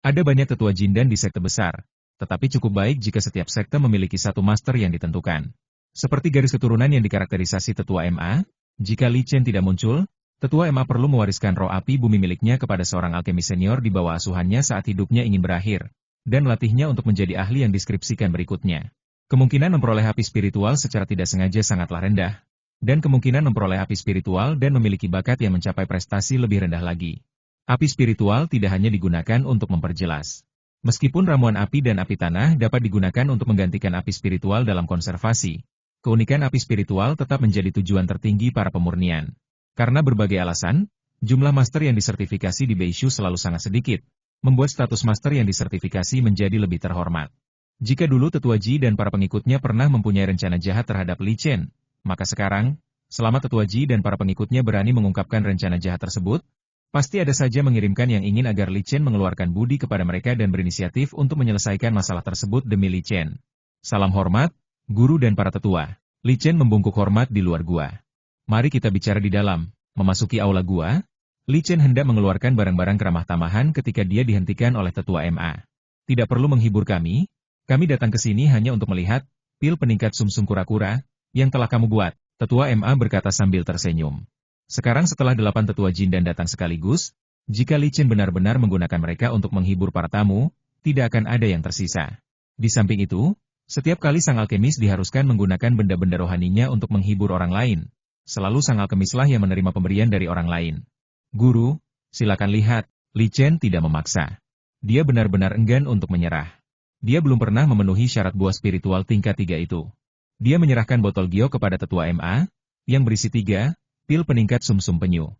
Ada banyak Tetua Jindan di sekte besar, tetapi cukup baik jika setiap sekte memiliki satu master yang ditentukan. Seperti garis keturunan yang dikarakterisasi Tetua MA, jika Li Chen tidak muncul, Tetua MA perlu mewariskan roh api bumi miliknya kepada seorang alkemis senior di bawah asuhannya saat hidupnya ingin berakhir, dan melatihnya untuk menjadi ahli yang deskripsikan berikutnya. Kemungkinan memperoleh api spiritual secara tidak sengaja sangatlah rendah, dan kemungkinan memperoleh api spiritual dan memiliki bakat yang mencapai prestasi lebih rendah lagi. Api spiritual tidak hanya digunakan untuk memperjelas. Meskipun ramuan api dan api tanah dapat digunakan untuk menggantikan api spiritual dalam konservasi, keunikan api spiritual tetap menjadi tujuan tertinggi para pemurnian. Karena berbagai alasan, jumlah master yang disertifikasi di Beishu selalu sangat sedikit, membuat status master yang disertifikasi menjadi lebih terhormat. Jika dulu Tetua Ji dan para pengikutnya pernah mempunyai rencana jahat terhadap Li Chen, maka sekarang, selama Tetua Ji dan para pengikutnya berani mengungkapkan rencana jahat tersebut, pasti ada saja mengirimkan yang ingin agar Li Chen mengeluarkan budi kepada mereka dan berinisiatif untuk menyelesaikan masalah tersebut demi Li Chen. Salam hormat, guru dan para tetua. Li Chen membungkuk hormat di luar gua. Mari kita bicara di dalam. Memasuki aula gua, Li Chen hendak mengeluarkan barang-barang keramah tamahan ketika dia dihentikan oleh Tetua MA. Tidak perlu menghibur kami datang ke sini hanya untuk melihat pil peningkat sumsum kura-kura yang telah kamu buat, Tetua MA berkata sambil tersenyum. Sekarang setelah 8 Tetua Jindan datang sekaligus, jika Li Chen benar-benar menggunakan mereka untuk menghibur para tamu, tidak akan ada yang tersisa. Di samping itu, setiap kali sang alkemis diharuskan menggunakan benda-benda rohaninya untuk menghibur orang lain. Selalu sang alkemislah yang menerima pemberian dari orang lain. Guru, silakan lihat, Li Chen tidak memaksa. Dia benar-benar enggan untuk menyerah. Dia belum pernah memenuhi syarat buah spiritual tingkat 3 itu. Dia menyerahkan botol Gyo kepada Tetua MA, yang berisi 3 pil peningkat sumsum penyu.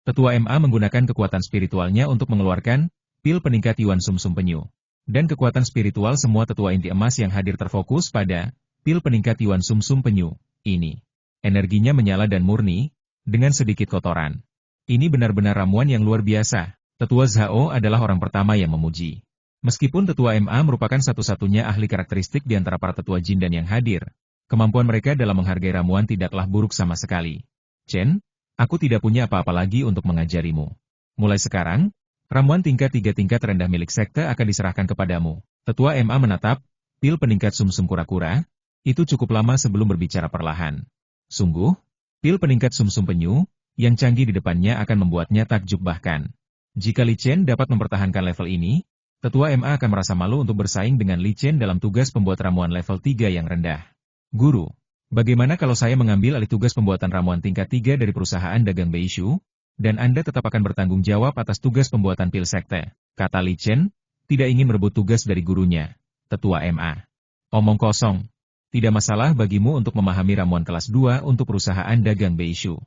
Tetua MA menggunakan kekuatan spiritualnya untuk mengeluarkan pil peningkat Yuan sumsum penyu. Dan kekuatan spiritual semua Tetua Inti Emas yang hadir terfokus pada pil peningkat Yuan sumsum penyu ini. Energinya menyala dan murni, dengan sedikit kotoran. Ini benar-benar ramuan yang luar biasa. Tetua Zhao adalah orang pertama yang memuji. Meskipun Tetua MA merupakan satu-satunya ahli karakteristik di antara para Tetua Jindan yang hadir, kemampuan mereka dalam menghargai ramuan tidaklah buruk sama sekali. Chen, aku tidak punya apa-apa lagi untuk mengajarimu. Mulai sekarang, ramuan tingkat 3 tingkat rendah milik sekte akan diserahkan kepadamu. Tetua MA menatap pil peningkat sumsum kura-kura, itu cukup lama sebelum berbicara perlahan. Sungguh, pil peningkat sumsum penyu, yang canggih di depannya akan membuatnya takjub bahkan. Jika Li Chen dapat mempertahankan level ini, Tetua MA akan merasa malu untuk bersaing dengan Li Chen dalam tugas pembuat ramuan level 3 yang rendah. Guru, bagaimana kalau saya mengambil alih tugas pembuatan ramuan tingkat 3 dari perusahaan dagang Beishu, dan Anda tetap akan bertanggung jawab atas tugas pembuatan pil sekte, kata Li Chen, tidak ingin merebut tugas dari gurunya, Tetua MA. Omong kosong, tidak masalah bagimu untuk memahami ramuan kelas 2 untuk perusahaan dagang Beishu.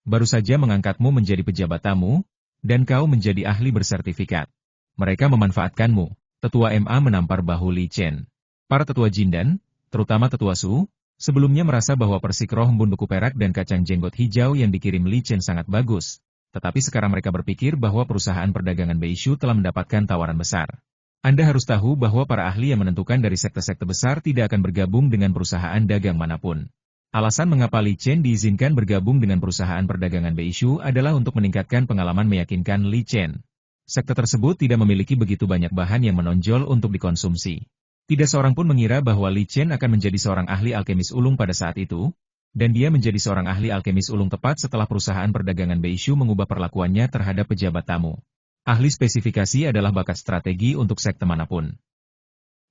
Baru saja mengangkatmu menjadi pejabat tamu, dan kau menjadi ahli bersertifikat. Mereka memanfaatkanmu. Tetua MA menampar bahu Li Chen. Para Tetua Jindan, terutama Tetua Su, sebelumnya merasa bahwa persik roh embun beku perak dan kacang jenggot hijau yang dikirim Li Chen sangat bagus. Tetapi sekarang mereka berpikir bahwa perusahaan perdagangan Beishu telah mendapatkan tawaran besar. Anda harus tahu bahwa para ahli yang menentukan dari sekte-sekte besar tidak akan bergabung dengan perusahaan dagang manapun. Alasan mengapa Li Chen diizinkan bergabung dengan perusahaan perdagangan Beishu adalah untuk meningkatkan pengalaman meyakinkan Li Chen. Sekte tersebut tidak memiliki begitu banyak bahan yang menonjol untuk dikonsumsi. Tidak seorang pun mengira bahwa Li Chen akan menjadi seorang ahli alkemis ulung pada saat itu, dan dia menjadi seorang ahli alkemis ulung tepat setelah perusahaan perdagangan Beishu mengubah perlakuannya terhadap pejabat tamu. Ahli spesifikasi adalah bakat strategi untuk sekte manapun.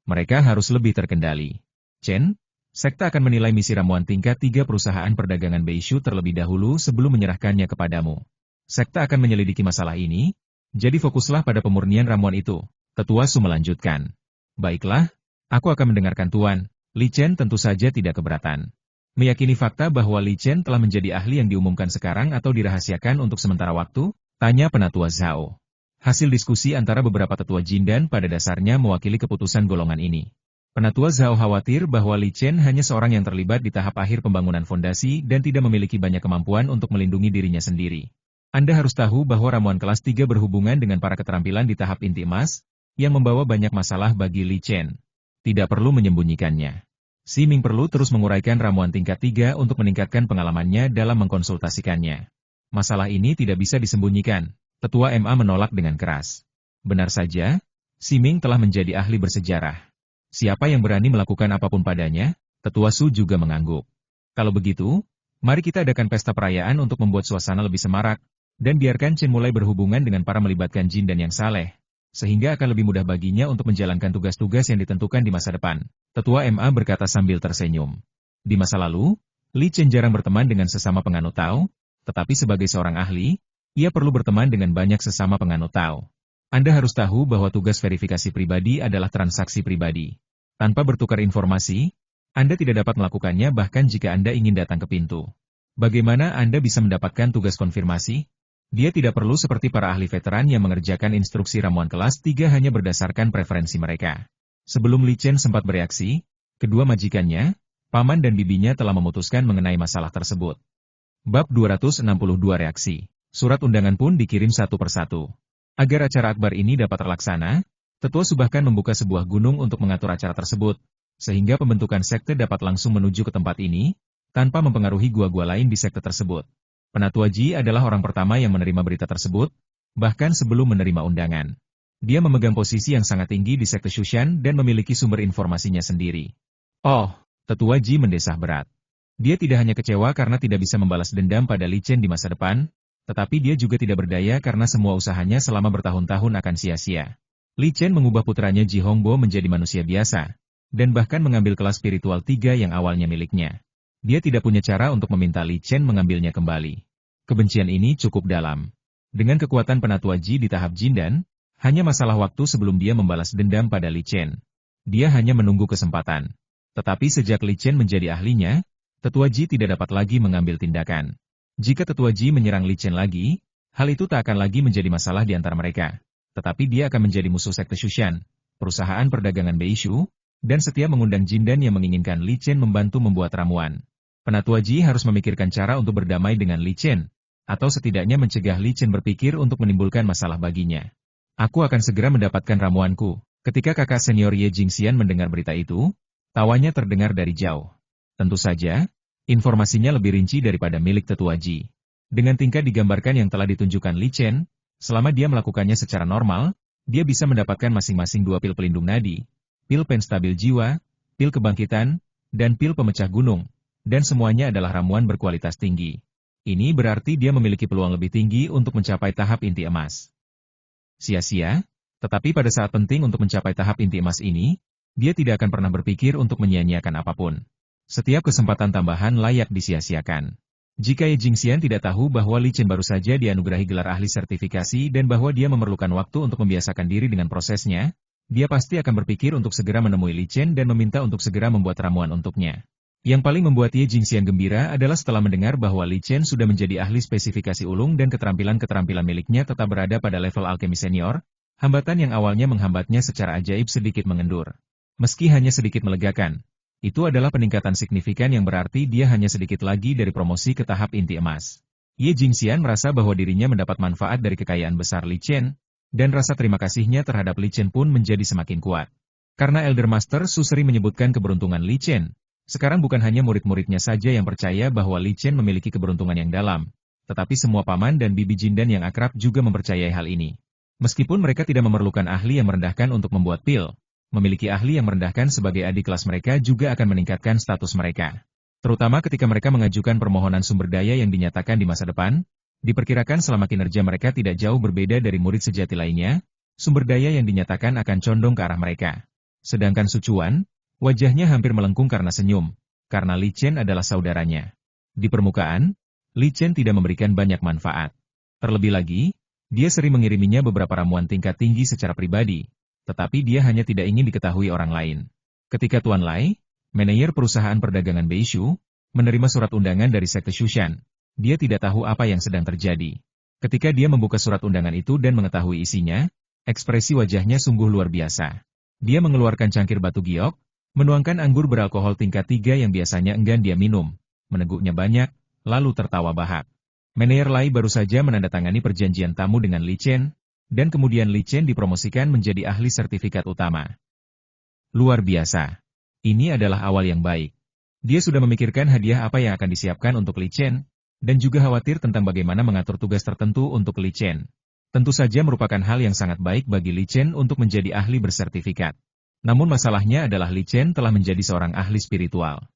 Mereka harus lebih terkendali. Chen, sekte akan menilai misi ramuan tingkat 3 perusahaan perdagangan Beishu terlebih dahulu sebelum menyerahkannya kepadamu. Sekte akan menyelidiki masalah ini, jadi fokuslah pada pemurnian ramuan itu. Tetua Su melanjutkan. Baiklah, aku akan mendengarkan Tuan. Li Chen tentu saja tidak keberatan. Meyakini fakta bahwa Li Chen telah menjadi ahli yang diumumkan sekarang atau dirahasiakan untuk sementara waktu? Tanya Penatua Zhao. Hasil diskusi antara beberapa tetua Jindan pada dasarnya mewakili keputusan golongan ini. Penatua Zhao khawatir bahwa Li Chen hanya seorang yang terlibat di tahap akhir pembangunan fondasi dan tidak memiliki banyak kemampuan untuk melindungi dirinya sendiri. Anda harus tahu bahwa ramuan kelas 3 berhubungan dengan para keterampilan di tahap inti emas, yang membawa banyak masalah bagi Li Chen. Tidak perlu menyembunyikannya. Si Ming perlu terus menguraikan ramuan tingkat 3 untuk meningkatkan pengalamannya dalam mengkonsultasikannya. Masalah ini tidak bisa disembunyikan. Tetua MA menolak dengan keras. Benar saja, Si Ming telah menjadi ahli bersejarah. Siapa yang berani melakukan apapun padanya? Tetua Su juga mengangguk. Kalau begitu, mari kita adakan pesta perayaan untuk membuat suasana lebih semarak, dan biarkan Chen mulai berhubungan dengan para melibatkan jin dan yang saleh, sehingga akan lebih mudah baginya untuk menjalankan tugas-tugas yang ditentukan di masa depan. Tetua MA berkata sambil tersenyum. Di masa lalu, Li Chen jarang berteman dengan sesama penganut Tao, tetapi sebagai seorang ahli, ia perlu berteman dengan banyak sesama penganut Tao. Anda harus tahu bahwa tugas verifikasi pribadi adalah transaksi pribadi. Tanpa bertukar informasi, Anda tidak dapat melakukannya bahkan jika Anda ingin datang ke pintu. Bagaimana Anda bisa mendapatkan tugas konfirmasi? Dia tidak perlu seperti para ahli veteran yang mengerjakan instruksi ramuan kelas 3 hanya berdasarkan preferensi mereka. Sebelum Li Chen sempat bereaksi, kedua majikannya, paman dan bibinya telah memutuskan mengenai masalah tersebut. Bab 262 reaksi. Surat undangan pun dikirim satu persatu. Agar acara akbar ini dapat terlaksana, Tetua Su bahkan membuka sebuah gunung untuk mengatur acara tersebut, sehingga pembentukan sekte dapat langsung menuju ke tempat ini, tanpa mempengaruhi gua-gua lain di sekte tersebut. Penatua Ji adalah orang pertama yang menerima berita tersebut, bahkan sebelum menerima undangan. Dia memegang posisi yang sangat tinggi di sekte Shushan dan memiliki sumber informasinya sendiri. Oh, Tetua Ji mendesah berat. Dia tidak hanya kecewa karena tidak bisa membalas dendam pada Li Chen di masa depan, tetapi dia juga tidak berdaya karena semua usahanya selama bertahun-tahun akan sia-sia. Li Chen mengubah putranya Ji Hongbo menjadi manusia biasa, dan bahkan mengambil kelas spiritual 3 yang awalnya miliknya. Dia tidak punya cara untuk meminta Li Chen mengambilnya kembali. Kebencian ini cukup dalam. Dengan kekuatan Penatua Ji di tahap Jindan, hanya masalah waktu sebelum dia membalas dendam pada Li Chen. Dia hanya menunggu kesempatan. Tetapi sejak Li Chen menjadi ahlinya, Tetua Ji tidak dapat lagi mengambil tindakan. Jika Tetua Ji menyerang Li Chen lagi, hal itu tak akan lagi menjadi masalah di antara mereka. Tetapi dia akan menjadi musuh sekte Shushan, perusahaan perdagangan Beishu, dan setia mengundang Jindan yang menginginkan Li Chen membantu membuat ramuan. Penatua Ji harus memikirkan cara untuk berdamai dengan Li Chen, atau setidaknya mencegah Li Chen berpikir untuk menimbulkan masalah baginya. Aku akan segera mendapatkan ramuanku. Ketika kakak senior Ye Jingxian mendengar berita itu, tawanya terdengar dari jauh. Tentu saja, informasinya lebih rinci daripada milik Tetua Ji. Dengan tingkah digambarkan yang telah ditunjukkan Li Chen, selama dia melakukannya secara normal, dia bisa mendapatkan masing-masing 2 pil pelindung nadi, pil penstabil jiwa, pil kebangkitan, dan pil pemecah gunung, dan semuanya adalah ramuan berkualitas tinggi. Ini berarti dia memiliki peluang lebih tinggi untuk mencapai tahap inti emas. Sia-sia, tetapi pada saat penting untuk mencapai tahap inti emas ini, dia tidak akan pernah berpikir untuk menyia-nyiakan apapun. Setiap kesempatan tambahan layak disia-siakan. Jika Ye Jingxian tidak tahu bahwa Li Chen baru saja dianugerahi gelar ahli sertifikasi dan bahwa dia memerlukan waktu untuk membiasakan diri dengan prosesnya, dia pasti akan berpikir untuk segera menemui Li Chen dan meminta untuk segera membuat ramuan untuknya. Yang paling membuat Ye Jingxian gembira adalah setelah mendengar bahwa Li Chen sudah menjadi ahli spesifikasi ulung dan keterampilan-keterampilan miliknya tetap berada pada level alkemi senior, hambatan yang awalnya menghambatnya secara ajaib sedikit mengendur. Meski hanya sedikit melegakan, itu adalah peningkatan signifikan yang berarti dia hanya sedikit lagi dari promosi ke tahap inti emas. Ye Jingxian merasa bahwa dirinya mendapat manfaat dari kekayaan besar Li Chen, dan rasa terima kasihnya terhadap Li Chen pun menjadi semakin kuat. Karena Elder Master Su sering menyebutkan keberuntungan Li Chen, sekarang bukan hanya murid-muridnya saja yang percaya bahwa Li Chen memiliki keberuntungan yang dalam, tetapi semua paman dan bibi Jindan yang akrab juga mempercayai hal ini. Meskipun mereka tidak memerlukan ahli yang merendahkan untuk membuat pil, memiliki ahli yang merendahkan sebagai adik kelas mereka juga akan meningkatkan status mereka. Terutama ketika mereka mengajukan permohonan sumber daya yang dinyatakan di masa depan, diperkirakan selama kinerja mereka tidak jauh berbeda dari murid sejati lainnya, sumber daya yang dinyatakan akan condong ke arah mereka. Sedangkan Su Chuan, wajahnya hampir melengkung karena senyum, karena Li Chen adalah saudaranya. Di permukaan, Li Chen tidak memberikan banyak manfaat. Terlebih lagi, dia sering mengiriminya beberapa ramuan tingkat tinggi secara pribadi, tetapi dia hanya tidak ingin diketahui orang lain. Ketika Tuan Lai, manajer perusahaan perdagangan Beishu, menerima surat undangan dari Sekte Shushan, dia tidak tahu apa yang sedang terjadi. Ketika dia membuka surat undangan itu dan mengetahui isinya, ekspresi wajahnya sungguh luar biasa. Dia mengeluarkan cangkir batu giok, menuangkan anggur beralkohol tingkat 3 yang biasanya enggan dia minum, meneguknya banyak, lalu tertawa bahak. Manajer Lai baru saja menandatangani perjanjian tamu dengan Li Chen, dan kemudian Li Chen dipromosikan menjadi ahli sertifikat utama. Luar biasa. Ini adalah awal yang baik. Dia sudah memikirkan hadiah apa yang akan disiapkan untuk Li Chen, dan juga khawatir tentang bagaimana mengatur tugas tertentu untuk Li Chen. Tentu saja merupakan hal yang sangat baik bagi Li Chen untuk menjadi ahli bersertifikat. Namun masalahnya adalah Li Chen telah menjadi seorang ahli spiritual.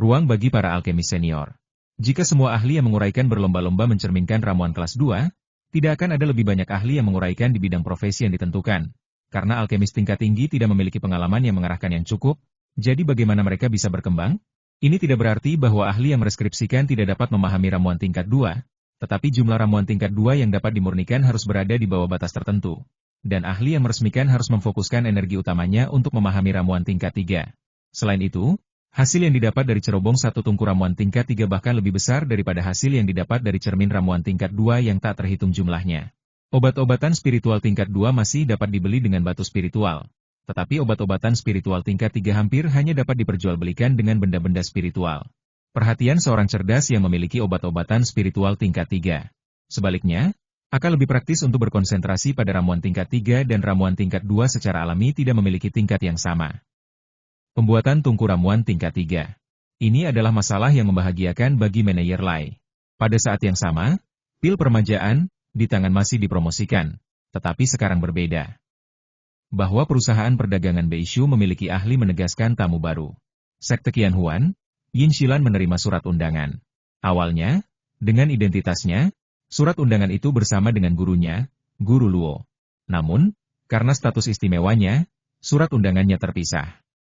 Ruang bagi para alkemis senior. Jika semua ahli yang menguraikan berlomba-lomba mencerminkan ramuan kelas 2, tidak akan ada lebih banyak ahli yang menguraikan di bidang profesi yang ditentukan. Karena alkemis tingkat tinggi tidak memiliki pengalaman yang mengarahkan yang cukup, jadi bagaimana mereka bisa berkembang? Ini tidak berarti bahwa ahli yang mereskripsikan tidak dapat memahami ramuan tingkat 2, tetapi jumlah ramuan tingkat 2 yang dapat dimurnikan harus berada di bawah batas tertentu. Dan ahli yang meresmikan harus memfokuskan energi utamanya untuk memahami ramuan tingkat 3. Selain itu, hasil yang didapat dari cerobong satu tungku ramuan tingkat 3 bahkan lebih besar daripada hasil yang didapat dari cermin ramuan tingkat 2 yang tak terhitung jumlahnya. Obat-obatan spiritual tingkat 2 masih dapat dibeli dengan batu spiritual. Tetapi obat-obatan spiritual tingkat 3 hampir hanya dapat diperjualbelikan dengan benda-benda spiritual. Perhatian seorang cerdas yang memiliki obat-obatan spiritual tingkat 3. Sebaliknya, akan lebih praktis untuk berkonsentrasi pada ramuan tingkat 3 dan ramuan tingkat 2 secara alami tidak memiliki tingkat yang sama. Pembuatan tungku ramuan tingkat 3. Ini adalah masalah yang membahagiakan bagi manajer Lai. Pada saat yang sama, pil permajaan di tangan masih dipromosikan, tetapi sekarang berbeda. Bahwa perusahaan perdagangan Beishu memiliki ahli menegaskan tamu baru. Sekte Qianhuan, Yin Shilan menerima surat undangan. Awalnya, dengan identitasnya, surat undangan itu bersama dengan gurunya, Guru Luo. Namun, karena status istimewanya, surat undangannya terpisah.